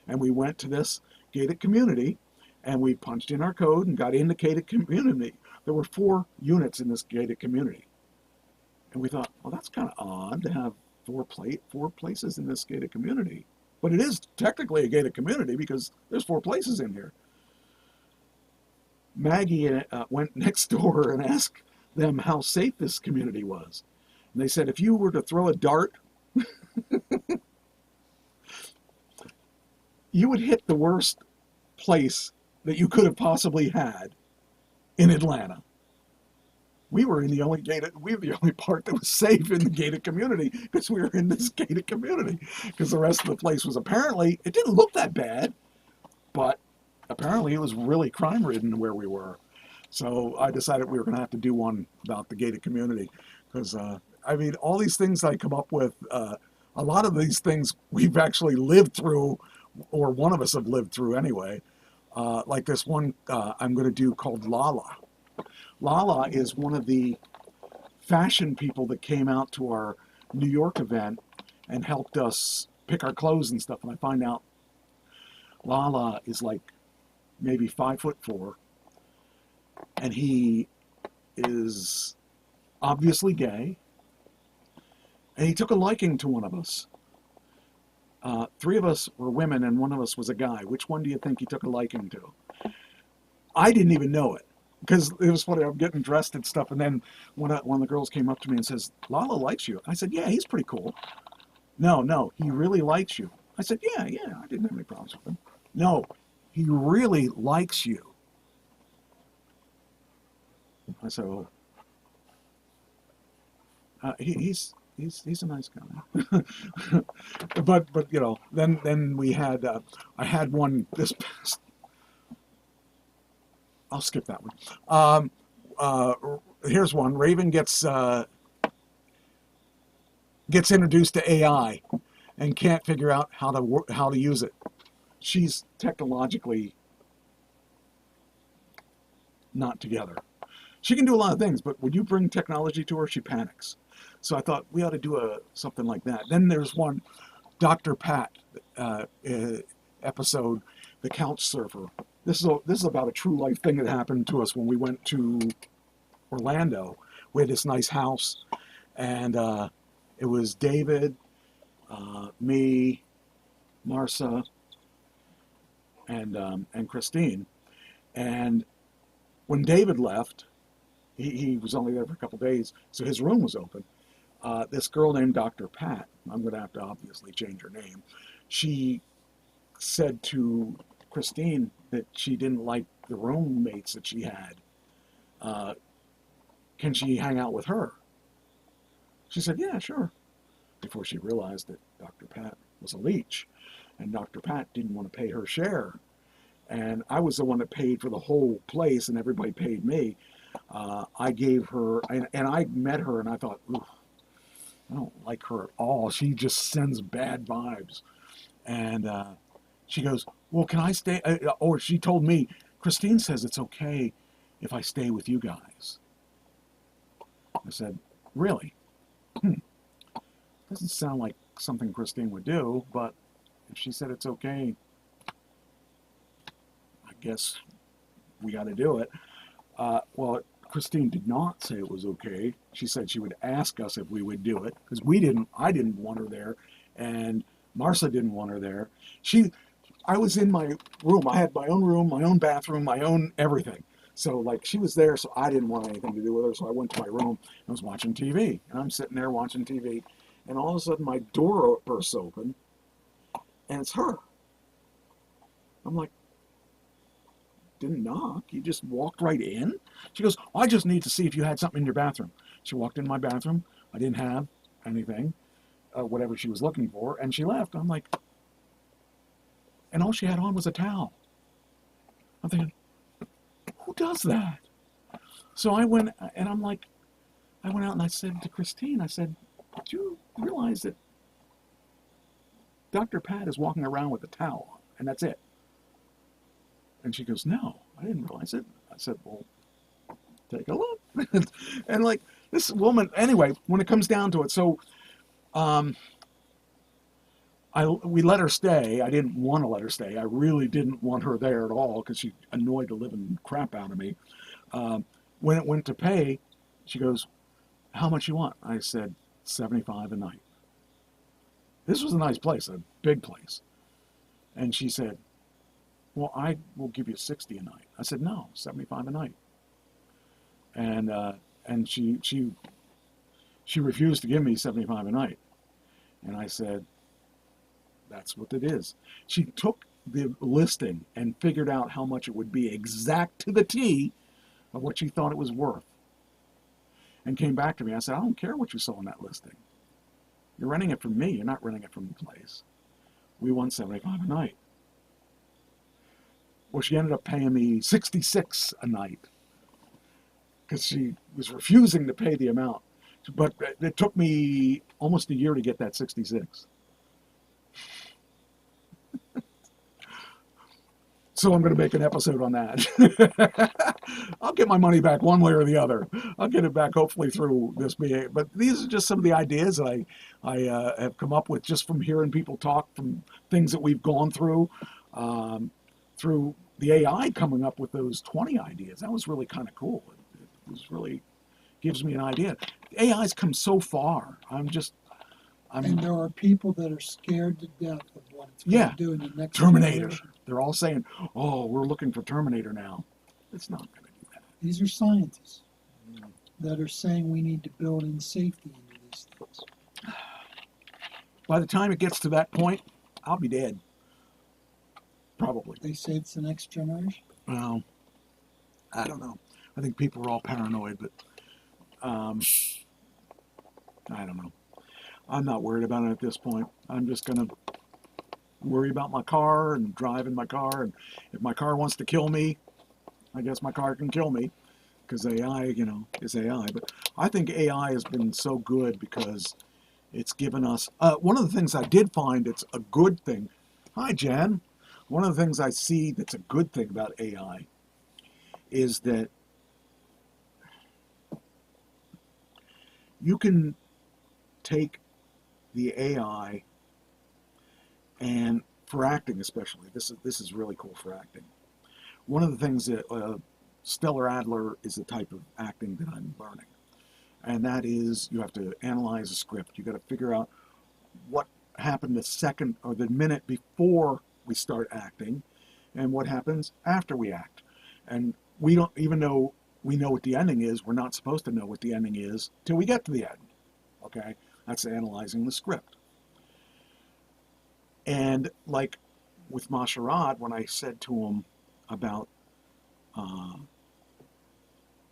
And we went to this gated community, and we punched in our code and got in the gated community. There were 4 units in this gated community. And we thought, well, that's kind of odd to have 4 places in this gated community. But it is technically a gated community because there's 4 places in here. Maggie went next door and asked them how safe this community was. And they said, if you were to throw a dart, you would hit the worst place that you could have possibly had in Atlanta. We were the only part that was safe in the gated community because we were in this gated community. Because the rest of the place was apparently, it didn't look that bad, but apparently it was really crime-ridden where we were. So I decided we were going to have to do one about the gated community. Because, I mean, all these things I come up with, a lot of these things we've actually lived through, or one of us have lived through anyway. Like this one I'm going to do called Lala. Lala is one of the fashion people that came out to our New York event and helped us pick our clothes and stuff. And I find out Lala is like maybe 5'4", and he is obviously gay, and he took a liking to one of us. 3 of us were women and 1 of us was a guy. Which one do you think he took a liking to? I didn't even know it because it was funny. I'm getting dressed and stuff, and then one of the girls came up to me and says, "Lala likes you." I said, "Yeah, he's pretty cool." No, he really likes you. I said, "Yeah, I didn't have any problems with him." "No, he really likes you." I said, "Oh, he's a nice guy." but you know, then we had I had one this past. I'll skip that one. Here's one. Raven gets introduced to AI and can't figure out how to use it. She's technologically not together. She can do a lot of things, but when you bring technology to her, she panics. So I thought we ought to do something like that. Then there's one, Dr. Pat episode, The Couch Surfer. This is about a true life thing that happened to us when we went to Orlando. We had this nice house, and it was David, me, Marcia, and Christine. And when David left, he was only there for a couple days, so his room was open. This girl named Dr. Pat, I'm going to have to obviously change her name, she said to Christine that she didn't like the roommates that she had. Can she hang out with her? She said, yeah, sure. Before she realized that Dr. Pat was a leech, and Dr. Pat didn't want to pay her share. And I was the one that paid for the whole place, and everybody paid me. I gave her, and I met her, and I thought, ooh, I don't like her at all. She just sends bad vibes. And she goes, well, can I stay? Or she told me, Christine says it's okay if I stay with you guys. I said, really? Doesn't sound like something Christine would do, but if she said it's okay, I guess we got to do it. Well, Christine did not say it was okay. She said she would ask us if we would do it, because I didn't want her there, and Marcia didn't want her there. I was in my room. I had my own bathroom, my own everything. So, like, she was there, so I didn't want anything to do with her, so I went to my room and was watching TV. And I'm sitting there watching TV, and all of a sudden my door bursts open, and it's her. I'm like, didn't knock. You just walked right in? She goes, I just need to see if you had something in your bathroom. She walked in my bathroom. I didn't have anything, whatever she was looking for, and she left. I'm like, and all she had on was a towel. I'm thinking, who does that? So I went, and I went out and I said to Christine, I said, do you realize that Dr. Pat is walking around with a towel and that's it. And she goes, no, I didn't realize it. I said, well, take a look. And like this woman, anyway, when it comes down to it, so we let her stay. I didn't want to let her stay. I really didn't want her there at all because she annoyed the living crap out of me. When it went to pay, she goes, how much you want? I said, $75 a night. This was a nice place, a big place. And she said, well, I will give you $60 a night. I said, no, $75 a night. And she refused to give me $75 a night. And I said, that's what it is. She took the listing and figured out how much it would be exact to the T of what she thought it was worth. And came back to me. I said, I don't care what you saw in that listing. You're renting it from me. You're not renting it from the place. We want $75 a night. Well, she ended up paying me $66 a night because she was refusing to pay the amount. But it took me almost a year to get that 66. So I'm going to make an episode on that. I'll get my money back one way or the other. I'll get it back hopefully through this BA. But these are just some of the ideas that I have come up with just from hearing people talk, from things that we've gone through the AI coming up with those 20 ideas. That was really kind of cool. It was really gives me an idea. AI's come so far. And there are people that are scared to death of what it's going to do in the next Terminator. generation. They're all saying, oh, we're looking for Terminator now. It's not going to do that. These are scientists that are saying we need to build in safety into these things. By the time it gets to that point, I'll be dead. Probably. They say it's the next generation? Well, I don't know. I think people are all paranoid, but I don't know. I'm not worried about it at this point. I'm just going to worry about my car and drive in my car. And if my car wants to kill me, I guess my car can kill me because AI, is AI. But I think AI has been so good because it's given us... one of the things I did find it's a good thing... Hi, Jen. One of the things I see that's a good thing about AI is that you can take the AI and for acting especially, this is really cool for acting. One of the things that Stellar Adler is the type of acting that I'm learning. And that is you have to analyze a script. You got to figure out what happened the second or the minute before we start acting and what happens after we act. And we don't even know we know what the ending is. We're not supposed to know what the ending is till we get to the end. Okay? That's analyzing the script. And like with Masharad, when I said to him about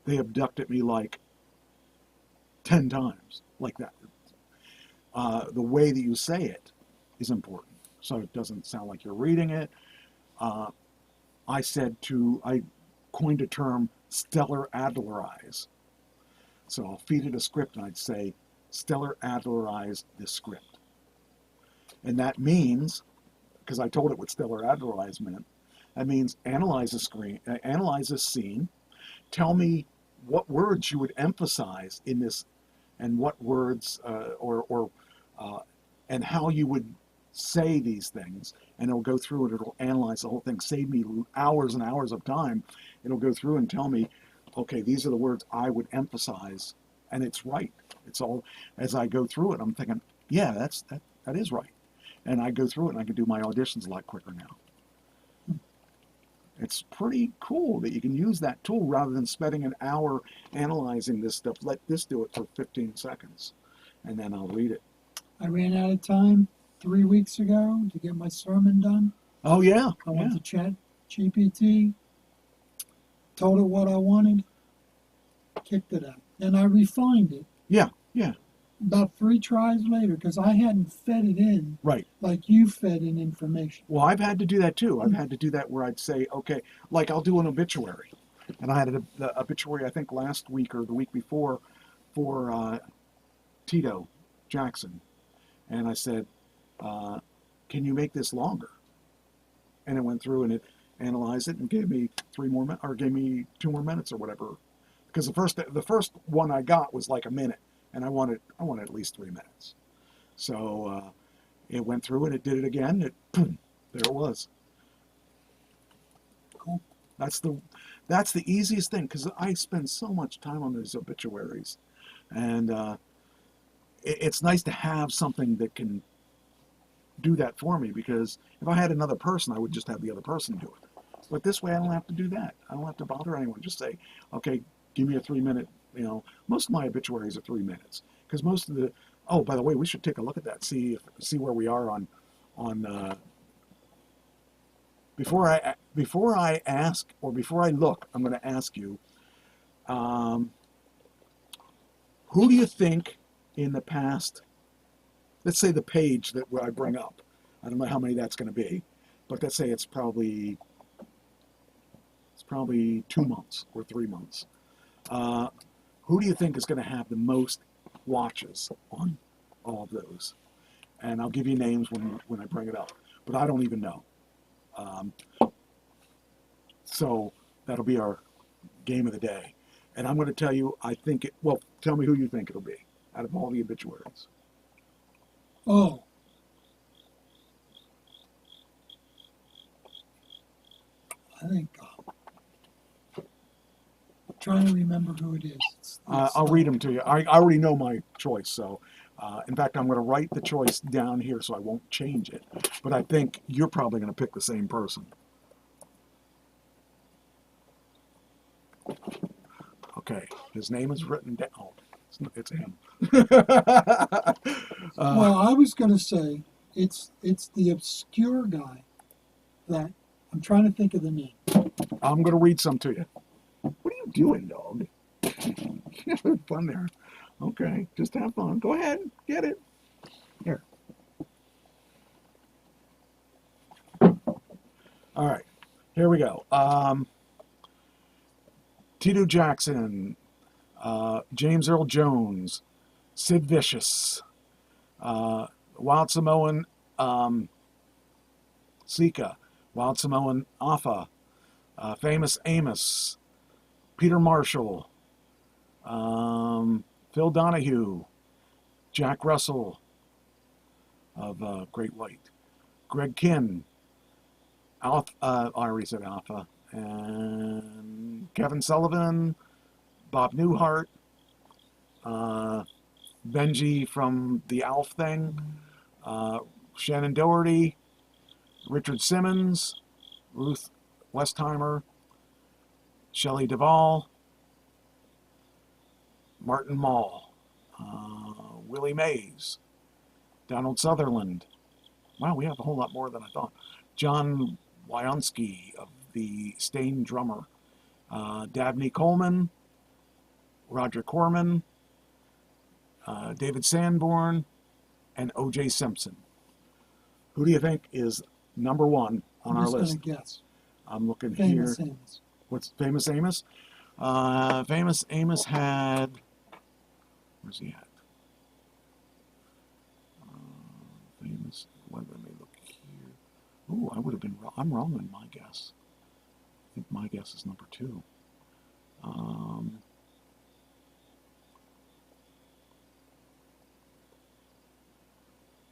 they abducted me like 10 times, like that. The way that you say it is important. So it doesn't sound like you're reading it. I coined a term, stellar Adlerize. So I'll feed it a script and I'd say, stellar Adlerize this script. And that means, because I told it what stellar Adlerize meant, that means analyze the scene, tell me what words you would emphasize in this, and what words, and how you would say these things, and it'll go through and it'll analyze the whole thing, save me hours and hours of time. It'll go through and tell me, okay, these are the words I would emphasize, and it's right. It's all, as I go through it, I'm thinking, yeah, that is right. And I go through it and I can do my auditions a lot quicker now. It's pretty cool that you can use that tool rather than spending an hour analyzing this stuff. Let this do it for 15 seconds, and then I'll read it. I ran out of time 3 weeks ago to get my sermon done. Oh, yeah. I went to Chat GPT, told it what I wanted, kicked it out. And I refined it. Yeah. About 3 tries later, because I hadn't fed it in like you fed in information. Well, I've had to do that too. I've had to do that where I'd say, okay, like I'll do an obituary. And I had an obituary, I think, last week or the week before for Tito Jackson. And I said, can you make this longer? and it went through and it analyzed it and gave me 2 more minutes or whatever. Because the first one I got was like a minute, and I wanted at least 3 minutes. So it went through and it did it again. There it was. Cool. That's the easiest thing, because I spend so much time on those obituaries, and it's nice to have something that can do that for me, because if I had another person, I would just have the other person do it. But this way, I don't have to do that. I don't have to bother anyone. Just say, okay, give me a 3 minute. Most of my obituaries are 3 minutes, because most of the. Oh, by the way, we should take a look at that. See where we are on. Before I ask, or before I look, I'm going to ask you. Who do you think in the past? Let's say the page that I bring up. I don't know how many that's going to be, but let's say it's probably 2 months or 3 months. Who do you think is going to have the most watches on all of those? And I'll give you names when I bring it up, but I don't even know. So that'll be our game of the day. And I'm going to tell you, tell me who you think it'll be out of all the obituaries. Oh. I think, I'm trying to remember who it is. I'll read them to you. I already know my choice, so in fact, I'm going to write the choice down here so I won't change it. But I think you're probably going to pick the same person. Okay, his name is written down. Oh, it's him. Well, I was going to say it's the obscure guy that I'm trying to think of the name. I'm going to read some to you. What are you doing, dog? Having fun there. Okay, just have fun. Go ahead, get it. Here. All right, here we go. Tito Jackson, James Earl Jones, Sid Vicious, Wild Samoan Sika, Wild Samoan Afa, Famous Amos, Peter Marshall, Phil Donahue, Jack Russell of Great White, Greg Kinn, I already said Alpha, and Kevin Sullivan, Bob Newhart, Benji from the Alf thing, Shannon Doherty, Richard Simmons, Ruth Westheimer, Shelley Duvall, Martin Mull, Willie Mays, Donald Sutherland. Wow, we have a whole lot more than I thought. John Wyonski of the Stain drummer, Dabney Coleman, Roger Corman, David Sanborn, and O.J. Simpson. Who do you think is number one on our list? I'm just going to guess. I'm looking Famous here. Amos. What's Famous Amos? Famous Amos had. Where's he at? Famous. Let me look here. Oh, I would have been wrong. I'm wrong in my guess. I think my guess is number 2.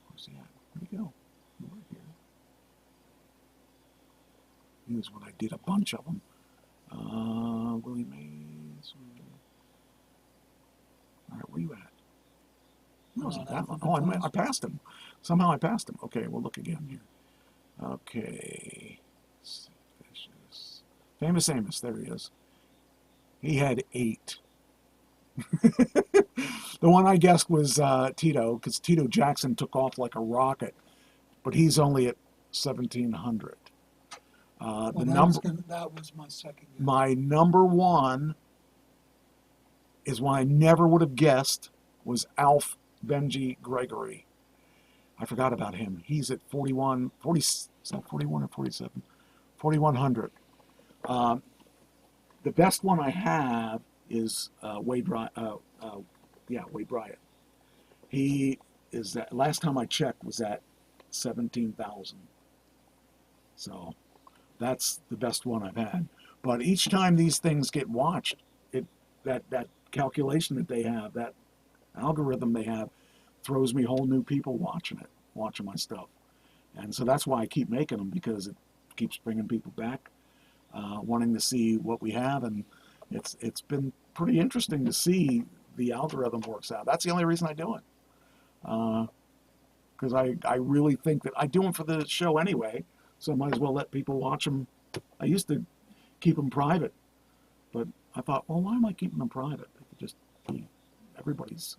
Where's he at? Where'd he go? Over here. Here's what I did, a bunch of them. Willie Mays. All right, where you at? No, wasn't that one. Oh, I passed him. Somehow I passed him. Okay, we'll look again here. Okay. Famous Amos, there he is. He had 8. The one I guessed was Tito, because Tito Jackson took off like a rocket, but he's only at 1,700. That was my second guess. My number 1 is one I never would have guessed was Alf Benji Gregory. I forgot about him. He's at 41, is that 41 or 47? 4,100. The best one I have is Wade Bryant. Wade Bryant. He is last time I checked was at 17,000. So That's the best one I've had. But each time these things get watched, that calculation that they have, that algorithm they have, throws me whole new people watching my stuff. And so that's why I keep making them, because it keeps bringing people back, wanting to see what we have. And it's been pretty interesting to see the algorithm works out. That's the only reason I do it. Because I really think that I do them for the show anyway, so I might as well let people watch them. I used to keep them private, but I thought, well, why am I keeping them private? They could just be everybody's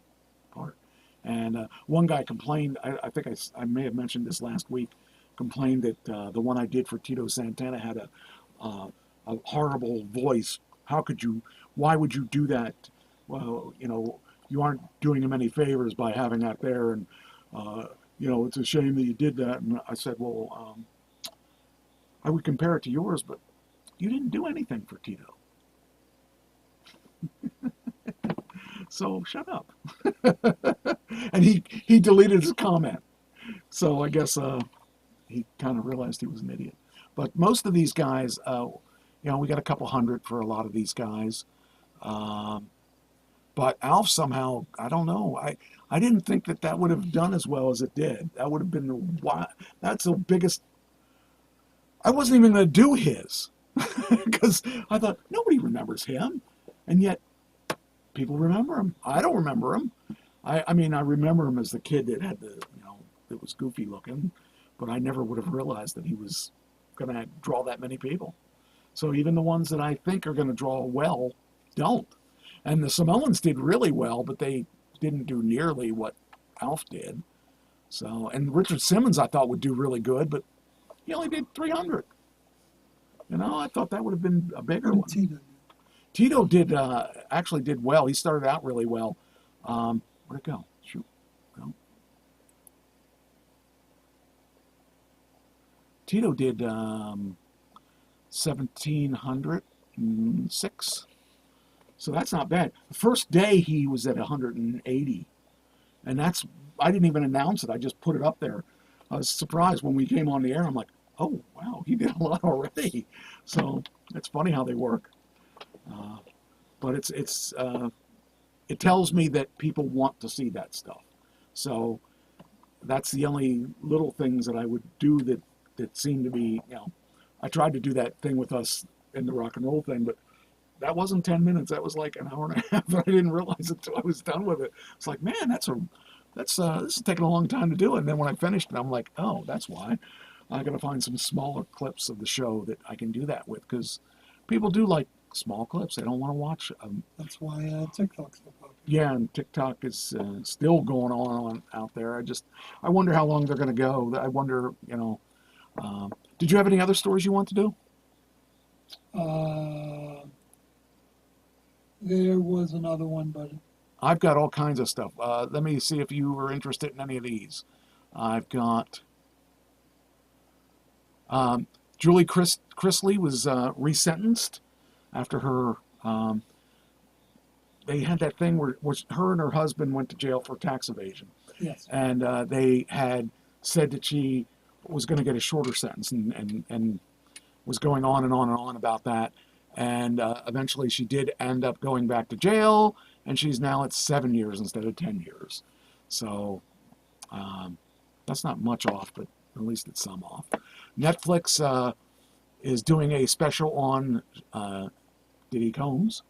part. And one guy complained, I think I may have mentioned this last week, complained that the one I did for Tito Santana had a horrible voice. Why would you do that? Well, you aren't doing him any favors by having that there, and it's a shame that you did that. And I said, well, I would compare it to yours, but you didn't do anything for Tito. So shut up. And he deleted his comment. So I guess he kind of realized he was an idiot. But most of these guys, we got a couple hundred for a lot of these guys. But Alf somehow, I don't know. I didn't think that would have done as well as it did. That would have been that's the biggest. I wasn't even going to do his because I thought nobody remembers him, and yet people remember him. I don't remember him. I mean, I remember him as the kid that had that was goofy looking, but I never would have realized that he was going to draw that many people. So even the ones that I think are going to draw well don't. And the Samoans did really well, but they didn't do nearly what Alf did. So, and Richard Simmons I thought would do really good, but he only did 300. I thought that would have been a bigger one. Tito did actually did well. He started out really well. Where'd it go? Shoot. No. Tito did 1,706. So that's not bad. The first day he was at 180. And I didn't even announce it. I just put it up there. I was surprised when we came on the air. I'm like, oh, wow, he did a lot already. So it's funny how they work. But it tells me that people want to see that stuff. So that's the only little things that I would do that seem to be, I tried to do that thing with us in the rock and roll thing, but that wasn't 10 minutes. That was like an hour and a half. I didn't realize it until I was done with it. It's like, man, this is taking a long time to do it. And then when I finished it, I'm like, oh, that's why. I got to find some smaller clips of the show that I can do that with, because people do like small clips. They don't want to watch. That's why TikTok's so popular. Yeah, and TikTok is still going on out there. I wonder how long they're going to go. I wonder, did you have any other stories you want to do? There was another one, but I've got all kinds of stuff. Let me see if you were interested in any of these. I've got Julie Chrisley was resentenced after her. They had that thing where her and her husband went to jail for tax evasion. yes, And they had said that she was going to get a shorter sentence and was going on and on and on about that. And eventually she did end up going back to jail, and she's now at 7 years instead of 10 years. So that's not much off, but at least it's some off. Netflix is doing a special on Diddy Combs,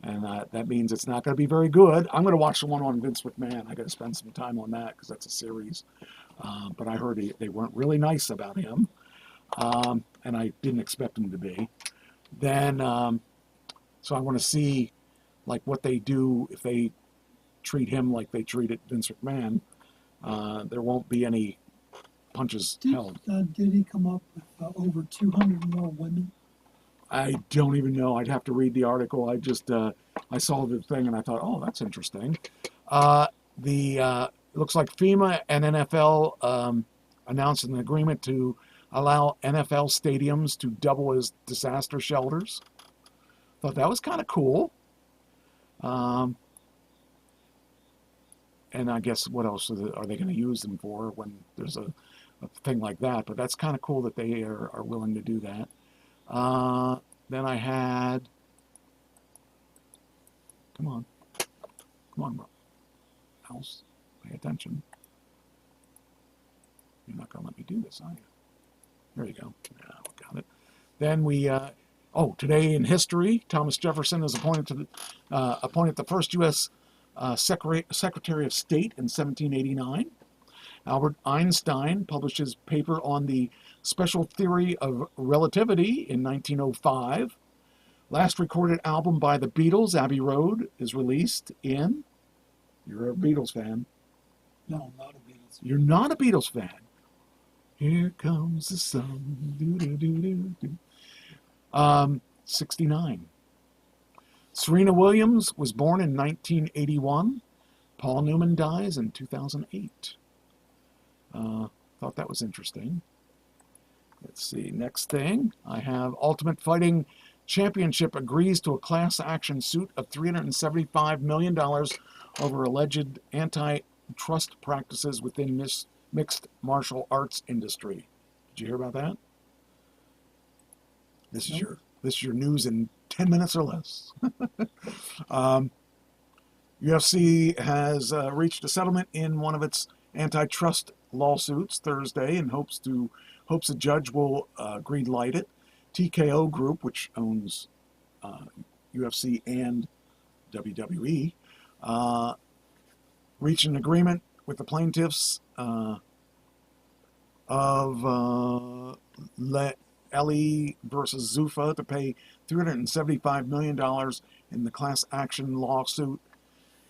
and that means it's not going to be very good. I'm going to watch the one on Vince McMahon. I got to spend some time on that because that's a series. But I heard they weren't really nice about him, and I didn't expect them to be. Then, so I want to see like what they do if they treat him like they treated Vince McMahon. There won't be any punches held. Did he come up with over 200 more women? I don't even know. I'd have to read the article. I just I saw the thing and I thought, oh, that's interesting. It looks like FEMA and NFL announced an agreement to allow NFL stadiums to double as disaster shelters. Thought that was kind of cool. And I guess what else are they going to use them for when there's a a thing like that. But that's kind of cool that they are willing to do that. Then I had, come on, mouse, pay attention. You're not going to let me do this, are you? There you go. Yeah, we got it. Then we, today in history, Thomas Jefferson is appointed the first U.S. Secretary of State in 1789. Albert Einstein published his paper on the special theory of relativity in 1905. Last recorded album by the Beatles, Abbey Road, is released in... You're a Beatles fan. No, I'm not a Beatles fan. You're not a Beatles fan. Here comes the sun. Do, do, do, do, do. 69. Serena Williams was born in 1981. Paul Newman dies in 2008. Thought that was interesting. Let's see. Next thing, I have Ultimate Fighting Championship agrees to a class action suit of $375 million over alleged antitrust practices within mixed martial arts industry. Did you hear about that? This is your news in 10 minutes or less. UFC has reached a settlement in one of its antitrust lawsuits Thursday and hopes a judge will green light it. TKO Group, which owns UFC and WWE, reached an agreement with the plaintiffs of Ellie versus Zuffa to pay $375 million in the class action lawsuit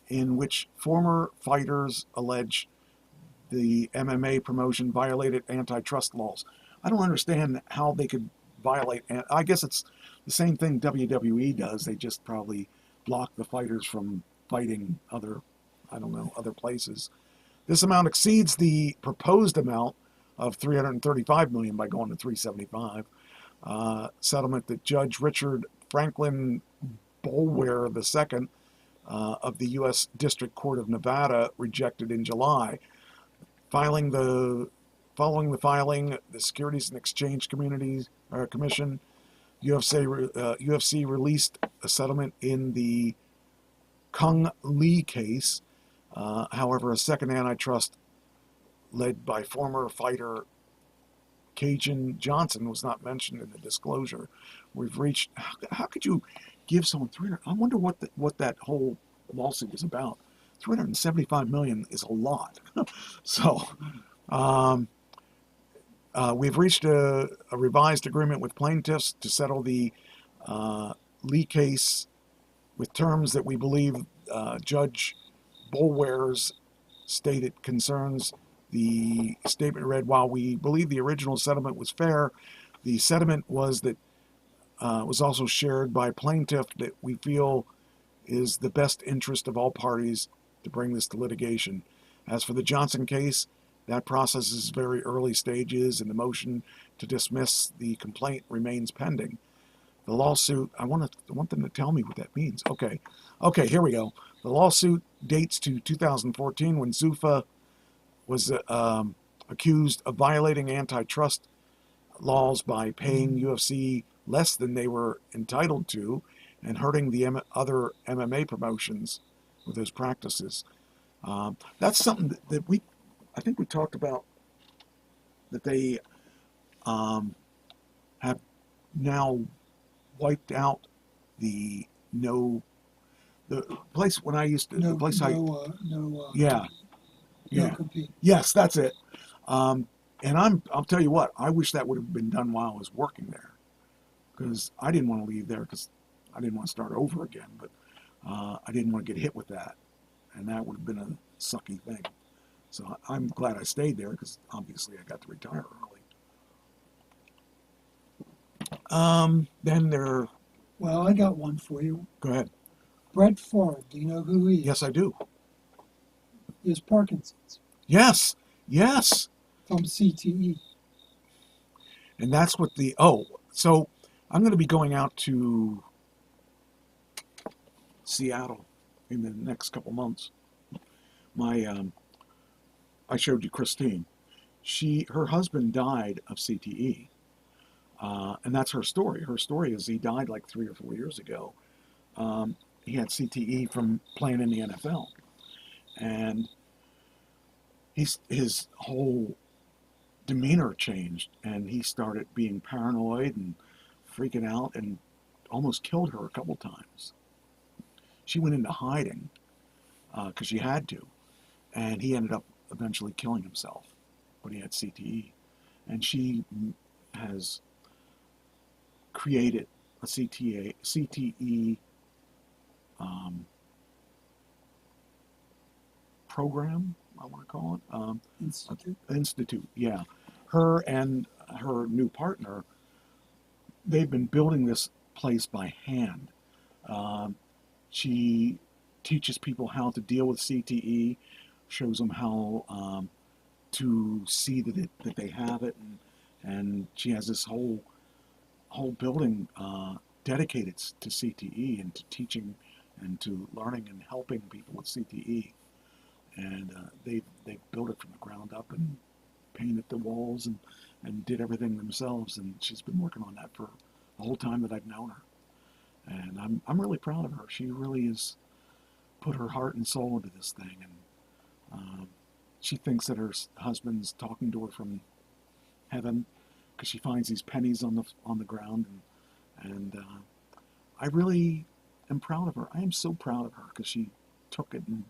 in which former fighters allege the MMA promotion violated antitrust laws. I don't understand how they could violate, I guess it's the same thing WWE does. They just probably block the fighters from fighting other places. This amount exceeds the proposed amount of $335 million by going to $375. Settlement that Judge Richard Franklin Boulware II of the U.S. District Court of Nevada rejected in July. Following the filing, the Securities and Exchange Commission, UFC released a settlement in the Kung Lee case. However, a second antitrust led by former fighter Cajun Johnson was not mentioned in the disclosure. We've reached. How could you give someone 300? I wonder what that whole lawsuit was about. $375 million is a lot. So, we've reached a revised agreement with plaintiffs to settle the Lee case with terms that we believe Judge Boulware's stated concerns. The statement read, while we believe the original settlement was fair, the sentiment was that was also shared by plaintiff that we feel is the best interest of all parties to bring this to litigation. As for the Johnson case, that process is very early stages and the motion to dismiss the complaint remains pending. The lawsuit, I want them to tell me what that means. Okay, here we go. The lawsuit dates to 2014 when Zuffa was accused of violating antitrust laws by paying UFC less than they were entitled to and hurting the other MMA promotions with those practices. That's something that I think we talked about, that they have now wiped out the place when I used to, No compete. Yes, that's it. And I'll tell you what, I wish that would have been done while I was working there, because I didn't want to leave there because I didn't want to start over again, but I didn't want to get hit with that, and that would have been a sucky thing. So I'm glad I stayed there because obviously I got to retire early. Then there. Well, I got one for you. Go ahead. Brett Favre, do you know who he is? Yes, I do. He has Parkinson's. Yes. From CTE. And that's what so I'm going to be going out to Seattle in the next couple months. I showed you Christine. her husband died of CTE, and that's her story. Her story is he died like 3 or 4 years ago. He had CTE from playing in the NFL, and his whole demeanor changed, and he started being paranoid and freaking out, and almost killed her a couple times. She went into hiding because she had to, and he ended up eventually killing himself, but he had CTE, and she has created a CTE program, I want to call it, institute. Yeah, her and her new partner, they've been building this place by hand. She teaches people how to deal with CTE, shows them how to see that they have it, and she has this whole building dedicated to CTE and to teaching and to learning and helping people with CTE. And they built it from the ground up and painted the walls and did everything themselves. And she's been working on that for the whole time that I've known her. And I'm really proud of her. She really has put her heart and soul into this thing. And she thinks that her husband's talking to her from heaven because she finds these pennies on the ground. And I really am proud of her. I am so proud of her because she took it and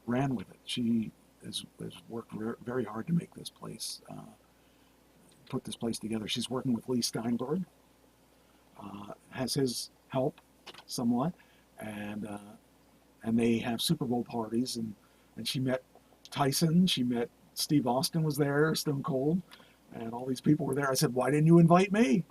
ran with it. She has worked very hard to make this place, put this place together. She's working with Lee Steinberg, has his help somewhat, and they have Super Bowl parties, and she met Tyson, she met Steve Austin was there, Stone Cold, and all these people were there. I said, why didn't you invite me?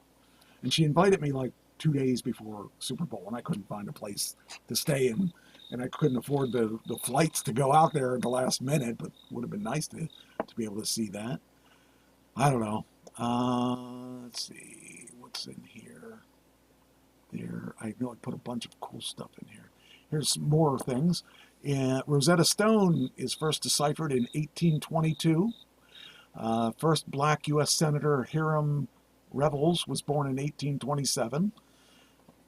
And she invited me like 2 days before Super Bowl, and I couldn't find a place to stay in. And I couldn't afford the flights to go out there at the last minute, but it would have been nice to be able to see that. I don't know. Let's see. What's in here? I know I put a bunch of cool stuff in here. Here's more things. Rosetta Stone is first deciphered in 1822. First black U.S. Senator Hiram Revels was born in 1827.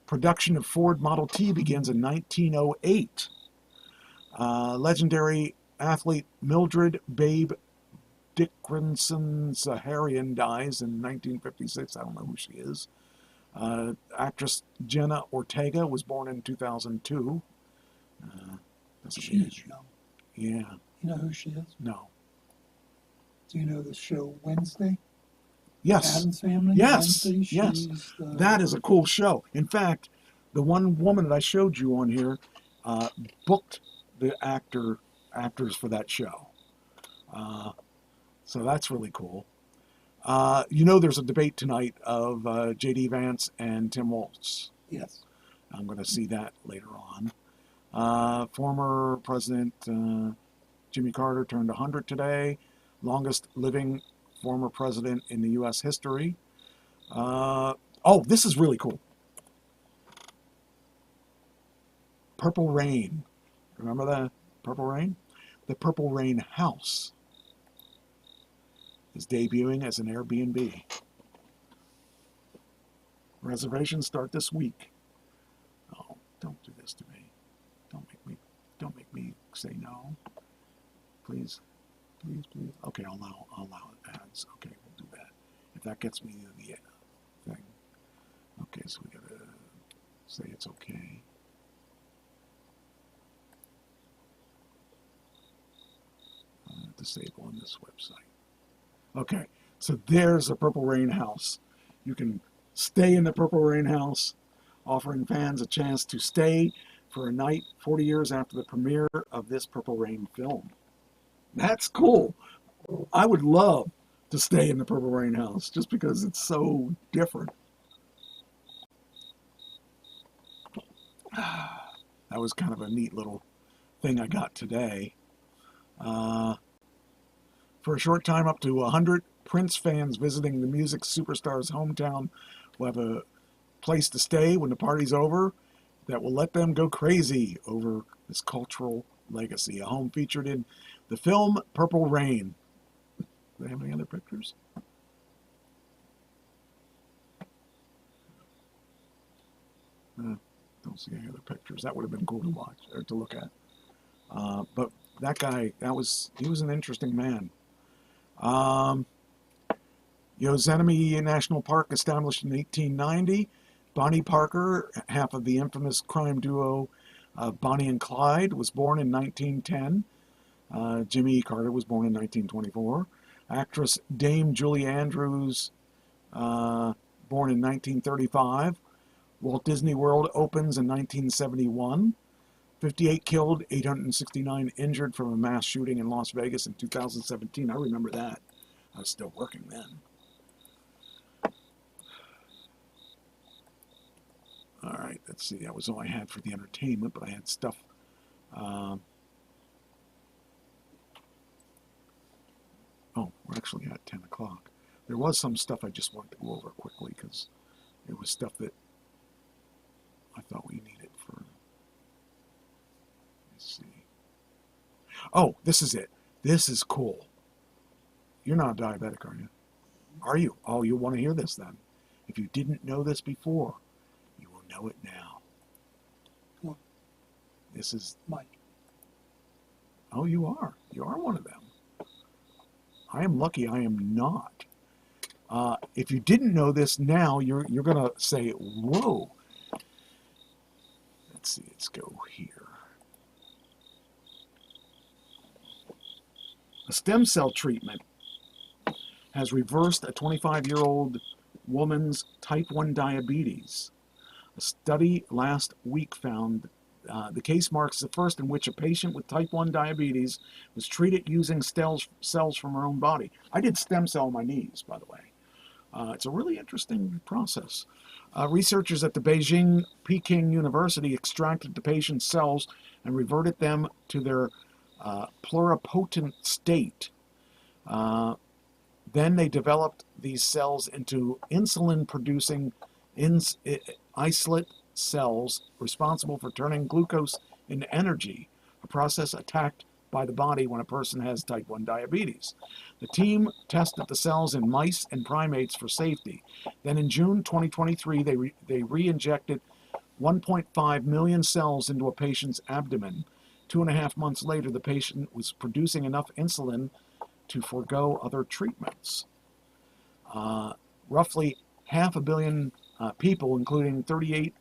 Production of Ford Model T begins in 1908. Legendary athlete Mildred Babe Dickinson Zaharian dies in 1956. I don't know who she is. Actress Jenna Ortega was born in 2002. She is young. Yeah. You know who she is? No. Do you know the show Wednesday? Yes. Addams Family? Yes. Wednesday? Yes. That is a cool show. In fact, the one woman that I showed you on here booked the actors for that show. So that's really cool. There's a debate tonight of J.D. Vance and Tim Walz. Yes. I'm going to see that later on. Former President Jimmy Carter turned 100 today. Longest living former president in the U.S. history. This is really cool. Purple Rain. Remember the Purple Rain? The Purple Rain House is debuting as an Airbnb. Reservations start this week. Oh, don't do this to me. Don't make me say no. Please. Okay, I'll allow ads. Okay, we'll do that. If that gets me the thing. Okay, so we gotta say it's okay. Disable on this website. Okay, so there's the Purple Rain House. You can stay in the Purple Rain House, offering fans a chance to stay for a night 40 years after the premiere of this Purple Rain film. That's cool. I would love to stay in the Purple Rain House just because it's so different. That was kind of a neat little thing I got today. For a short time, up to 100 Prince fans visiting the music superstar's hometown will have a place to stay when the party's over that will let them go crazy over this cultural legacy. A home featured in the film Purple Rain. Do they have any other pictures? Don't see any other pictures. That would have been cool to watch or to look at. But that guy, he was an interesting man. Yosemite National Park, established in 1890. Bonnie Parker, half of the infamous crime duo Bonnie and Clyde, was born in 1910. Jimmy E. Carter was born in 1924. Actress Dame Julie Andrews, born in 1935. Walt Disney World opens in 1971. 58 killed, 869 injured from a mass shooting in Las Vegas in 2017. I remember that. I was still working then. All right, let's see. That was all I had for the entertainment, but I had stuff. Oh, we're actually at 10 o'clock. There was some stuff I just wanted to go over quickly because it was stuff that I thought we needed for. Let's see. Oh, this is it. This is cool. You're not diabetic, are you? Are you? Oh, you'll want to hear this then. If you didn't know this before, you will know it now. What? This is Mike. Oh, you are. You are one of them. I am lucky I am not. If you didn't know this now, you're going to say, whoa. Let's see. Let's go here. A stem cell treatment has reversed a 25-year-old woman's type 1 diabetes. A study last week found the case marks the first in which a patient with type 1 diabetes was treated using cells from her own body. I did stem cell on my knees, by the way. It's a really interesting process. Researchers at the Beijing Peking University extracted the patient's cells and reverted them to their pluripotent state. Then they developed these cells into insulin-producing isolate cells responsible for turning glucose into energy, a process attacked by the body when a person has type 1 diabetes. The team tested the cells in mice and primates for safety. Then in June 2023, they re-injected 1.5 million cells into a patient's abdomen. 2.5 months later, the patient was producing enough insulin to forego other treatments. Roughly 500 million people, including 38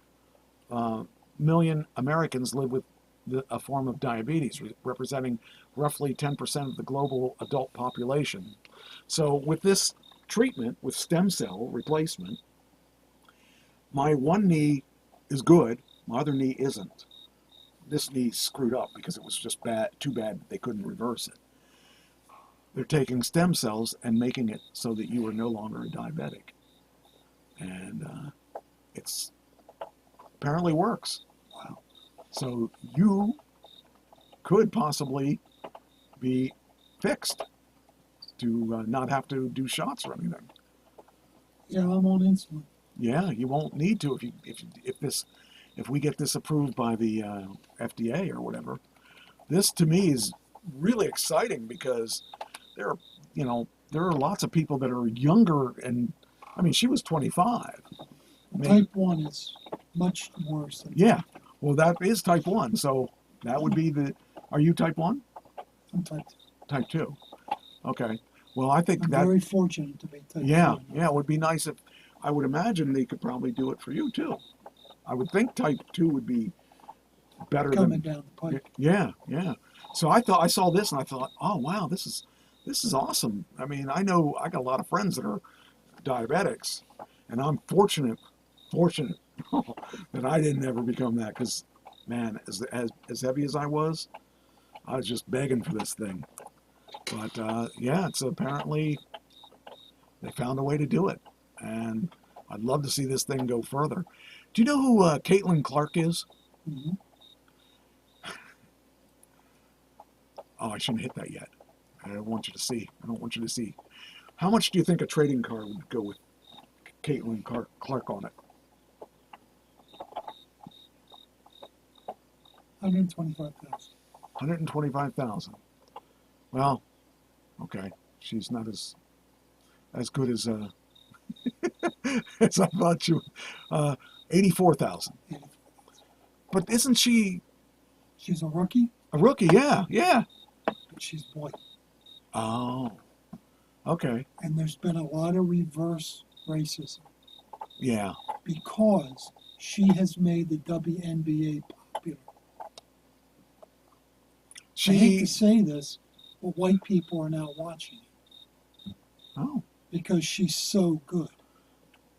million Americans, live with a form of diabetes, representing roughly 10% of the global adult population. So with this treatment, with stem cell replacement, my one knee is good, my other knee isn't. This knee's screwed up because it was just too bad they couldn't reverse it. They're taking stem cells and making it so that you are no longer a diabetic. And it's apparently works. Wow. So you could possibly be fixed to not have to do shots or anything. Yeah, I'm on insulin. Yeah, you won't need to if we get this approved by the FDA or whatever. This to me is really exciting because there are lots of people that are younger, and I mean she was 25. Type 1 is much worse than Yeah, well that is type 1, so that would be are you type 1? I'm type 2. Type 2. Okay. Well, I think I'm that very fortunate to be type 1. yeah, it would be nice if I would imagine they could probably do it for you too. I would think type 2 would be better coming than down the pipe. Yeah. So I saw this and I thought, oh wow, this is awesome. I mean, I know I got a lot of friends that are diabetics, and I'm fortunate that I didn't ever become that, because man, as heavy as I was just begging for this thing. But yeah, it's apparently they found a way to do it, and I'd love to see this thing go further. Do you know who Caitlin Clark is? Mm-hmm. Oh, I shouldn't hit that yet. I don't want you to see. How much do you think a trading card would go with Caitlin Clark on it? 125,000. 125,000. Well, okay. she's not as good as as I thought she would. 84,000. But isn't she She's a rookie, a rookie? Yeah, yeah. but she's white. Oh, okay. And there's been a lot of reverse racism Yeah. because she has made the WNBA popular. I hate to say this, but white people are now watching it Oh, because she's so good.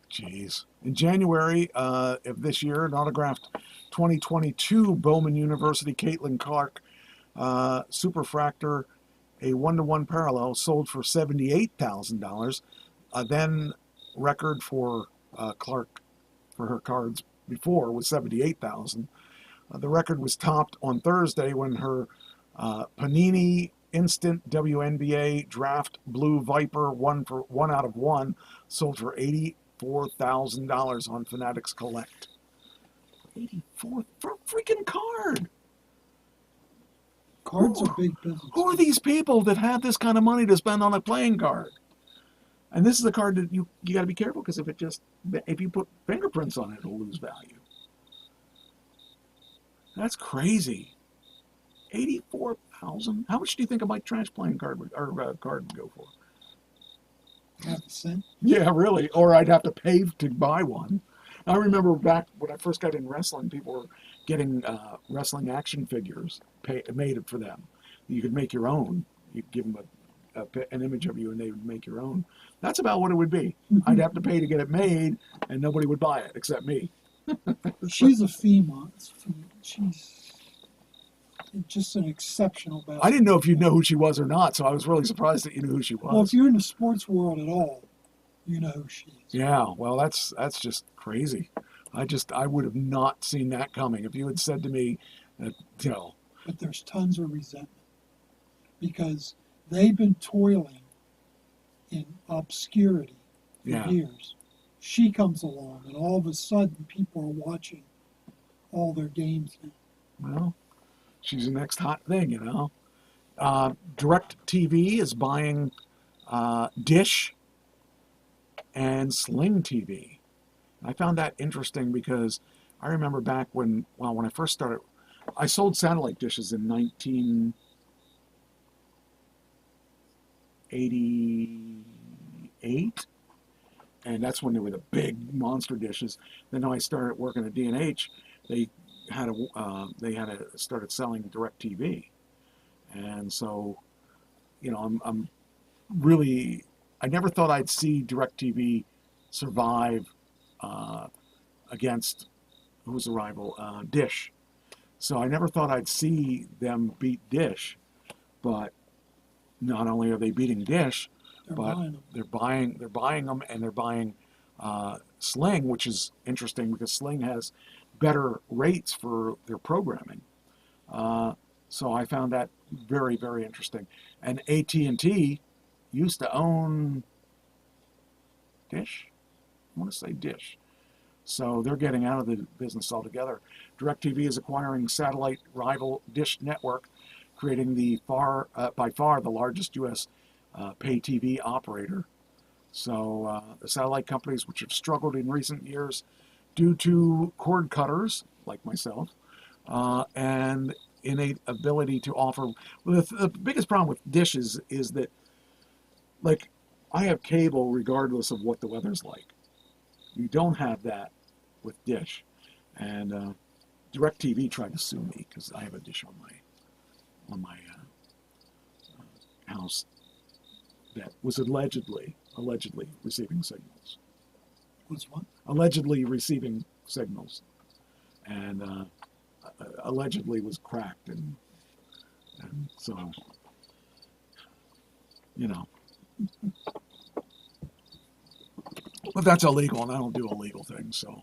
jeez. In January of this year, an autographed 2022 Bowman University Caitlin Clark Superfractor, a 1-to-1 parallel, sold for $78,000. Then record for Clark for her cards before was $78,000. The record was topped on Thursday when her Panini Instant WNBA Draft Blue Viper 1 out of 1 sold for $84,000 on Fanatics Collect. 84 for a freaking card. Cards are big business. Who are these people that have this kind of money to spend on a playing card? And this is a card that you got to be careful because if you put fingerprints on it, it'll lose value. That's crazy. 84,000. How much do you think a Mike Trash playing card would go for? Half a cent? Yeah, really. Or I'd have to pay to buy one. I remember back when I first got in wrestling, people were getting wrestling action figures made for them. You could make your own. You'd give them an image of you and they would make your own. That's about what it would be. I'd have to pay to get it made and nobody would buy it except me. She's a female. She's just an exceptional basketball. I didn't know if you'd know who she was or not, so I was really surprised that you knew who she was. Well, if you're in the sports world at all, you know who she is. Yeah, well, that's just crazy. I would have not seen that coming if you had said to me that, But there's tons of resentment because they've been toiling in obscurity for Yeah. years. She comes along, and all of a sudden, people are watching all their games now. well, she's the next hot thing, DirecTV is buying Dish and Sling TV. I found that interesting because I remember back when I first started, I sold satellite dishes in 1988, and that's when they were the big monster dishes. Then when I started working at D&H, they started selling DirecTV, and so, I'm really, I never thought I'd see DirecTV survive against, who's the rival? Dish. So I never thought I'd see them beat Dish, but not only are they beating Dish, but they're buying them, and they're buying Sling, which is interesting because Sling has better rates for their programming. So I found that very, very interesting. And AT&T used to own Dish. I want to say Dish. So they're getting out of the business altogether. DirecTV is acquiring satellite rival Dish Network, creating by far the largest U.S. pay TV operator. So the satellite companies, which have struggled in recent years due to cord cutters like myself, and innate ability to offer. Well, the biggest problem with Dish is that, like, I have cable regardless of what the weather's like. You don't have that with Dish, and DirecTV tried to sue me because I have a Dish on my house that was allegedly receiving signals. What's what? Allegedly receiving signals, and allegedly was cracked, and so, But that's illegal, and I don't do illegal things, so.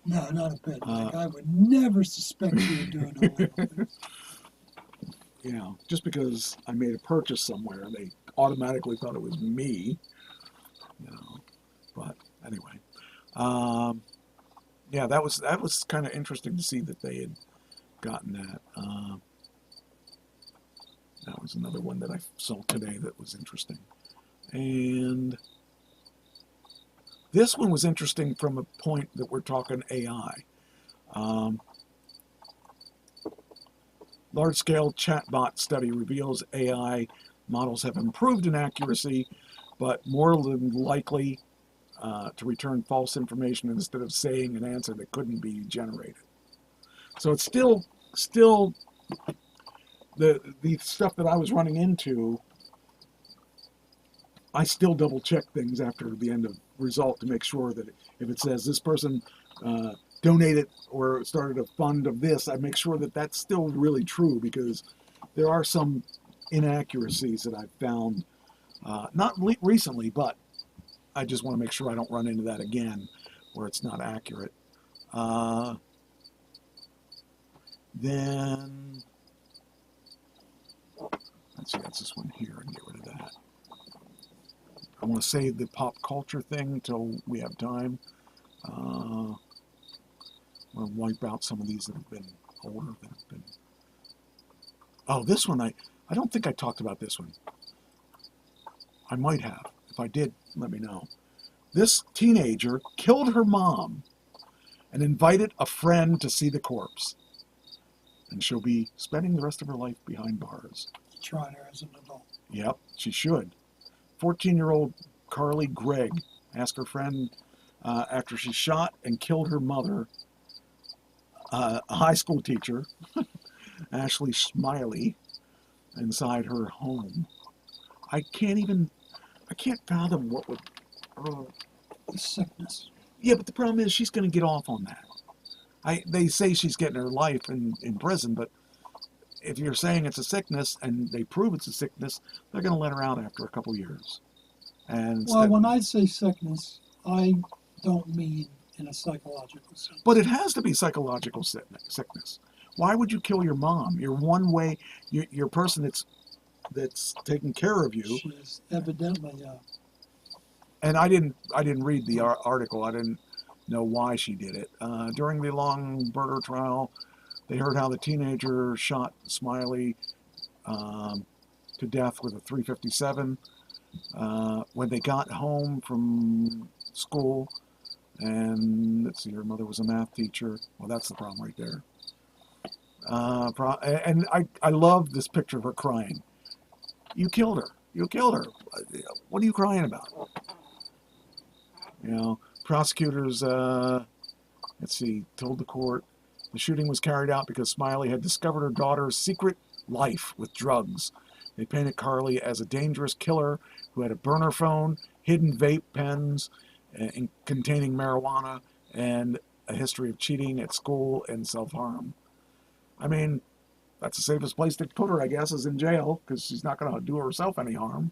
No, not a bit. I would never suspect you of doing illegal things. Just because I made a purchase somewhere, they automatically thought it was me, But anyway, that was kind of interesting to see that they had gotten that. That There's another one that I saw today that was interesting. And this one was interesting from a point that we're talking AI. Large-scale chatbot study reveals AI models have improved in accuracy, but more than likely to return false information instead of saying an answer that couldn't be generated. So it's still the stuff that I was running into. I still double check things after the end of result to make sure that if it says this person donated or started a fund of this, I make sure that that's still really true, because there are some inaccuracies that I've found, not recently, but I just want to make sure I don't run into that again where it's not accurate. Then, let's see, that's this one here, and get rid of that. I want to save the pop culture thing until we have time. I'm going to wipe out some of these that have been older. Oh, this one, I don't think I talked about this one. I might have. If I did, let me know. This teenager killed her mom and invited a friend to see the corpse. And she'll be spending the rest of her life behind bars. Tried her as an adult. Yep, she should. 14-year-old Carly Gregg asked her friend after she shot and killed her mother, a high school teacher, Ashley Smiley, inside her home. I can't fathom what would... Sickness. Yeah, but the problem is she's going to get off on that. They say she's getting her life in prison, but if you're saying it's a sickness and they prove it's a sickness, they're going to let her out after a couple years. And well, when I say sickness, I don't mean in a psychological sense. But it has to be psychological sickness. Why would you kill your mom? You're one way. You're a person that's taking care of you. She's evidently. And I didn't read the article. I didn't know why she did it. During the long murder trial, they heard how the teenager shot Smiley to death with a .357 when they got home from school. And let's see, her mother was a math teacher. Well, that's the problem right there. And I love this picture of her crying. You killed her. You killed her. What are you crying about? You know, prosecutors, let's see, told the court the shooting was carried out because Smiley had discovered her daughter's secret life with drugs. They painted Carly as a dangerous killer who had a burner phone, hidden vape pens containing marijuana, and a history of cheating at school and self-harm. I mean, that's the safest place to put her, I guess, is in jail, because she's not going to do herself any harm.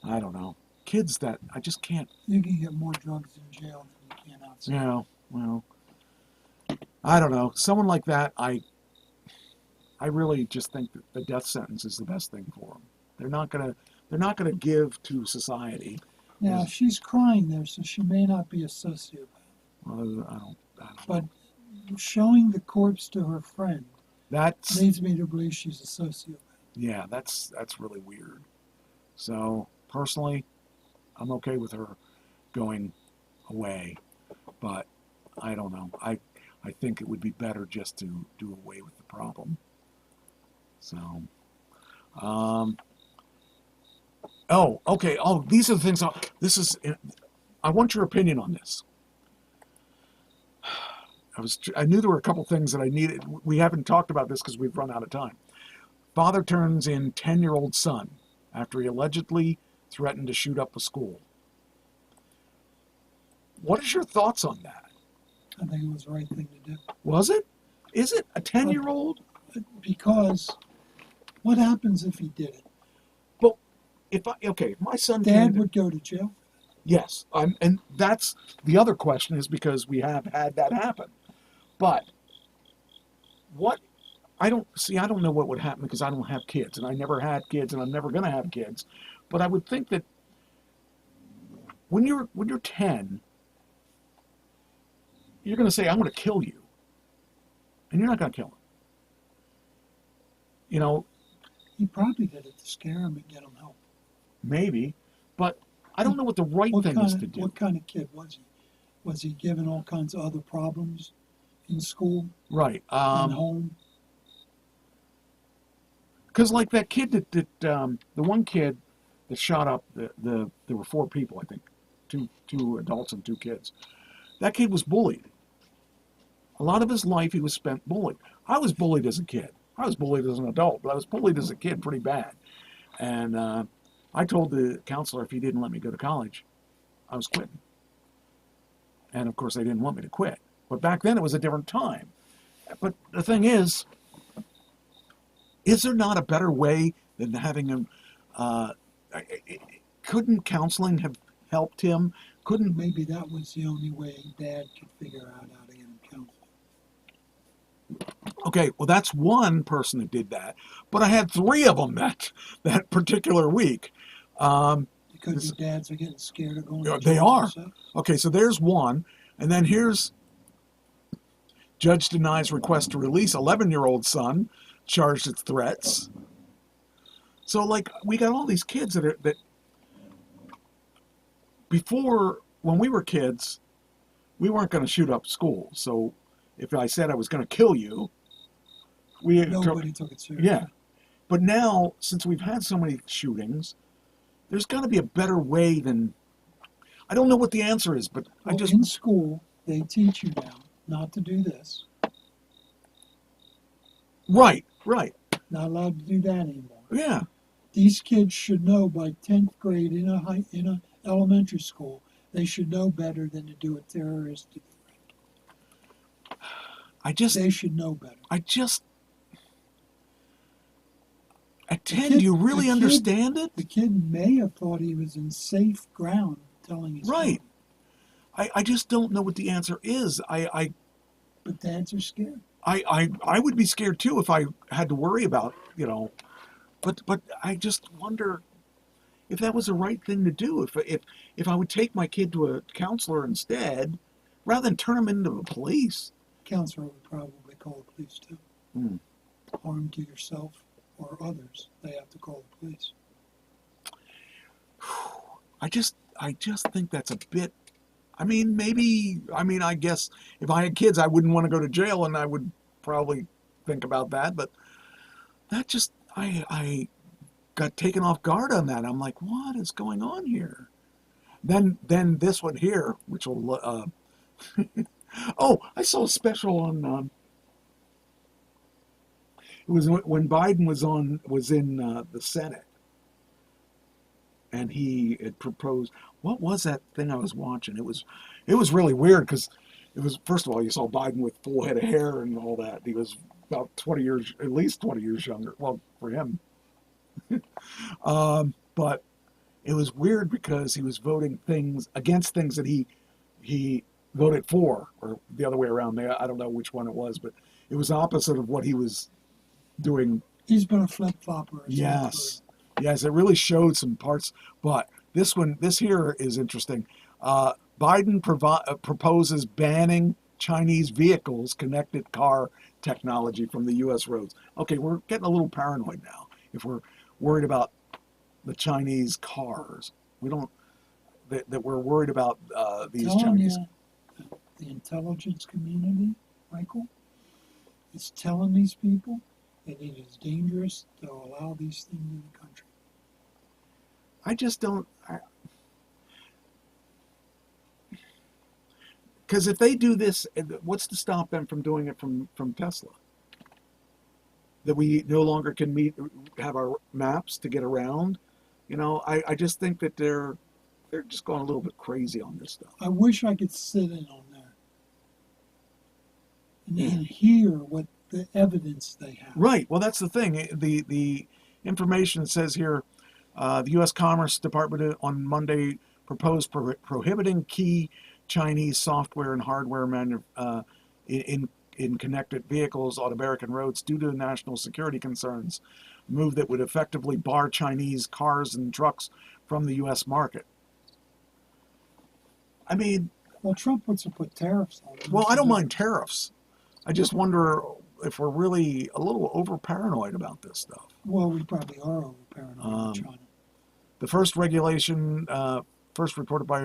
I don't know. Kids that I just can't. You can get more drugs in jail than you can outside. Yeah, well, I don't know. Someone like that, I really just think that the death sentence is the best thing for them. They're not gonna give to society. Now she's crying there, so she may not be a sociopath. Well, I don't But know. showing the corpse to her friend That's leads me to believe she's a sociopath. yeah, that's really weird. So personally, I'm okay with her going away, but I don't know. I think it would be better just to do away with the problem. So, oh, okay. Oh, these are the things. I want your opinion on this. I knew there were a couple things that I needed. We haven't talked about this because we've run out of time. Father turns in 10-year-old son after he allegedly threatened to shoot up a school. What is your thoughts on that? I think it was the right thing to do. Was it? Is it a 10-year-old? Because what happens if he did it? Well, if my son Dad would go to jail. Yes, and that's the other question, is because we have had that happen. But I don't know what would happen because I don't have kids, and I never had kids, and I'm never going to have kids. But I would think that when you're 10, you're going to say, "I'm going to kill you," and you're not going to kill him. You know, He probably did it to scare him and get him help. Maybe, but I don't know what the right thing is to do. What kind of kid was he? Was he given all kinds of other problems in school Right. and home? Because like that kid the one kid that shot up there were 4 people, I think, two adults and 2 kids. That kid was bullied. A lot of his life he was spent bullied. I was bullied as a kid. I was bullied as an adult, but I was bullied as a kid pretty bad. And I told the counselor if he didn't let me go to college, I was quitting. And of course they didn't want me to quit. But back then it was a different time. But the thing is there not a better way than having him? Couldn't counseling have helped him? Couldn't Maybe that was the only way Dad could figure out how to get him counseling. Okay, well that's one person that did that, but I had 3 of them that particular week. Because your dads are getting scared of going to jail. They are. So. Okay, so there's one, and then here's judge denies request to release 11-year-old son charged with threats. So like we got all these kids that before, when we were kids, we weren't going to shoot up school. So if I said I was going to kill you, Nobody took it seriously. Yeah. But now, since we've had so many shootings, there's got to be a better way than... I don't know what the answer is, but Well, in school, they teach you now not to do this. Right. Not allowed to do that anymore. Yeah. These kids should know by 10th grade in a elementary school, they should know better than to do a terroristic threat. They should know better. At 10, do you really understand it? The kid may have thought he was in safe ground telling his Right. I just don't know what the answer is. But dads are scared. I would be scared too if I had to worry about, but I just wonder if that was the right thing to do. If I would take my kid to a counselor instead, rather than turn him into the police. Counselor would probably call the police too. Harm to yourself or others, they have to call the police. I just think that's a bit. I guess if I had kids, I wouldn't want to go to jail, and I would probably think about that. But that just, I got taken off guard on that. I'm like, what is going on here? Then this one here, which will. Oh, I saw a special on. It was when Biden was in the Senate, and he had proposed. What was that thing I was watching? It was really weird because it was, first of all, you saw Biden with full head of hair and all that. He was about at least 20 years younger. Well, for him. But it was weird because he was voting against things that he voted for, or the other way around. I don't know which one it was, but it was opposite of what he was doing. He's been a flip-flopper. Yes, it really showed some parts. But this here is interesting. Biden proposes banning Chinese vehicles, connected car technology from the U.S. roads. Okay, we're getting a little paranoid now. If we're worried about the Chinese cars, that we're worried about these Chinese. The intelligence community, Michael, is telling these people that it is dangerous to allow these things in the country. I just don't. Because if they do this, what's to stop them from doing it from Tesla? That we no longer can have our maps to get around. I just think that they're just going a little bit crazy on this stuff. I wish I could sit in on that and hear what the evidence they have. Right. Well, that's the thing. The information says here, the U.S. Commerce Department on Monday proposed prohibiting key Chinese software and hardware in connected vehicles on American roads due to national security concerns. A move that would effectively bar Chinese cars and trucks from the U.S. market. Well, Trump wants to put tariffs on them. Well, I don't mind tariffs. I just wonder if we're really a little over paranoid about this stuff. Well, we probably are over paranoid in China. The first regulation, first reported by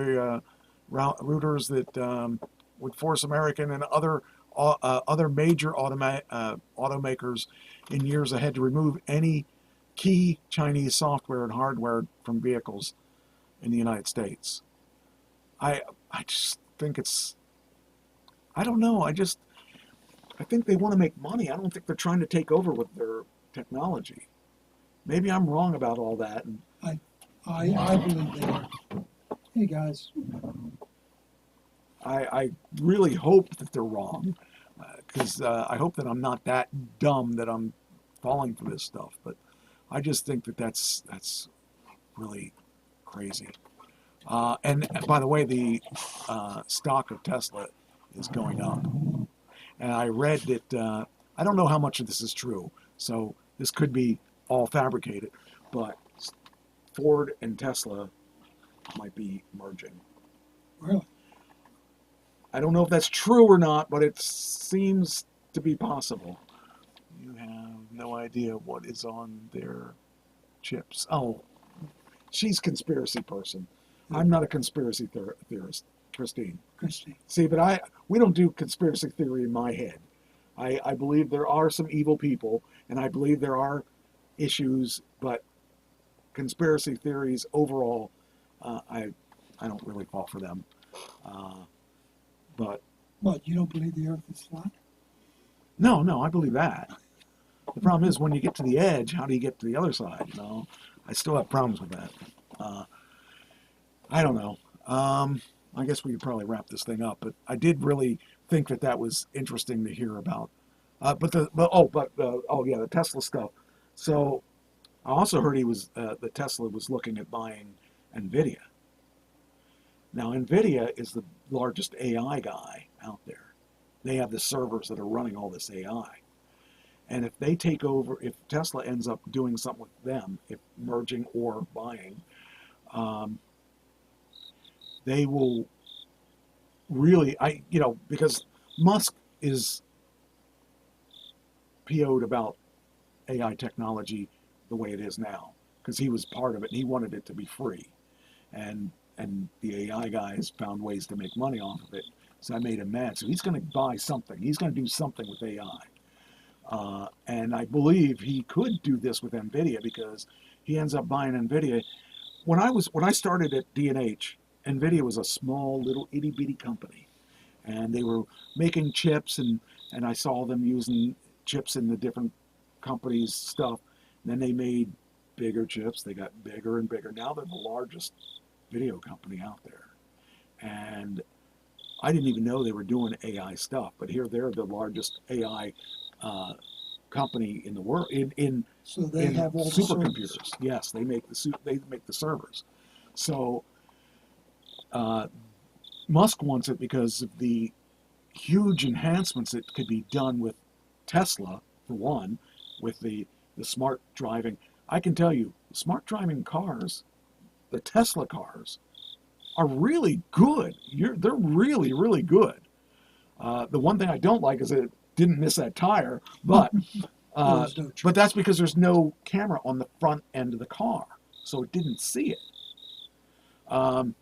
Reuters, that would force American and other major automakers in years ahead to remove any key Chinese software and hardware from vehicles in the United States. I just think it's, I don't know, I think they want to make money. I don't think they're trying to take over with their technology. Maybe I'm wrong about all that. And I believe they are. Hey guys. I really hope that they're wrong, because I hope that I'm not that dumb that I'm falling for this stuff. But I just think that that's really crazy. And by the way, the stock of Tesla is going up. And I read that, I don't know how much of this is true, so this could be all fabricated, but Ford and Tesla might be merging. Really? I don't know if that's true or not, but it seems to be possible. You have no idea what is on their chips. Oh, she's a conspiracy person. I'm not a conspiracy theorist, Christine. See, but we don't do conspiracy theory in my head. I believe there are some evil people, and I believe there are issues, but conspiracy theories overall, I don't really fall for them. But what, you don't believe the Earth is flat? No, I believe that. The problem is when you get to the edge, how do you get to the other side? You know, I still have problems with that. I don't know. I guess we could probably wrap this thing up, but I did really think that was interesting to hear about. The Tesla stuff. So I also heard that Tesla was looking at buying NVIDIA. Now, NVIDIA is the largest AI guy out there. They have the servers that are running all this AI. And if they take over, if Tesla ends up doing something with them, if merging or buying, they will really, because Musk is PO'd about AI technology the way it is now, because he was part of it and he wanted it to be free. And the AI guys found ways to make money off of it. So I made him mad. So he's going to buy something. He's going to do something with AI. And I believe he could do this with NVIDIA because he ends up buying NVIDIA. When I started at D&H, NVIDIA was a small little itty bitty company. And they were making chips and I saw them using chips in the different companies' stuff. And then they made bigger chips. They got bigger and bigger. Now they're the largest video company out there. And I didn't even know they were doing AI stuff, but here they're the largest AI company in the world so they have all supercomputers. The yes, they make the servers. So Musk wants it because of the huge enhancements that could be done with Tesla, for one, with the smart driving. I can tell you, smart driving cars, the Tesla cars, are really good. They're really, really good. The one thing I don't like is it didn't miss that tire, but but that's because there's no camera on the front end of the car, so it didn't see it. And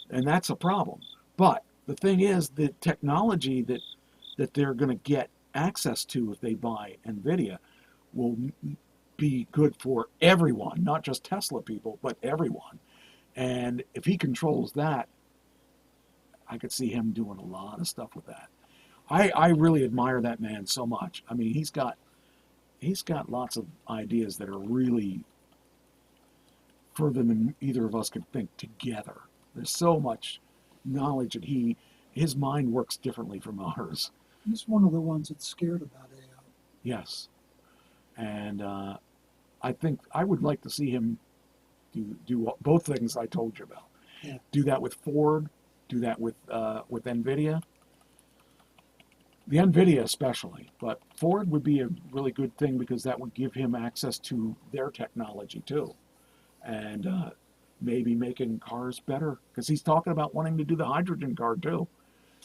that's a problem. But the thing is, the technology that they're going to get access to if they buy NVIDIA will be good for everyone, not just Tesla people, but everyone. And if he controls that, I could see him doing a lot of stuff with that. I really admire that man so much. I mean, he's got lots of ideas that are really further than either of us could think together. There's so much knowledge that his mind works differently from ours. He's one of the ones that's scared about AI. Yes. And I think I would like to see him do both things I told you about. Yeah. Do that with Ford, do that with NVIDIA. The NVIDIA especially, but Ford would be a really good thing because that would give him access to their technology too. And maybe making cars better, because he's talking about wanting to do the hydrogen car too.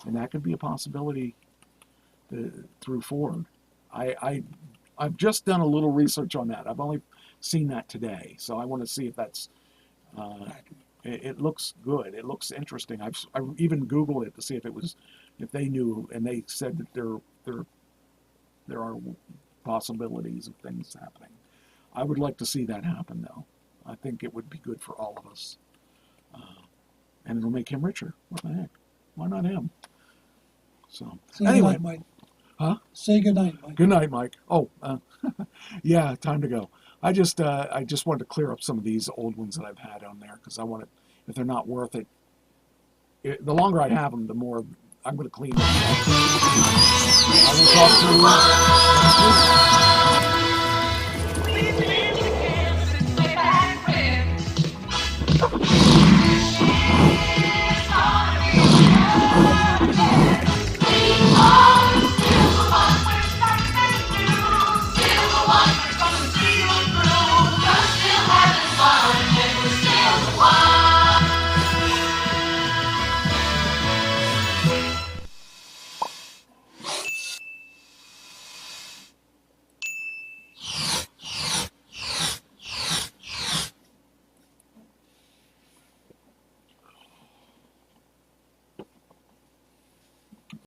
And that could be a possibility through Ford. I've just done a little research on that. I've only seen that today, so I want to see if that's. It looks good. It looks interesting. I even Googled it to see if they knew, and they said that there are possibilities of things happening. I would like to see that happen, though. I think it would be good for all of us, and it'll make him richer. What the heck? Why not him? So anyway, good night, Mike. Huh? Say good night, Mike. Good night, Mike. Oh, yeah, time to go. I just wanted to clear up some of these old ones that I've had on there because I want to, if they're not worth it, the longer I have them, the more I'm going to clean them up. I will talk to you next week.